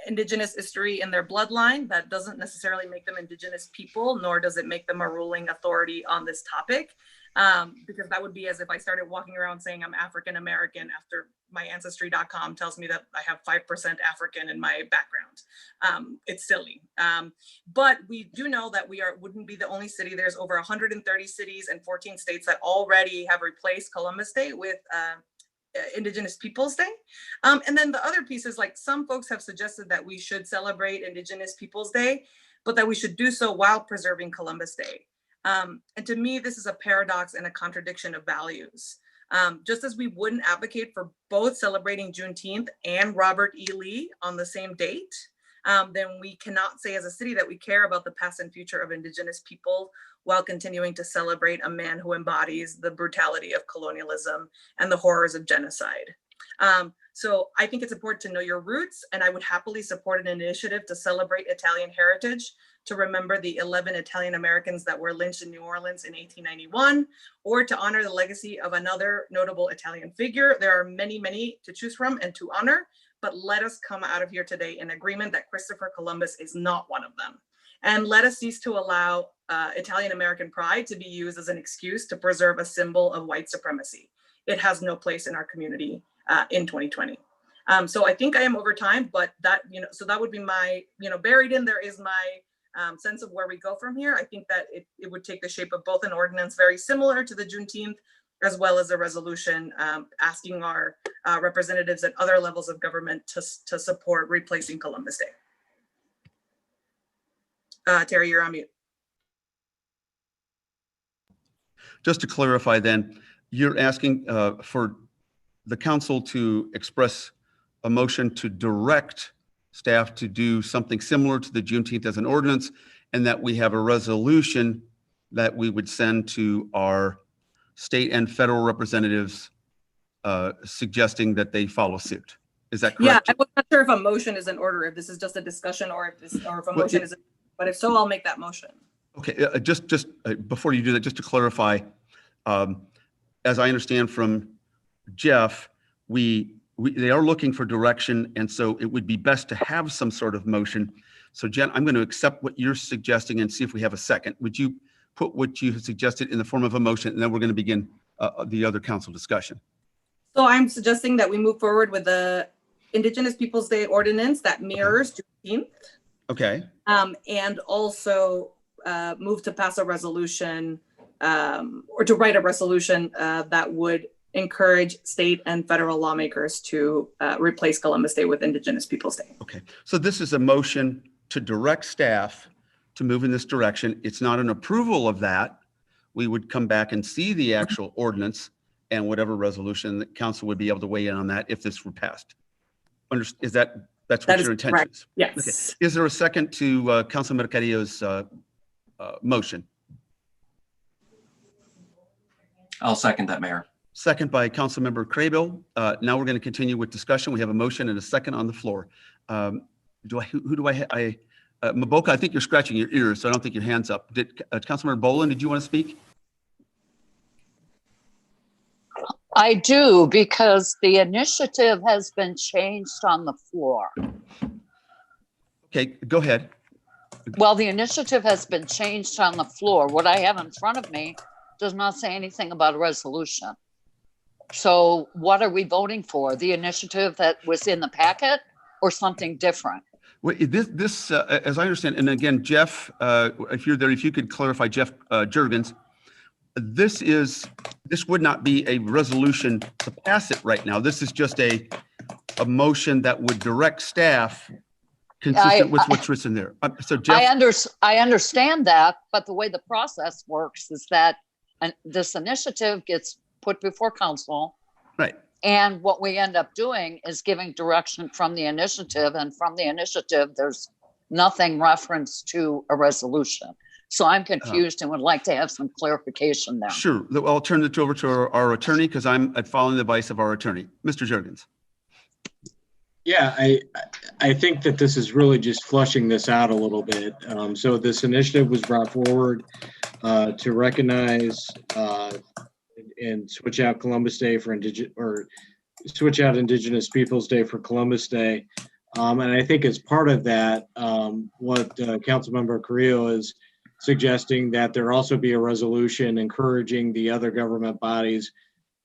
Indigenous history in their bloodline, that doesn't necessarily make them Indigenous people, nor does it make them a ruling authority on this topic. Because that would be as if I started walking around saying I'm African American after my ancestry.com tells me that I have 5% African in my background. It's silly. But we do know that we wouldn't be the only city. There's over 130 cities and 14 states that already have replaced Columbus Day with Indigenous Peoples Day. And then the other piece is, like, some folks have suggested that we should celebrate Indigenous Peoples Day, but that we should do so while preserving Columbus Day. And to me, this is a paradox and a contradiction of values. Just as we wouldn't advocate for both celebrating Juneteenth and Robert E. Lee on the same date, then we cannot say as a city that we care about the past and future of Indigenous people while continuing to celebrate a man who embodies the brutality of colonialism and the horrors of genocide. So I think it's important to know your roots, and I would happily support an initiative to celebrate Italian heritage, to remember the 11 Italian Americans that were lynched in New Orleans in 1891, or to honor the legacy of another notable Italian figure. There are many, many to choose from and to honor, but let us come out of here today in agreement that Christopher Columbus is not one of them. And let us cease to allow Italian American pride to be used as an excuse to preserve a symbol of white supremacy. It has no place in our community in 2020. So I think I am over time, but that, so that would be my, buried in there is my sense of where we go from here. I think that it would take the shape of both an ordinance very similar to the Juneteenth, as well as a resolution asking our representatives at other levels of government to support replacing Columbus Day. Terry, you're on mute. Just to clarify then, you're asking for the council to express a motion to direct staff to do something similar to the Juneteenth as an ordinance, and that we have a resolution that we would send to our state and federal representatives suggesting that they follow suit. Is that correct? Yeah, I was not sure if a motion is in order, if this is just a discussion, or if a motion is, but if so, I'll make that motion. Okay, just before you do that, just to clarify, as I understand from Jeff, they are looking for direction, and so it would be best to have some sort of motion. So Jen, I'm going to accept what you're suggesting and see if we have a second. Would you put what you have suggested in the form of a motion, and then we're going to begin the other council discussion? So I'm suggesting that we move forward with the Indigenous Peoples Day ordinance that mirrors Juneteenth. Okay. And also move to pass a resolution or to write a resolution that would encourage state and federal lawmakers to replace Columbus Day with Indigenous Peoples Day. Okay, so this is a motion to direct staff to move in this direction. It's not an approval of that. We would come back and see the actual ordinance and whatever resolution the council would be able to weigh in on that if this were passed. Is that's what your intention is? Yes. Okay. Is there a second to Councilman Mercadillo's motion? I'll second that, Mayor. Second by Councilmember Craybill. Now we're going to continue with discussion. We have a motion and a second on the floor. Who do I Maboka, I think you're scratching your ears, so I don't think your hand's up. Did Councilmember Boland, did you want to speak? I do, because the initiative has been changed on the floor. Okay, go ahead. Well, the initiative has been changed on the floor. What I have in front of me does not say anything about a resolution. So what are we voting for? The initiative that was in the packet or something different? Well, this as I understand, and again, Jeff, if you're there, if you could clarify, Jeff Jurgens, this would not be a resolution to pass it right now. This is just a motion that would direct staff consistent with what's written there. So Jeff, I understand that, but the way the process works is that this initiative gets put before council. Right. And what we end up doing is giving direction from the initiative, and from the initiative, there's nothing referenced to a resolution. So I'm confused and would like to have some clarification there. Sure. I'll turn it over to our attorney because I'm following the advice of our attorney. Mr. Jurgens. Yeah, I think that this is really just flushing this out a little bit. So this initiative was brought forward to recognize and switch out Columbus Day for switch out Indigenous Peoples Day for Columbus Day. And I think as part of that, what Councilmember Carrillo is suggesting, that there also be a resolution encouraging the other government bodies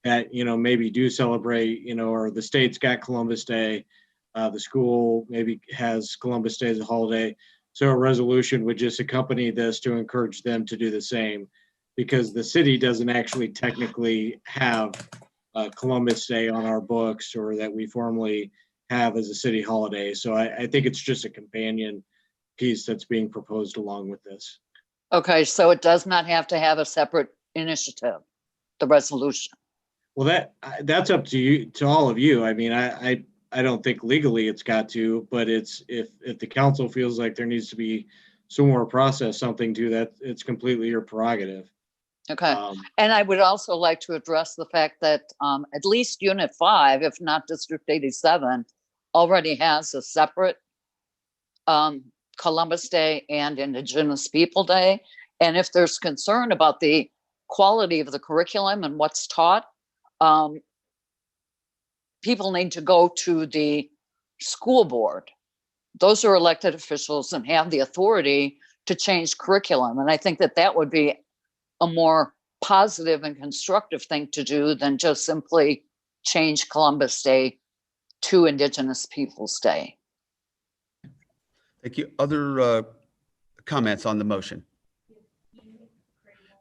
that, maybe do celebrate, or the state's got Columbus Day, the school maybe has Columbus Day as a holiday. So a resolution would just accompany this to encourage them to do the same, because the city doesn't actually technically have Columbus Day on our books, or that we formally have as a city holiday. So I think it's just a companion piece that's being proposed along with this. Okay, so it does not have to have a separate initiative, the resolution. Well, that's up to you, to all of you. I mean, I don't think legally it's got to, but it's if the council feels like there needs to be some more process, something to that, it's completely your prerogative. Okay. And I would also like to address the fact that at least Unit 5, if not District 87, already has a separate Columbus Day and Indigenous People Day. And if there's concern about the quality of the curriculum and what's taught, people need to go to the school board. Those are elected officials and have the authority to change curriculum. And I think that would be a more positive and constructive thing to do than just simply change Columbus Day to Indigenous Peoples Day. Thank you. Other comments on the motion?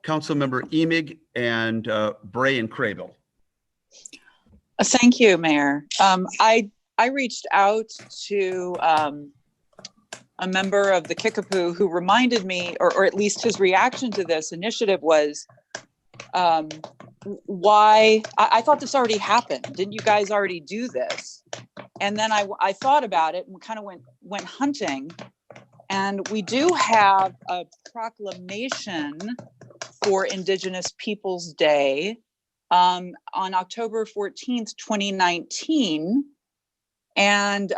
Councilmember Emig and Bray and Craybill. Thank you, Mayor. I reached out to a member of the Kickapoo who reminded me, or at least his reaction to this initiative was, why, I thought this already happened. Didn't you guys already do this? And then I thought about it and kind of went hunting. And we do have a proclamation for Indigenous Peoples Day on October 14th, 2019. And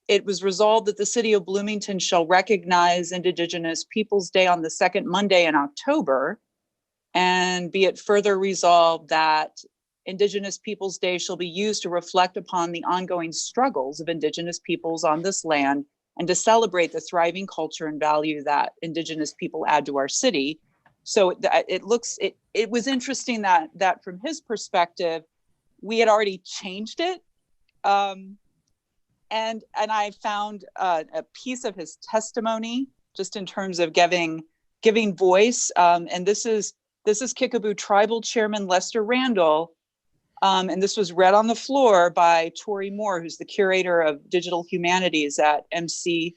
it was resolved that the city of Bloomington shall recognize Indigenous Peoples Day on the second Monday in October. And be it further resolved that Indigenous Peoples Day shall be used to reflect upon the ongoing struggles of Indigenous peoples on this land and to celebrate the thriving culture and value that Indigenous people add to our city. So it was interesting that from his perspective, we had already changed it. And I found a piece of his testimony just in terms of giving voice. And this is Kickapoo Tribal Chairman Lester Randall And this was read on the floor by Tori Moore, who's the curator of digital humanities at MCMH.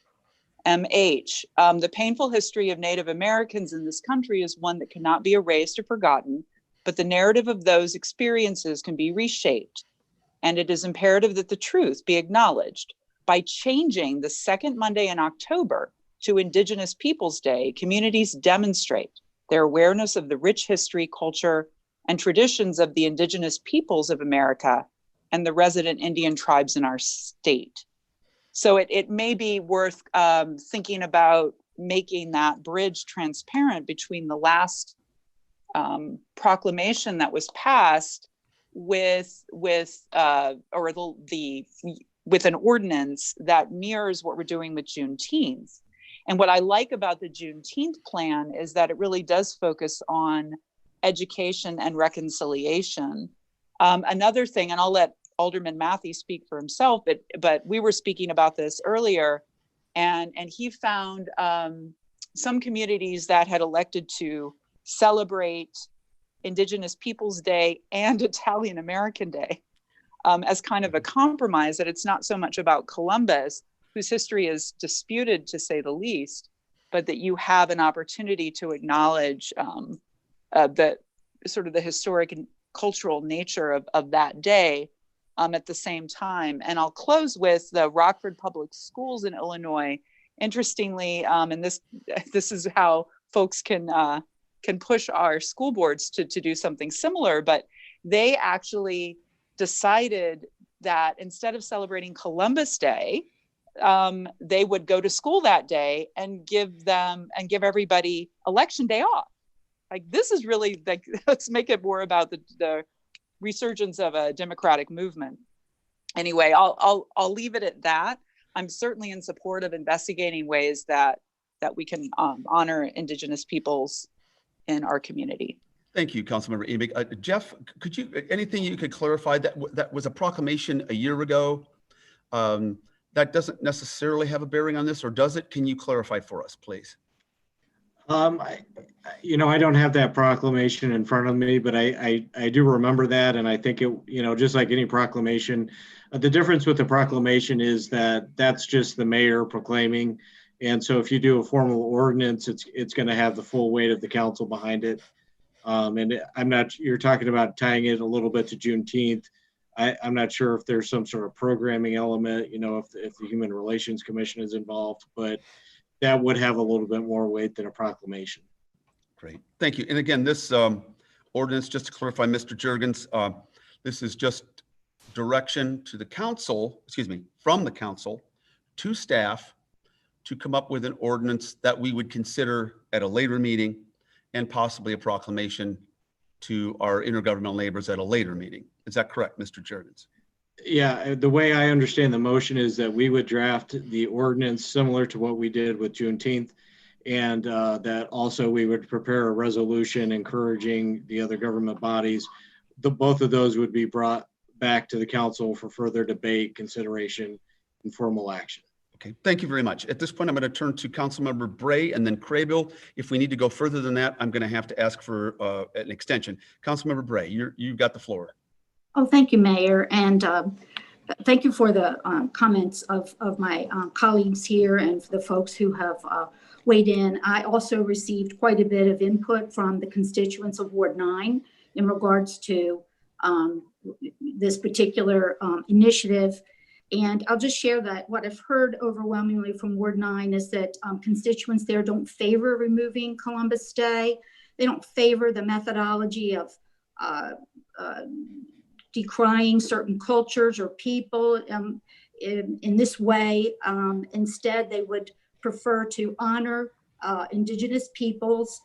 The painful history of Native Americans in this country is one that cannot be erased or forgotten, but the narrative of those experiences can be reshaped. And it is imperative that the truth be acknowledged. By changing the second Monday in October to Indigenous Peoples Day, communities demonstrate their awareness of the rich history, culture, and traditions of the indigenous peoples of America and the resident Indian tribes in our state. So it may be worth thinking about making that bridge transparent between the last proclamation that was passed with an ordinance that mirrors what we're doing with Juneteenth. And what I like about the Juneteenth plan is that it really does focus on education and reconciliation. Another thing, and I'll let Alderman Matthew speak for himself, but we were speaking about this earlier, and he found some communities that had elected to celebrate Indigenous Peoples Day and Italian American Day as kind of a compromise, that it's not so much about Columbus, whose history is disputed to say the least, but that you have an opportunity to acknowledge the sort of the historic and cultural nature of that day at the same time. And I'll close with the Rockford Public Schools in Illinois. Interestingly, and this is how folks can push our school boards to do something similar, but they actually decided that instead of celebrating Columbus Day, they would go to school that day and give everybody Election Day off. Like, this is really like, let's make it more about the resurgence of a democratic movement. Anyway, I'll leave it at that. I'm certainly in support of investigating ways that we can honor Indigenous peoples in our community. Thank you, Councilmember Emig. Jeff, anything you could clarify? That was a proclamation a year ago. That doesn't necessarily have a bearing on this, or does it? Can you clarify for us, please? I don't have that proclamation in front of me, but I do remember that. And I think it, just like any proclamation, the difference with the proclamation is that that's just the mayor proclaiming. And so if you do a formal ordinance, it's going to have the full weight of the council behind it. And you're talking about tying it a little bit to Juneteenth. I'm not sure if there's some sort of programming element, if the Human Relations Commission is involved, but that would have a little bit more weight than a proclamation. Great, thank you. And again, this ordinance, just to clarify, Mr. Juergens, this is just direction to the council, from the council to staff to come up with an ordinance that we would consider at a later meeting, and possibly a proclamation to our intergovernmental neighbors at a later meeting. Is that correct, Mr. Juergens? Yeah, the way I understand the motion is that we would draft the ordinance similar to what we did with Juneteenth, and that also we would prepare a resolution encouraging the other government bodies. Both of those would be brought back to the council for further debate, consideration, and formal action. Okay, thank you very much. At this point, I'm going to turn to Councilmember Bray and then Craybill. If we need to go further than that, I'm going to have to ask for an extension. Councilmember Bray, you've got the floor. Oh, thank you, Mayor. And thank you for the comments of my colleagues here and for the folks who have weighed in. I also received quite a bit of input from the constituents of Ward 9 in regards to this particular initiative. And I'll just share that what I've heard overwhelmingly from Ward 9 is that constituents there don't favor removing Columbus Day. They don't favor the methodology of decrying certain cultures or people in this way. Instead, they would prefer to honor Indigenous peoples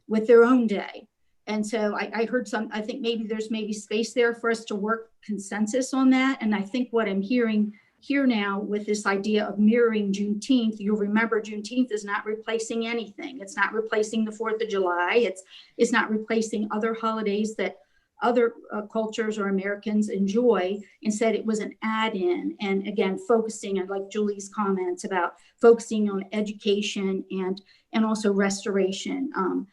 with their own day. And so I heard I think there's space there for us to work consensus on that. And I think what I'm hearing here now with this idea of mirroring Juneteenth, you'll remember Juneteenth is not replacing anything. It's not replacing the 4th of July. It's not replacing other holidays that other cultures or Americans enjoy. Instead, it was an add-in. And again, focusing, I like Julie's comments about focusing on education and also restoration. I'm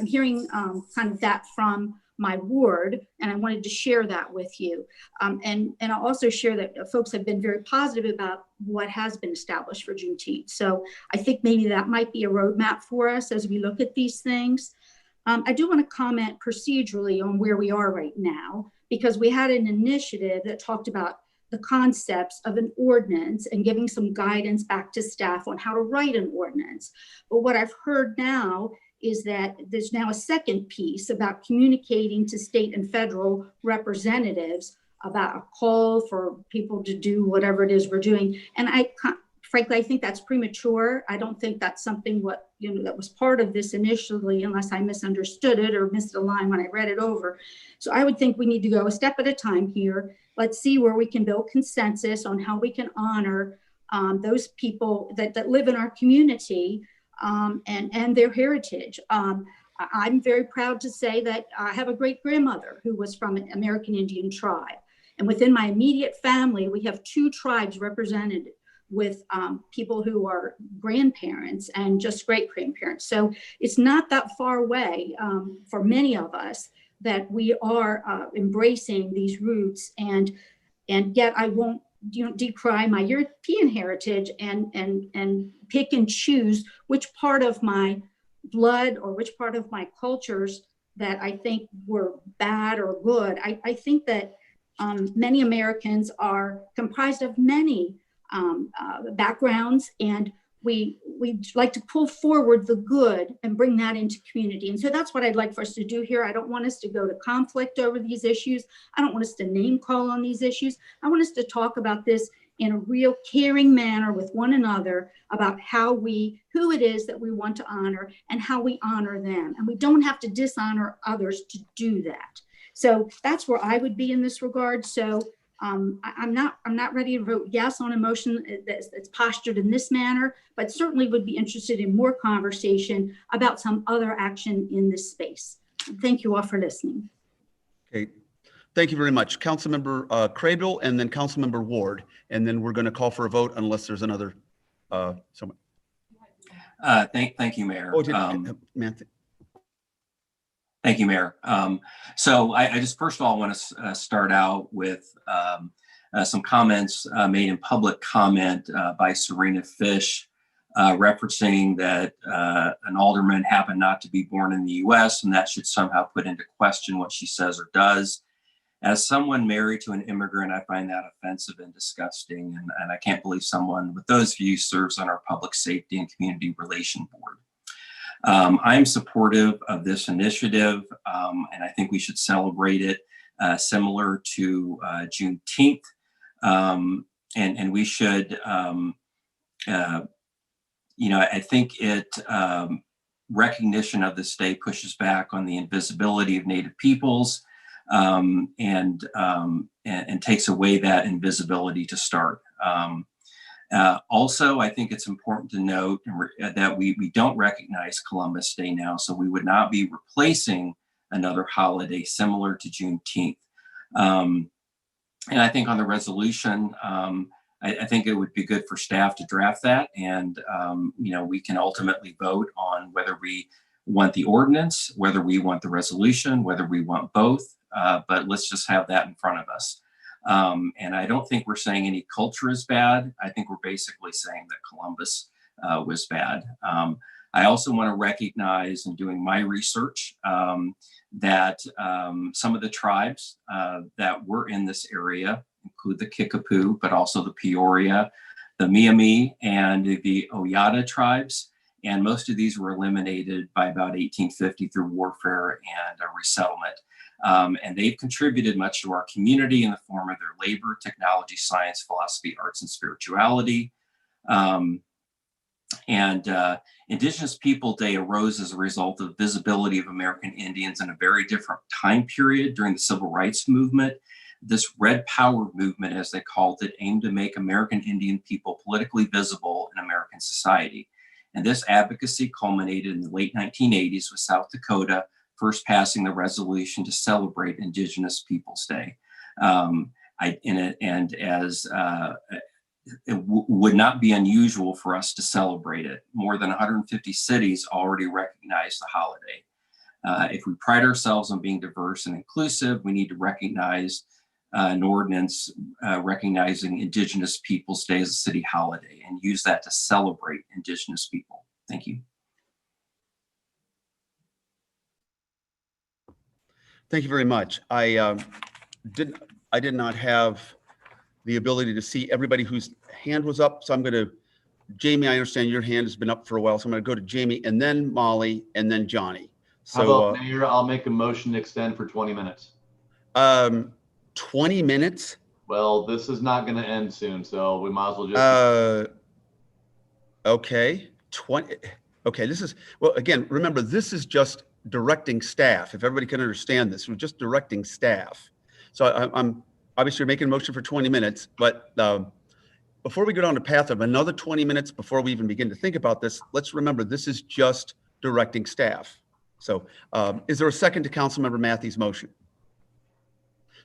hearing kind of that from my ward, and I wanted to share that with you. And I'll also share that folks have been very positive about what has been established for Juneteenth. So I think maybe that might be a roadmap for us as we look at these things. I do want to comment procedurally on where we are right now, because we had an initiative that talked about the concepts of an ordinance and giving some guidance back to staff on how to write an ordinance. But what I've heard now is that there's now a second piece about communicating to state and federal representatives about a call for people to do whatever it is we're doing. And frankly, I think that's premature. I don't think that's something that was part of this initially, unless I misunderstood it or missed a line when I read it over. So I would think we need to go a step at a time here. Let's see where we can build consensus on how we can honor those people that live in our community and their heritage. I'm very proud to say that I have a great grandmother who was from an American Indian tribe. And within my immediate family, we have 2 tribes represented with people who are grandparents and just great grandparents. So it's not that far away for many of us that we are embracing these roots, and yet I won't decry my European heritage and pick and choose which part of my blood or which part of my cultures that I think were bad or good. I think that many Americans are comprised of many backgrounds, and we like to pull forward the good and bring that into community. And so that's what I'd like for us to do here. I don't want us to go to conflict over these issues. I don't want us to name call on these issues. I want us to talk about this in a real caring manner with one another about who it is that we want to honor and how we honor them. And we don't have to dishonor others to do that. So that's where I would be in this regard. So I'm not ready to vote yes on a motion that's postured in this manner, but certainly would be interested in more conversation about some other action in this space. Thank you all for listening. Okay, thank you very much. Councilmember Crable and then Councilmember Ward, and then we're going to call for a vote unless there's another someone. Thank you, Mayor. Oh, Thank you, Mayor. So I just first of all want to start out with some comments made in public comment by Serena Fish, referencing that an alderman happened not to be born in the U.S. and that should somehow put into question what she says or does. As someone married to an immigrant, I find that offensive and disgusting, and I can't believe someone with those views serves on our Public Safety and Community Relation Board. I'm supportive of this initiative, and I think we should celebrate it similar to Juneteenth. And we should, I think recognition of this day pushes back on the invisibility of Native peoples and takes away that invisibility to start. Also, I think it's important to note that we don't recognize Columbus Day now, so we would not be replacing another holiday similar to Juneteenth. And I think on the resolution, I think it would be good for staff to draft that, and we can ultimately vote on whether we want the ordinance, whether we want the resolution, whether we want both, but let's just have that in front of us. And I don't think we're saying any culture is bad. I think we're basically saying that Columbus was bad. I also want to recognize, in doing my research, that some of the tribes that were in this area include the Kickapoo, but also the Peoria, the Miami, and the Oyata tribes. And most of these were eliminated by about 1850 through warfare and resettlement. And they've contributed much to our community in the form of their labor, technology, science, philosophy, arts, and spirituality. Indigenous People Day arose as a result of visibility of American Indians in a very different time period during the Civil Rights Movement. This Red Power movement, as they called it, aimed to make American Indian people politically visible in American society. And this advocacy culminated in the late 1980s with South Dakota first passing the resolution to celebrate Indigenous Peoples Day. It would not be unusual for us to celebrate it. More than 150 cities already recognize the holiday. If we pride ourselves on being diverse and inclusive, we need to recognize an ordinance recognizing Indigenous Peoples Day as a city holiday and use that to celebrate Indigenous people. Thank you. Thank you very much. I did not have the ability to see everybody whose hand was up, so I'm going to, Jamie, I understand your hand has been up for a while, so I'm going to go to Jamie and then Molly and then Johnny. So, how about Mayor? I'll make a motion to extend for 20 minutes. 20 minutes? Well, this is not going to end soon, so we might as well just. Okay, 20. Okay, this is, well, again, remember, this is just directing staff. If everybody can understand this, we're just directing staff. So I'm obviously making a motion for 20 minutes, but before we go down the path of another 20 minutes, before we even begin to think about this, let's remember this is just directing staff. So is there a second to Councilmember Matthews' motion?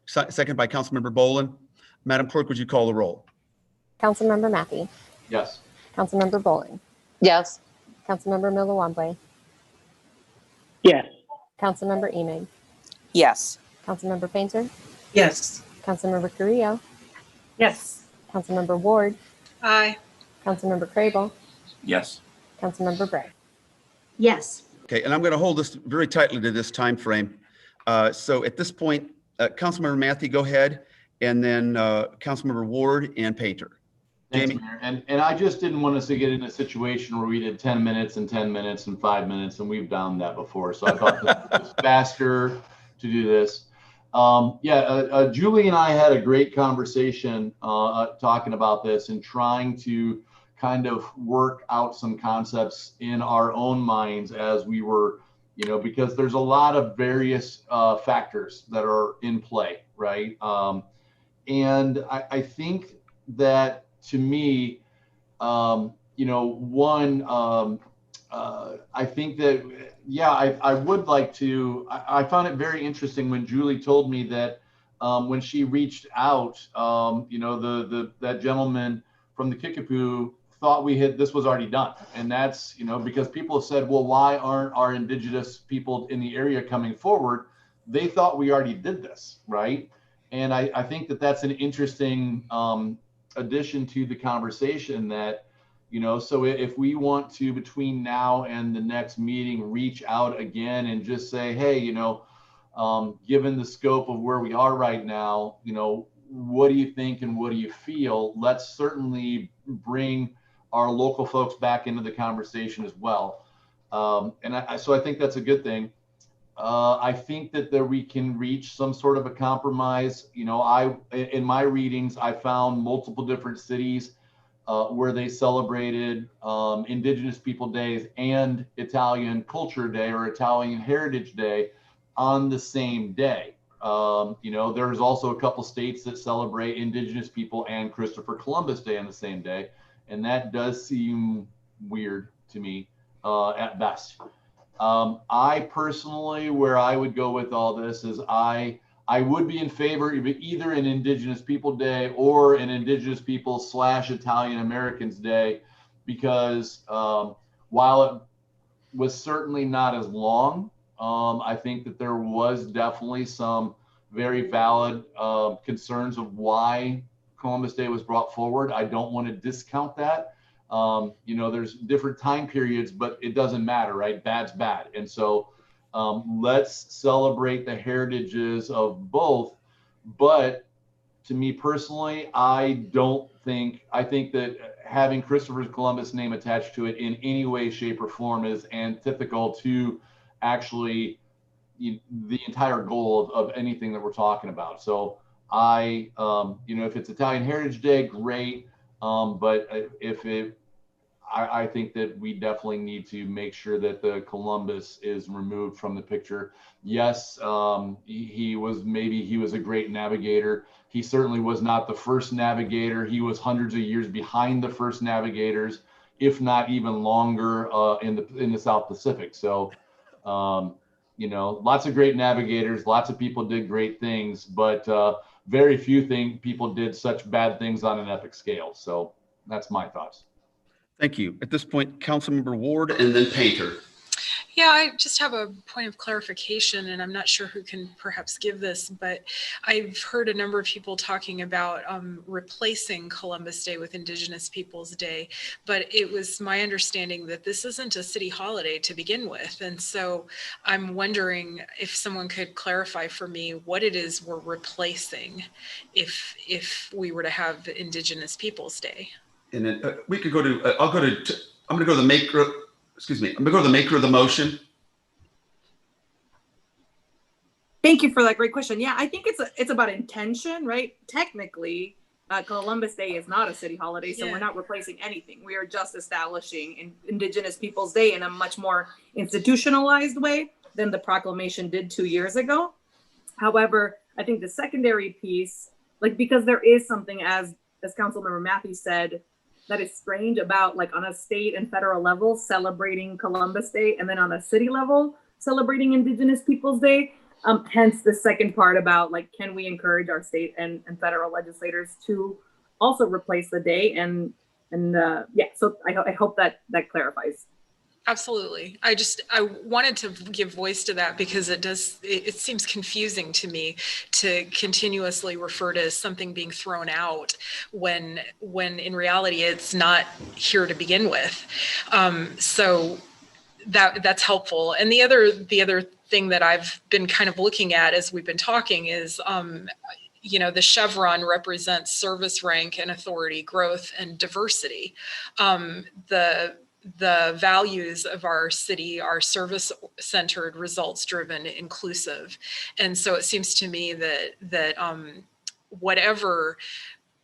Second by Councilmember Bolin. Madam Clerk, would you call the roll? Councilmember Matthew. Yes. Councilmember Bolin. Yes. Councilmember Milawamble. Yes. Councilmember Emig. Yes. Councilmember Painter. Yes. Councilmember Carrillo. Yes. Councilmember Ward. Aye. Councilmember Crable. Yes. Councilmember Bray. Yes. Okay, and I'm going to hold this very tightly to this time frame. So at this point, Councilmember Matthew, go ahead, and then Councilmember Ward and Painter. Thanks, Jamie? Mayor. And I just didn't want us to get in a situation where we did 10 minutes and 10 minutes and 5 minutes, and we've done that before. So I thought this was faster to do this. Julie and I had a great conversation talking about this and trying to kind of work out some concepts in our own minds as we were, because there's a lot of various factors that are in play, right? And I think that, to me, I think that, I would like to, I found it very interesting when Julie told me that when she reached out, that gentleman from the Kickapoo thought this was already done. And that's, because people have said, well, why aren't our Indigenous people in the area coming forward? They thought we already did this, right? And I think that that's an interesting addition to the conversation that, so if we want to, between now and the next meeting, reach out again and just say, hey, given the scope of where we are right now, what do you think and what do you feel? Let's certainly bring our local folks back into the conversation as well. So I think that's a good thing. I think that we can reach some sort of a compromise. In my readings, I found multiple different cities where they celebrated Indigenous People Days and Italian Culture Day or Italian Heritage Day on the same day. There's also a couple states that celebrate Indigenous People and Christopher Columbus Day on the same day. And that does seem weird to me at best. I personally, where I would go with all this is I would be in favor of either an Indigenous People Day or an Indigenous People / Italian Americans Day, because while it was certainly not as long, I think that there was definitely some very valid concerns of why Columbus Day was brought forward. I don't want to discount that. There's different time periods, but it doesn't matter, right? Bad's bad. And so let's celebrate the heritages of both. But to me personally, I think that having Christopher Columbus' name attached to it in any way, shape, or form is antithetical to actually the entire goal of anything that we're talking about. So if it's Italian Heritage Day, great. But I think that we definitely need to make sure that the Columbus is removed from the picture. Yes, he was a great navigator. He certainly was not the first navigator. He was hundreds of years behind the first navigators, if not even longer in the South Pacific. So, lots of great navigators, lots of people did great things, but very few people did such bad things on an epic scale. So that's my thoughts. Thank you. At this point, Councilmember Ward and then Painter. Yeah, I just have a point of clarification, and I'm not sure who can perhaps give this, but I've heard a number of people talking about replacing Columbus Day with Indigenous Peoples Day, but it was my understanding that this isn't a city holiday to begin with. And so I'm wondering if someone could clarify for me what it is we're replacing if we were to have Indigenous Peoples Day. And then we could go to, I'm going to go to the maker, excuse me, I'm going to go to the maker of the motion. Thank you for that great question. Yeah, I think it's about intention, right? Technically, Columbus Day is not a city holiday, so we're not replacing anything. We are just establishing Indigenous Peoples Day in a much more institutionalized way than the proclamation did 2 years ago. However, I think the secondary piece, like, because there is something, as Councilmember Matthews said, that is strange about, like, on a state and federal level celebrating Columbus Day, and then on a city level celebrating Indigenous Peoples Day. Hence the second part about, like, can we encourage our state and federal legislators to also replace the day? And yeah, so I hope that clarifies. Absolutely. I wanted to give voice to that because it seems confusing to me to continuously refer to something being thrown out when in reality it's not here to begin with. So that's helpful. And the other thing that I've been kind of looking at as we've been talking is, the chevron represents service rank and authority, growth and diversity. The values of our city are service-centered, results-driven, inclusive. And so it seems to me that whatever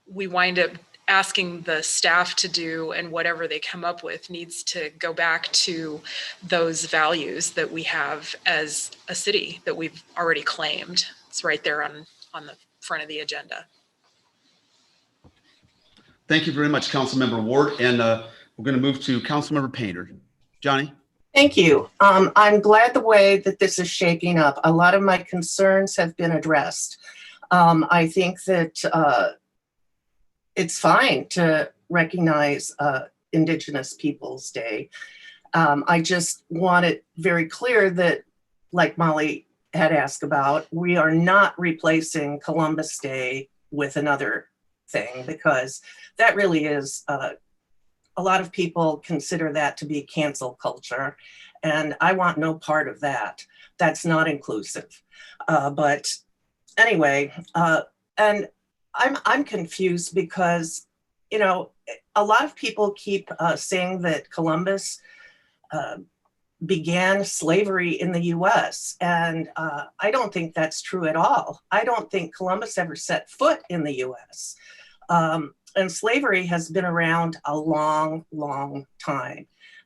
we wind up asking the staff to do and whatever they come up with needs to go back to those values that we have as a city that we've already claimed. It's right there on the front of the agenda. Thank you very much, Councilmember Ward. And we're going to move to Councilmember Painter. Johnny? Thank you. I'm glad the way that this is shaping up. A lot of my concerns have been addressed. I think that it's fine to recognize Indigenous Peoples Day. I just want it very clear that, like Molly had asked about, we are not replacing Columbus Day with another thing, because that really is, a lot of people consider that to be cancel culture, and I want no part of that. That's not inclusive. But anyway, and I'm confused because, a lot of people keep saying that Columbus began slavery in the US, and I don't think that's true at all. I don't think Columbus ever set foot in the US. And slavery has been around a long, long time,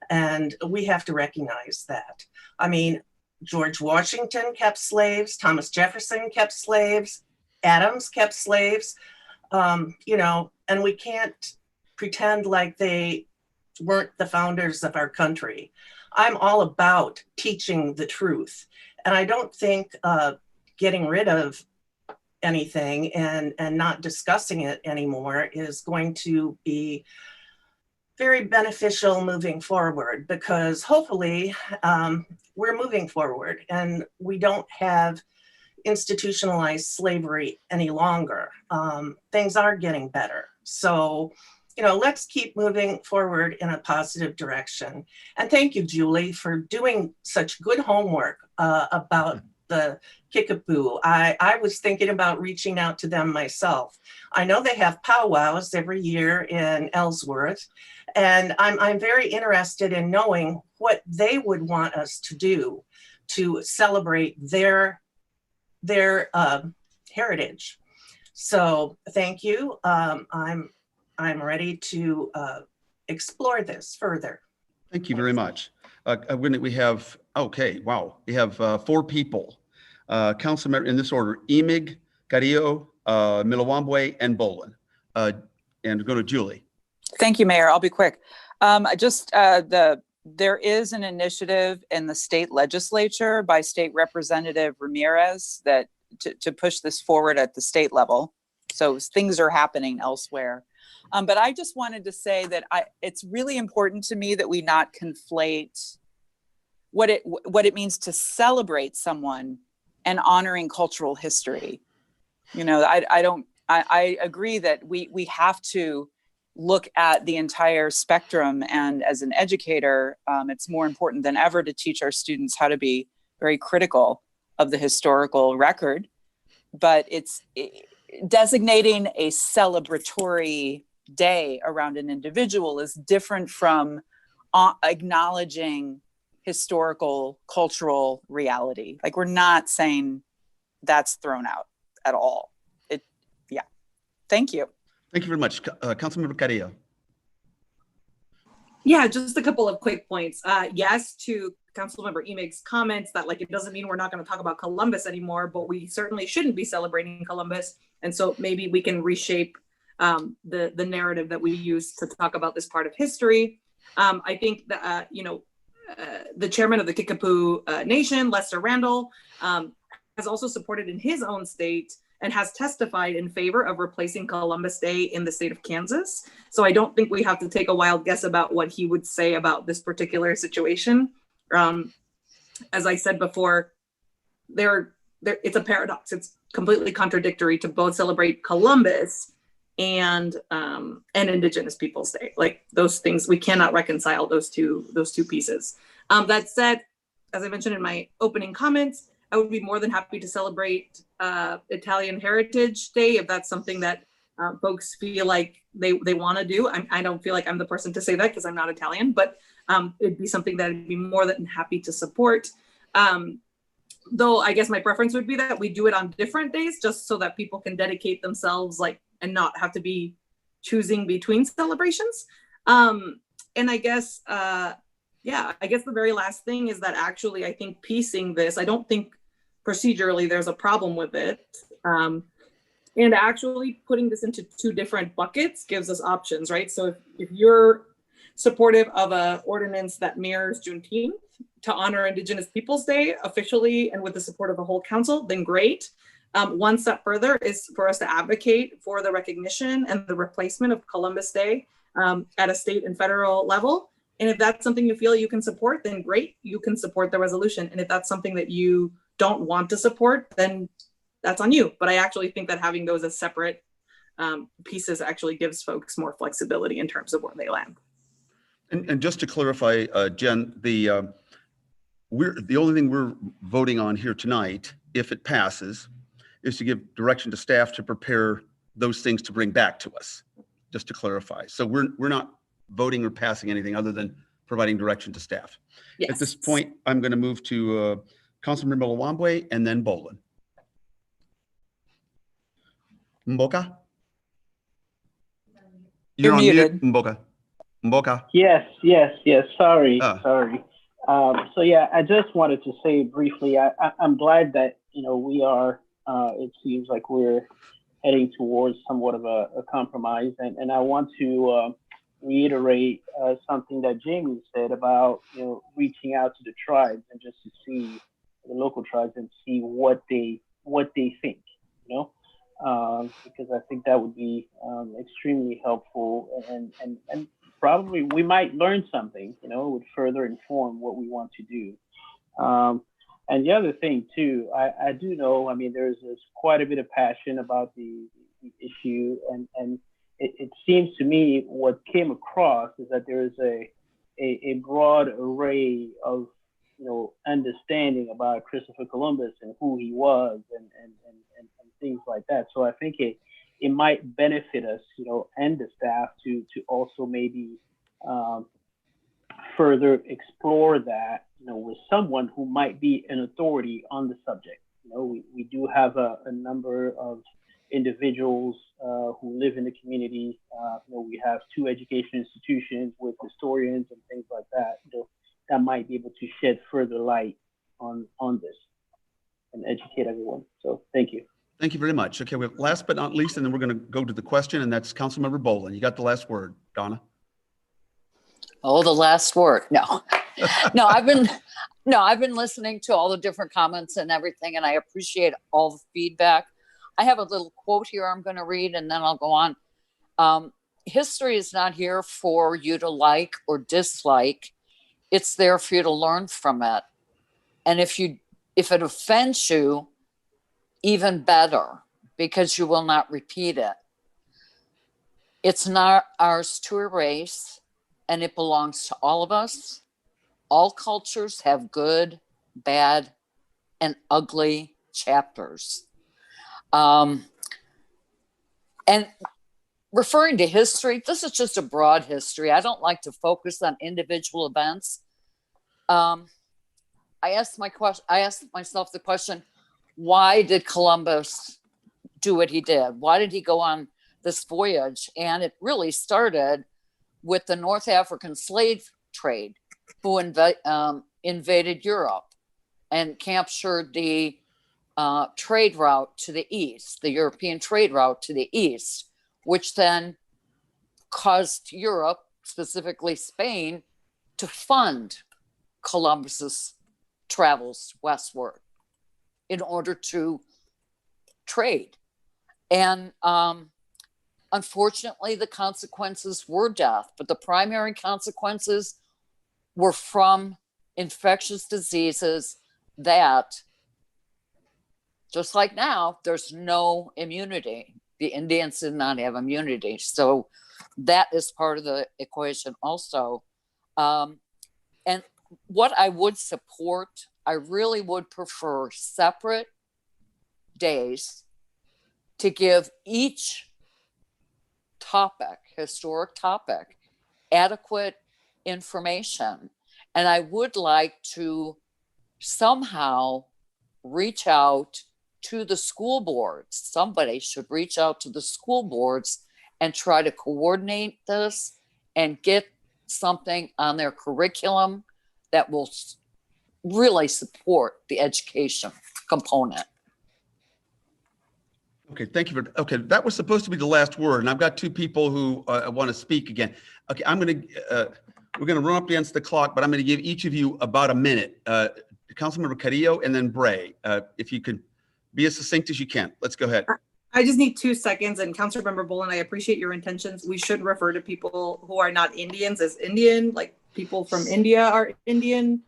and we have to recognize that. I mean, George Washington kept slaves, Thomas Jefferson kept slaves, Adams kept slaves, and we can't pretend like they weren't the founders of our country. I'm all about teaching the truth, and I don't think getting rid of anything and not discussing it anymore is going to be very beneficial moving forward, because hopefully we're moving forward and we don't have institutionalized slavery any longer. Things are getting better. So, let's keep moving forward in a positive direction. And thank you, Julie, for doing such good homework about the Kickapoo. I was thinking about reaching out to them myself. I know they have powwows every year in Ellsworth, and I'm very interested in knowing what they would want us to do to celebrate their heritage. So thank you. I'm ready to explore this further. Thank you very much. We have, okay, wow. We have 4 people. Council member in this order: Emig, Carrillo, Milawambwe, and Bolin. And go to Julie. Thank you, Mayor. I'll be quick. There is an initiative in the state legislature by State Representative Ramirez that to push this forward at the state level. So things are happening elsewhere. But I just wanted to say that it's really important to me that we not conflate what it means to celebrate someone and honoring cultural history. You know, I agree that we have to look at the entire spectrum, and as an educator, it's more important than ever to teach our students how to be very critical of the historical record. But designating a celebratory day around an individual is different from acknowledging historical cultural reality. Like, we're not saying that's thrown out at all. Thank you. Thank you very much. Councilmember Carrillo. Yeah, just a couple of quick points. Yes, to Councilmember Emig's comments that, like, it doesn't mean we're not going to talk about Columbus anymore, but we certainly shouldn't be celebrating Columbus. And so maybe we can reshape the narrative that we use to talk about this part of history. I think that, the chairman of the Kickapoo Nation, Lester Randall, has also supported in his own state and has testified in favor of replacing Columbus Day in the state of Kansas. So I don't think we have to take a wild guess about what he would say about this particular situation. As I said before, it's a paradox. It's completely contradictory to both celebrate Columbus and Indigenous Peoples Day. Like, those things, we cannot reconcile those two pieces. That said, as I mentioned in my opening comments, I would be more than happy to celebrate Italian Heritage Day if that's something that folks feel like they want to do. I don't feel like I'm the person to say that because I'm not Italian, but it'd be something that I'd be more than happy to support. Though I guess my preference would be that we do it on different days, just so that people can dedicate themselves, and not have to be choosing between celebrations. And I guess, I guess the very last thing is that actually I think piecing this, I don't think procedurally there's a problem with it. And actually putting this into two different buckets gives us options, right? So if you're supportive of an ordinance that mirrors Juneteenth to honor Indigenous Peoples Day officially and with the support of the whole council, then great. One step further is for us to advocate for the recognition and the replacement of Columbus Day at a state and federal level. And if that's something you feel you can support, then great, you can support the resolution. And if that's something that you don't want to support, then that's on you. But I actually think that having those as separate pieces actually gives folks more flexibility in terms of where they land. And just to clarify, Jen, the only thing we're voting on here tonight, if it passes, is to give direction to staff to prepare those things to bring back to us, just to clarify. So we're not voting or passing anything other than providing direction to staff. Yes. At this point, I'm going to move to Councilmember Lawambwe and then Bolin. Mboka? You're on muted. Mute, Mboka. Yes. Sorry. So yeah, I just wanted to say briefly, I'm glad that, we are, it seems like we're heading towards somewhat of a compromise. And I want to reiterate something that Jamie said about, reaching out to the tribes and just to see the local tribes and see what they think, because I think that would be extremely helpful and probably we might learn something, would further inform what we want to do. And the other thing too, I do know, there's quite a bit of passion about the issue, and it seems to me what came across is that there is a broad array of understanding about Christopher Columbus and who he was and things like that. So I think it might benefit us, and the staff to also maybe further explore that, with someone who might be an authority on the subject. We do have a number of individuals who live in the community. We have 2 education institutions with historians and things like that, that might be able to shed further light on this and educate everyone. So thank you. Thank you very much. Okay, we have last but not least, and then we're going to go to the question, and that's Councilmember Bolin. You got the last word, Donna. Oh, the last word. No, I've been listening to all the different comments and everything, and I appreciate all the feedback. I have a little quote here I'm going to read, and then I'll go on. History is not here for you to like or dislike. it's there for you to learn from it. And if it offends you, even better, because you will not repeat it. It's not ours to erase, and it belongs to all of us. All cultures have good, bad, and ugly chapters. And referring to history, this is just a broad history. I don't like to focus on individual events. I asked myself the question, why did Columbus do what he did? Why did he go on this voyage? And it really started with the North African slave trade, who invaded Europe and captured the trade route to the east, the European trade route to the east, which then caused Europe, specifically Spain, to fund Columbus's travels westward in order to trade. And unfortunately, the consequences were death, but the primary consequences were from infectious diseases that, just like now, there's no immunity. The Indians did not have immunity. So that is part of the equation also. And what I would support, I really would prefer separate days to give each topic, historic topic, adequate information. And I would like to somehow reach out to the school boards. Somebody should reach out to the school boards and try to coordinate this and get something on their curriculum that will really support the education component. Okay, thank you for, okay, that was supposed to be the last word, and I've got two people who want to speak again. Okay, we're gonna run up against the clock, but I'm gonna give each of you about a minute. Councilmember Carrillo and then Bray. If you could be as succinct as you can. Let's go ahead. I just need 2 seconds. And Councilmember Bolin, I appreciate your intentions. We should refer to people who are not Indians as Indian, like people from India are Indian.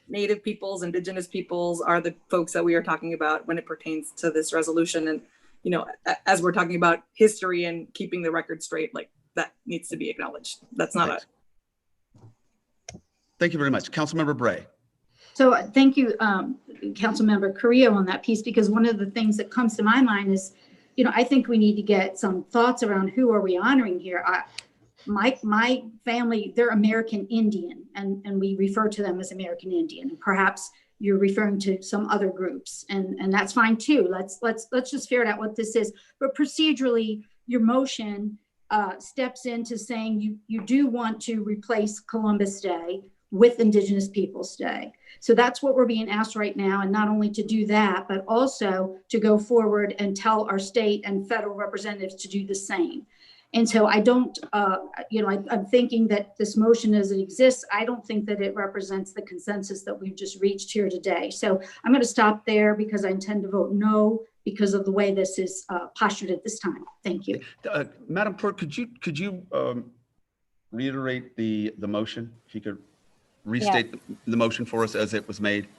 Native peoples, Indigenous peoples are the folks that we are talking about when it pertains to this resolution. And, you know, as we're talking about history and keeping the record straight, like that needs to be acknowledged. That's not Thanks. Thank you very much. Councilmember Bray. So thank you, Councilmember Carrillo, on that piece, because one of the things that comes to my mind is, you know, I think we need to get some thoughts around who are we honoring here. My family, they're American Indian, and we refer to them as American Indian. Perhaps you're referring to some other groups, and that's fine too. Let's just figure out what this is. But procedurally, your motion steps into saying you do want to replace Columbus Day with Indigenous Peoples Day. So that's what we're being asked right now. And not only to do that, but also to go forward and tell our state and federal representatives to do the same. And so I don't, I'm thinking that this motion as it exists, I don't think that it represents the consensus that we've just reached here today. So I'm going to stop there because I intend to vote no because of the way this is postured at this time. Thank you. Madam Clerk, could you reiterate the motion? If you could restate the motion for us as it was made.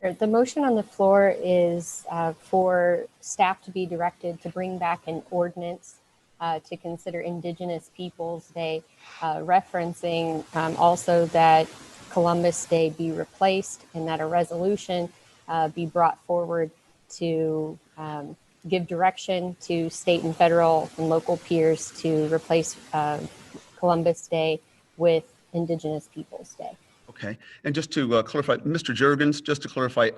Sure. The motion on the floor is for staff to be directed to bring back an ordinance to consider Indigenous Peoples Day, referencing also that Columbus Day be replaced and that a resolution be brought forward to give direction to state and federal and local peers to replace Columbus Day with Indigenous Peoples Day. Okay, and just to clarify, Mr. Juergens, just to clarify,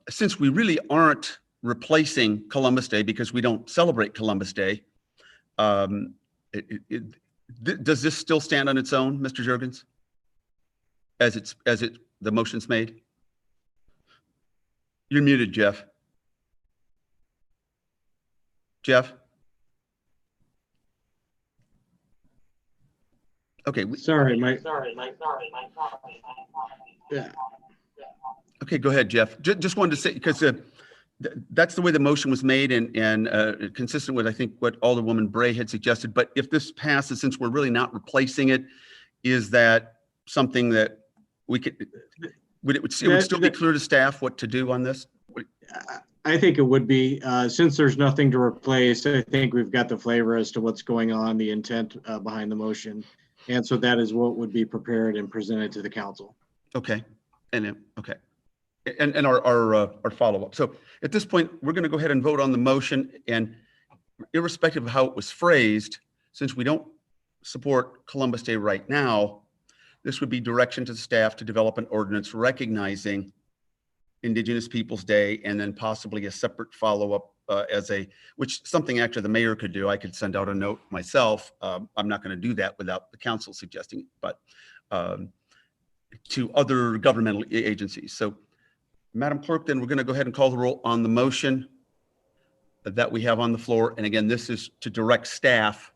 since we really aren't replacing Columbus Day because we don't celebrate Columbus Day, does this still stand on its own, Mr. Juergens? As the motion's made? You're muted, Jeff. Jeff? Okay. Sorry, Mike. Yeah. Okay, go ahead, Jeff. Just wanted to say, because that's the way the motion was made and consistent with, I think, what Alderwoman Bray had suggested. But if this passes, since we're really not replacing it, is that something that we could, it would still be clear to staff what to do on this? I think it would be, since there's nothing to replace, I think we've got the flavor as to what's going on, the intent behind the motion. And so that is what would be prepared and presented to the council. Okay. And our follow-up. So at this point, we're going to go ahead and vote on the motion, and irrespective of how it was phrased, since we don't support Columbus Day right now, this would be direction to the staff to develop an ordinance recognizing Indigenous Peoples Day, and then possibly a separate follow-up which something actually the mayor could do. I could send out a note myself. I'm not going to do that without the council suggesting it, but to other governmental agencies. So, Madam Clerk, then we're going to go ahead and call the roll on the motion that we have on the floor. And again, this is to direct staff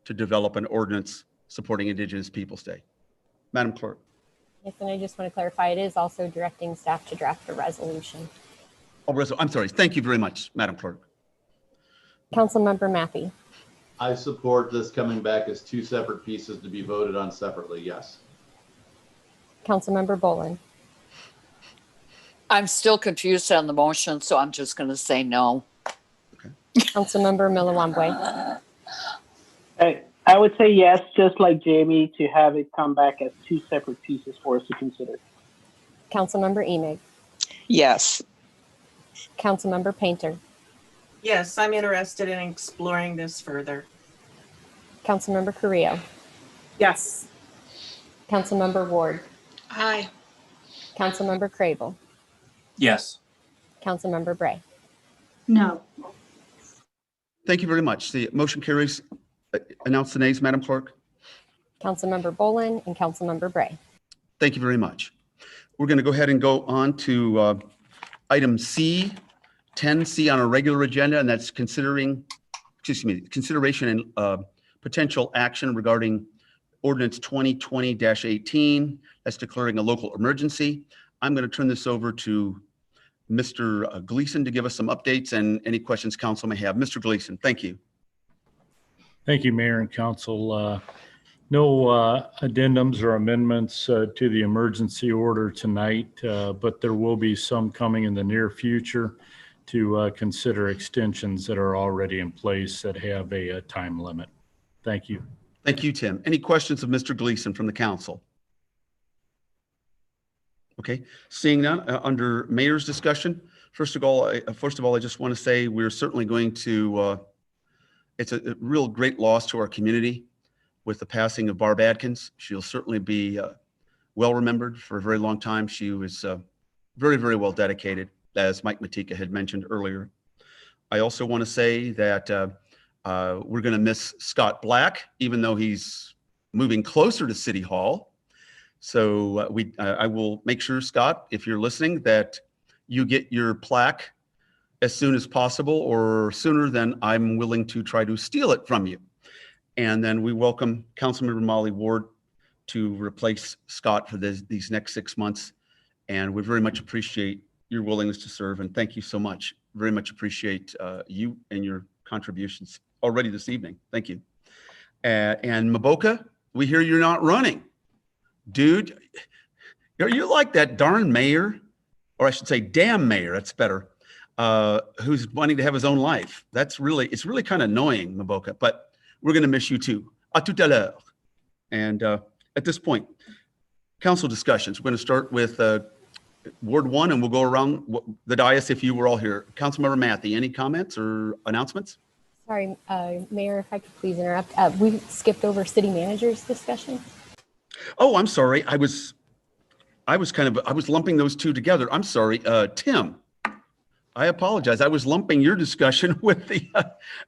to develop an ordinance supporting Indigenous Peoples Day. Madam Clerk. Yes, and I just want to clarify, it is also directing staff to draft a resolution. Oh, I'm sorry. Thank you very much, Madam Clerk. Councilmember Mathey. I support this coming back as two separate pieces to be voted on separately, yes. Councilmember Bolin. I'm still confused on the motion, so I'm just going to say no. Okay. Councilmember Milawambwe. I would say yes, just like Jamie, to have it come back as two separate pieces for us to consider. Councilmember Emig. Yes. Councilmember Painter. Yes, I'm interested in exploring this further. Councilmember Carrillo. Yes. Councilmember Ward. Aye. Councilmember Crable. Yes. Councilmember Bray. No. Thank you very much. The motion carries. Announce the nays, Madam Clerk. Councilmember Bolin and Councilmember Bray. Thank you very much. We're going to go ahead and go on to item C, 10C on our regular agenda, and that's consideration and potential action regarding ordinance 2020-18. That's declaring a local emergency. I'm going to turn this over to Mr. Gleason to give us some updates and any questions council may have. Mr. Gleason, thank you. Thank you, Mayor and Council. No addendums or amendments to the emergency order tonight, but there will be some coming in the near future to consider extensions that are already in place that have a time limit. Thank you. Thank you, Tim. Any questions of Mr. Gleason from the council? Okay, seeing none, under mayor's discussion, first of all, I just want to say we're certainly going to, it's a real great loss to our community with the passing of Barb Adkins. She'll certainly be well remembered for a very long time. She was very, very well dedicated, as Mike Matika had mentioned earlier. I also want to say that we're going to miss Scott Black, even though he's moving closer to City Hall. So I will make sure, Scott, if you're listening, that you get your plaque as soon as possible, or sooner than I'm willing to try to steal it from you. And then we welcome Councilmember Molly Ward to replace Scott for these next 6 months. And we very much appreciate your willingness to serve. And thank you so much. Very much appreciate you and your contributions already this evening. Thank you. And Maboka, we hear you're not running. Dude, are you like that darn mayor, or I should say damn mayor, that's better, who's wanting to have his own life? It's really kind of annoying, Maboka, but we're going to miss you too. À tout à l'heure. And at this point, council discussions. We're going to start with Ward 1, and we'll go around the dais if you were all here. Councilmember Mathey, any comments or announcements? Sorry, Mayor, if I could please interrupt. We skipped over city manager's discussion. Oh, I'm sorry. I was lumping those two together. I'm sorry. Tim, I apologize. I was lumping your discussion with the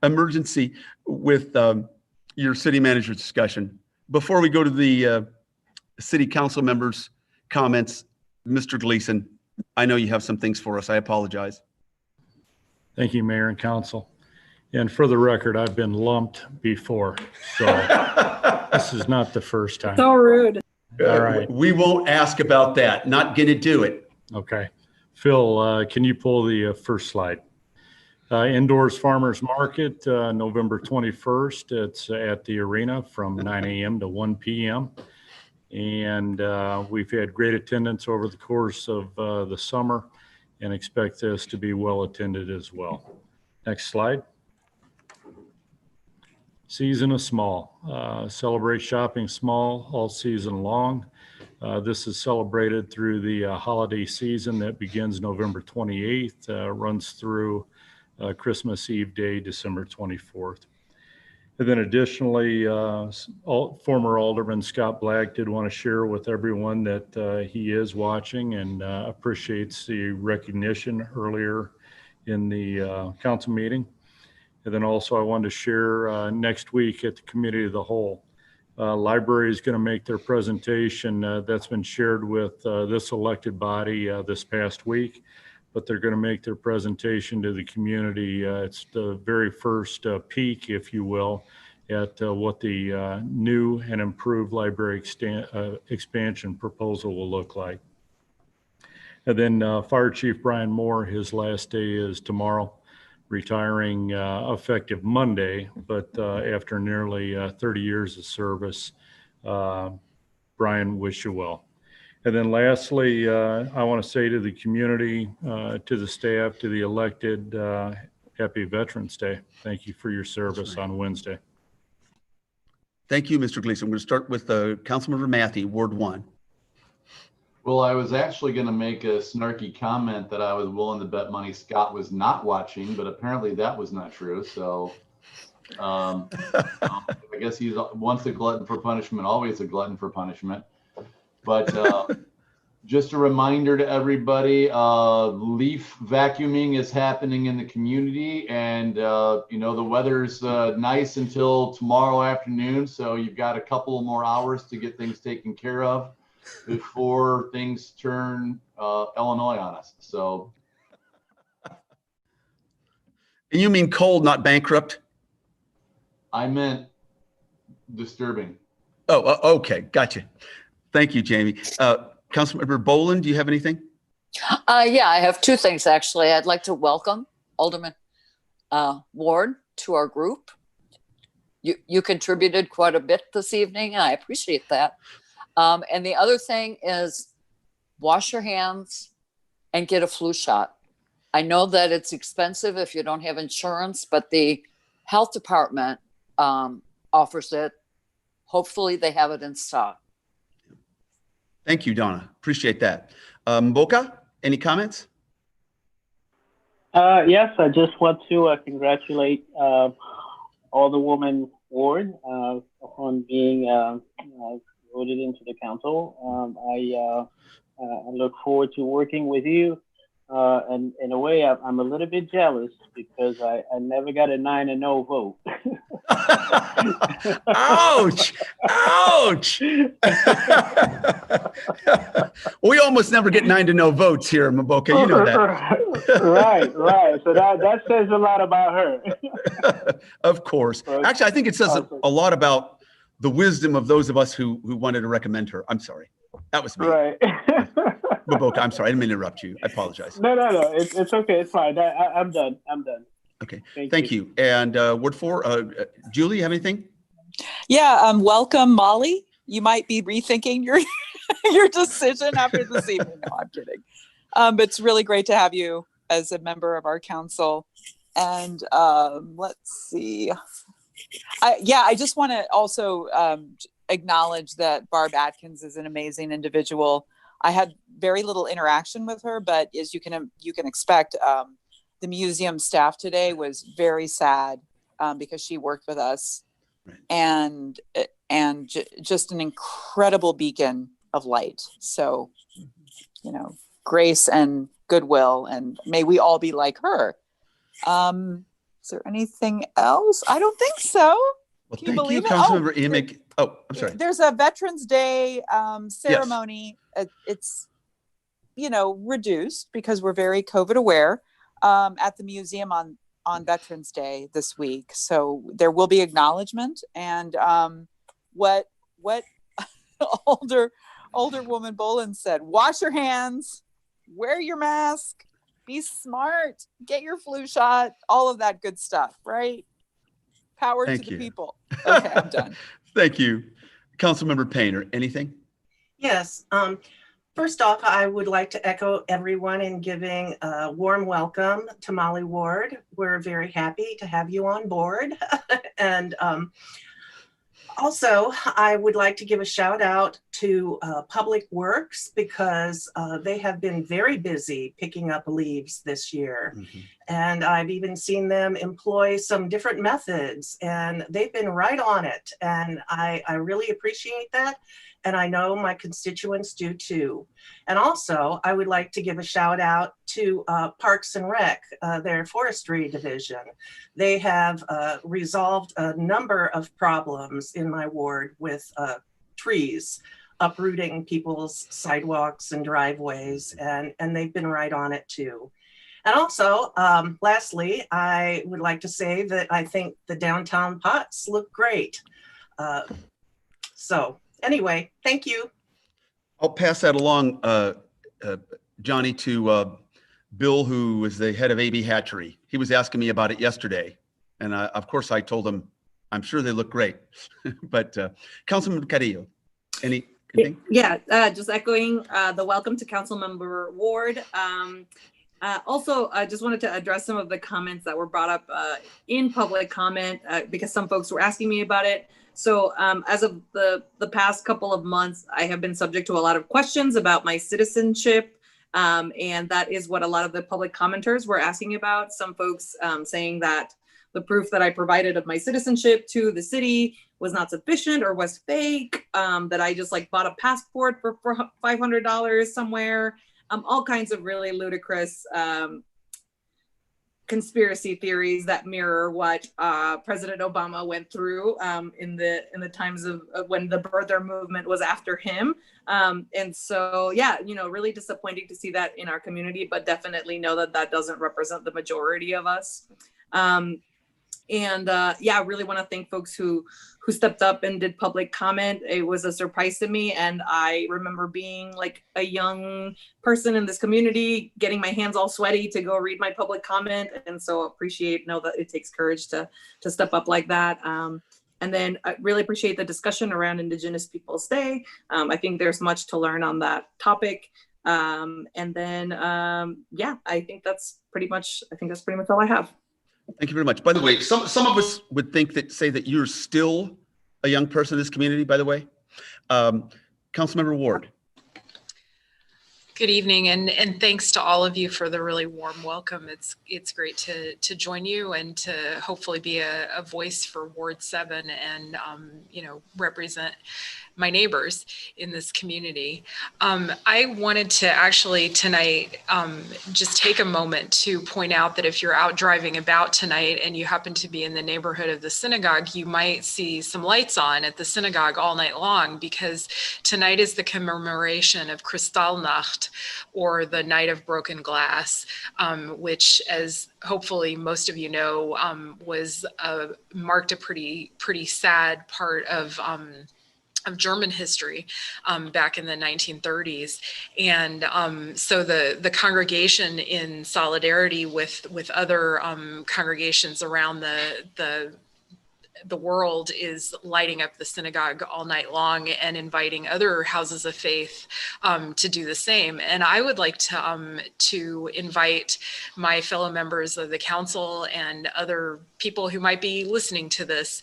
emergency with your city manager discussion. Before we go to the city council members' comments, Mr. Gleason, I know you have some things for us. I apologize. Thank you, Mayor and Council. And for the record, I've been lumped before, so this is not the first time. So rude. All right. We won't ask about that. Not going to do it. Okay. Phil, can you pull the first slide? Indoors Farmers Market, November 21st. It's at the arena from 9 a.m. to 1 p.m. And we've had great attendance over the course of the summer and expect this to be well attended as well. Next slide. Season of Small. Celebrate shopping small all season long. This is celebrated through the holiday season that begins November 28th, runs through Christmas Eve Day, December 24th. And then additionally, former Alderman Scott Black did want to share with everyone that he is watching and appreciates the recognition earlier in the council meeting. And then also I wanted to share next week at the Committee of the Whole. Library is going to make their presentation that's been shared with this elected body this past week, but they're going to make their presentation to the community. It's the very first peek, if you will, at what the new and improved library expansion proposal will look like. And then Fire Chief Brian Moore, his last day is tomorrow, retiring effective Monday, but after nearly 30 years of service, Brian, wish you well. And then lastly, I want to say to the community, to the staff, to the elected, happy Veterans Day. Thank you for your service on Wednesday. Thank you, Mr. Gleason. We're going to start with Councilmember Matthey, Ward 1. Well, I was actually going to make a snarky comment that I was willing to bet money Scott was not watching, but apparently that was not true. So I guess he's once a glutton for punishment, always a glutton for punishment. But just a reminder to everybody, leaf vacuuming is happening in the community, and you know, the weather's nice until tomorrow afternoon. So you've got a couple more hours to get things taken care of before things turn Illinois on us. So. And you mean cold, not bankrupt? I meant disturbing. Oh, okay. Gotcha. Thank you, Jamie. Councilmember Boland, do you have anything? Yeah, I have two things, actually. I'd like to welcome Alderman Ward to our group. You contributed quite a bit this evening, and I appreciate that. And the other thing is wash your hands and get a flu shot. I know that it's expensive if you don't have insurance, but the health department offers it. Hopefully they have it in stock. Thank you, Donna. Appreciate that. Mboka, any comments? Yes, I just want to congratulate Alderwoman Ward on being voted into the council. I look forward to working with you. And in a way, I'm a little bit jealous because I never got a 9-0 vote. Ouch! Ouch! We almost never get 9-0 votes here, Mboka. You know that. Right. So that says a lot about her. Of course. Actually, I think it says a lot about the wisdom of those of us who wanted to recommend her. I'm sorry. That was me. Right. Mboka, I'm sorry. I didn't mean to interrupt you. I apologize. No. It's okay. It's fine. I'm done. Okay. Thank you. And Ward 4, Julie, you have anything? Yeah. Welcome, Molly. You might be rethinking your decision after this evening. No, I'm kidding. But it's really great to have you as a member of our council. And let's see. I just want to also acknowledge that Barb Adkins is an amazing individual. I had very little interaction with her, but as you can expect, the museum staff today was very sad because she worked with us, and just an incredible beacon of light. So, grace and goodwill, and may we all be like her. Is there anything else? I don't think so. Well, Can you believe it? Councilmember Emick. Oh, I'm sorry. There's a Veterans Day ceremony. Yes. It's, reduced because we're very COVID aware at the museum on Veterans Day this week. So there will be acknowledgement, and what older woman Boland said, wash your hands, wear your mask, be smart, get your flu shot, all of that good stuff, right? Power to the people. Okay, I'm done. Thank you. Councilmember Painter, anything? Yes. First off, I would like to echo everyone in giving a warm welcome to Molly Ward. We're very happy to have you on board. And also, I would like to give a shout out to Public Works because they have been very busy picking up leaves this year. Mm-hmm. And I've even seen them employ some different methods, and they've been right on it. And I really appreciate that. And I know my constituents do too. And also, I would like to give a shout out to Parks and Rec, their forestry division. They have resolved a number of problems in my ward with trees uprooting people's sidewalks and driveways, and they've been right on it too. And also, lastly, I would like to say that I think the downtown pots look great. So anyway, thank you. I'll pass that along, Johnny, to Bill, who is the head of AB Hatchery. He was asking me about it yesterday. And of course, I told him, I'm sure they look great. But Councilman Carrillo, anything? Yeah, just echoing the welcome to Councilmember Ward. Also, I just wanted to address some of the comments that were brought up in public comment because some folks were asking me about it. So as of the past couple of months, I have been subject to a lot of questions about my citizenship. And that is what a lot of the public commenters were asking about. Some folks saying that the proof that I provided of my citizenship to the city was not sufficient or was fake, that I just like bought a passport for $500 somewhere. All kinds of really ludicrous conspiracy theories that mirror what President Obama went through in the times of when the birther movement was after him. And so, yeah, really disappointing to see that in our community, but definitely know that that doesn't represent the majority of us. Yeah, I really want to thank folks who stepped up and did public comment. It was a surprise to me. And I remember being like a young person in this community, getting my hands all sweaty to go read my public comment. And so know that it takes courage to step up like that. And then I really appreciate the discussion around Indigenous Peoples Day. I think there's much to learn on that topic. And then, yeah, I think that's pretty much all I have. Thank you very much. By the way, some of us would say that you're still a young person in this community, by the way. Councilmember Ward. Good evening, and thanks to all of you for the really warm welcome. It's great to join you and to hopefully be a voice for Ward 7 and represent my neighbors in this community. I wanted to actually tonight just take a moment to point out that if you're out driving about tonight and you happen to be in the neighborhood of the synagogue, you might see some lights on at the synagogue all night long, because tonight is the commemoration of Kristallnacht, or the Night of Broken Glass, which, as hopefully most of you know, marked a pretty sad part of German history back in the 1930s. And so the congregation, in solidarity with other congregations around the world, is lighting up the synagogue all night long and inviting other houses of faith to do the same. And I would like to invite my fellow members of the council and other people who might be listening to this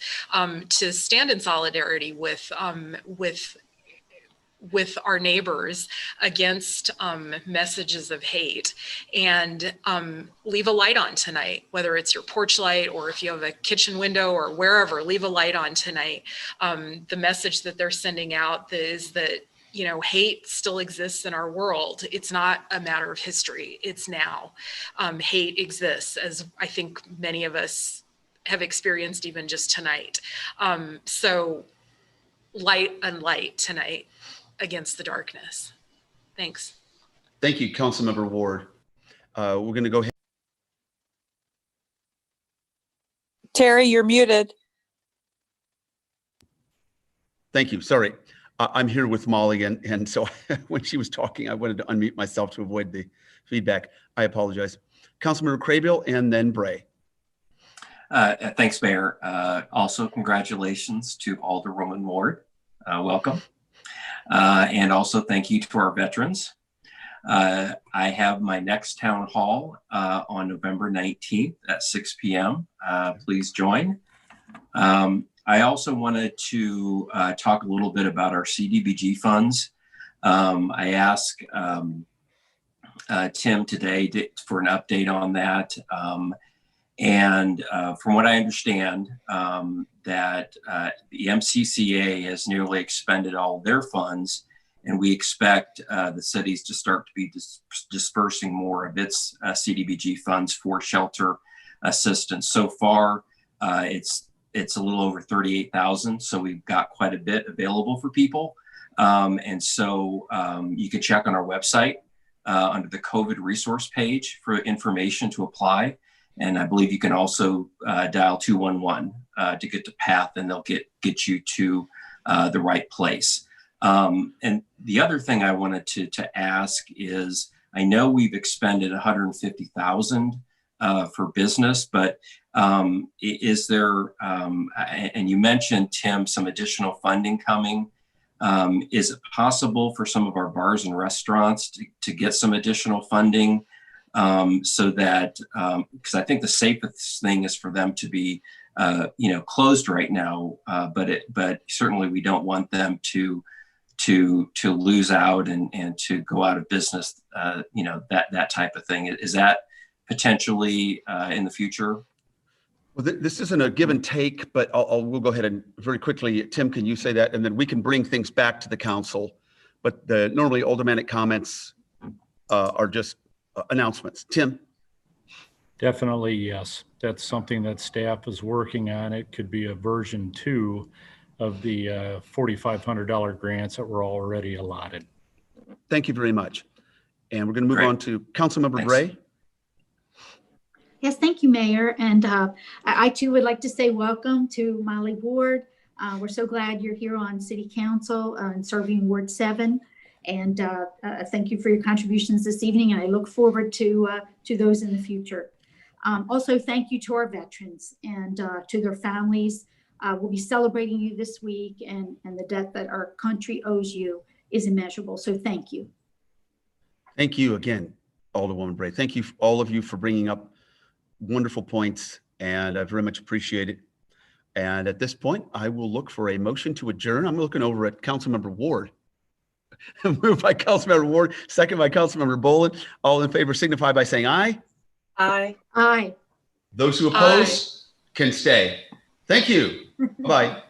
to stand in solidarity with our neighbors against messages of hate, and leave a light on tonight, whether it's your porch light or if you have a kitchen window or wherever, leave a light on tonight. The message that they're sending out is that, hate still exists in our world. It's not a matter of history, it's now. Hate exists, as I think many of us have experienced even just tonight. So light and light tonight against the darkness. Thanks. Thank you, Councilmember Ward. We're going to go ahead. Terry, you're muted. Thank you. Sorry. I'm here with Molly, and so when she was talking, I wanted to unmute myself to avoid the feedback. I apologize. Councilmember Craybill and then Bray. Thanks, Mayor. Also, congratulations to Alderwoman Ward. Welcome. And also thank you to our veterans. I have my next town hall on November 19th at 6 p.m. Please join. I also wanted to talk a little bit about our CDBG funds. I asked Tim today for an update on that. And from what I understand, that the MCCA has nearly expended all their funds, and we expect the cities to start to be dispersing more of its CDBG funds for shelter assistance. So far, it's a little over 38,000, so we've got quite a bit available for people. And so you can check on our website under the COVID resource page for information to apply. And I believe you can also dial 211 to get to PATH, and they'll get you to the right place. And the other thing I wanted to ask is, I know we've expended $150,000 for business, but is there, and you mentioned, Tim, some additional funding coming. Is it possible for some of our bars and restaurants to get some additional funding so that, because I think the safest thing is for them to be, closed right now, but certainly we don't want them to lose out and to go out of business, that type of thing. Is that potentially in the future? Well, this isn't a give and take, but we'll go ahead and very quickly, Tim, can you say that? And then we can bring things back to the council. But normally aldermanic comments are just announcements. Tim? Definitely, yes. That's something that staff is working on. It could be a version 2 of the $4,500 grants that were already allotted. Thank you very much. And we're going to move on to Councilmember Bray. Yes, thank you, Mayor. And I too would like to say welcome to Molly Ward. We're so glad you're here on City Council and serving Ward 7. And thank you for your contributions this evening. And I look forward to those in the future. Also, thank you to our veterans and to their families. We'll be celebrating you this week, and the debt that our country owes you is immeasurable. So thank you. Thank you again, Alderwoman Bray. Thank you, all of you, for bringing up wonderful points, and I very much appreciate it. And at this point, I will look for a motion to adjourn. I'm looking over at Councilmember Ward. Moved by Councilmember Ward, second by Councilmember Boland. All in favor signify by saying aye. Aye. Aye. Those who oppose can stay. Thank you. Bye-bye.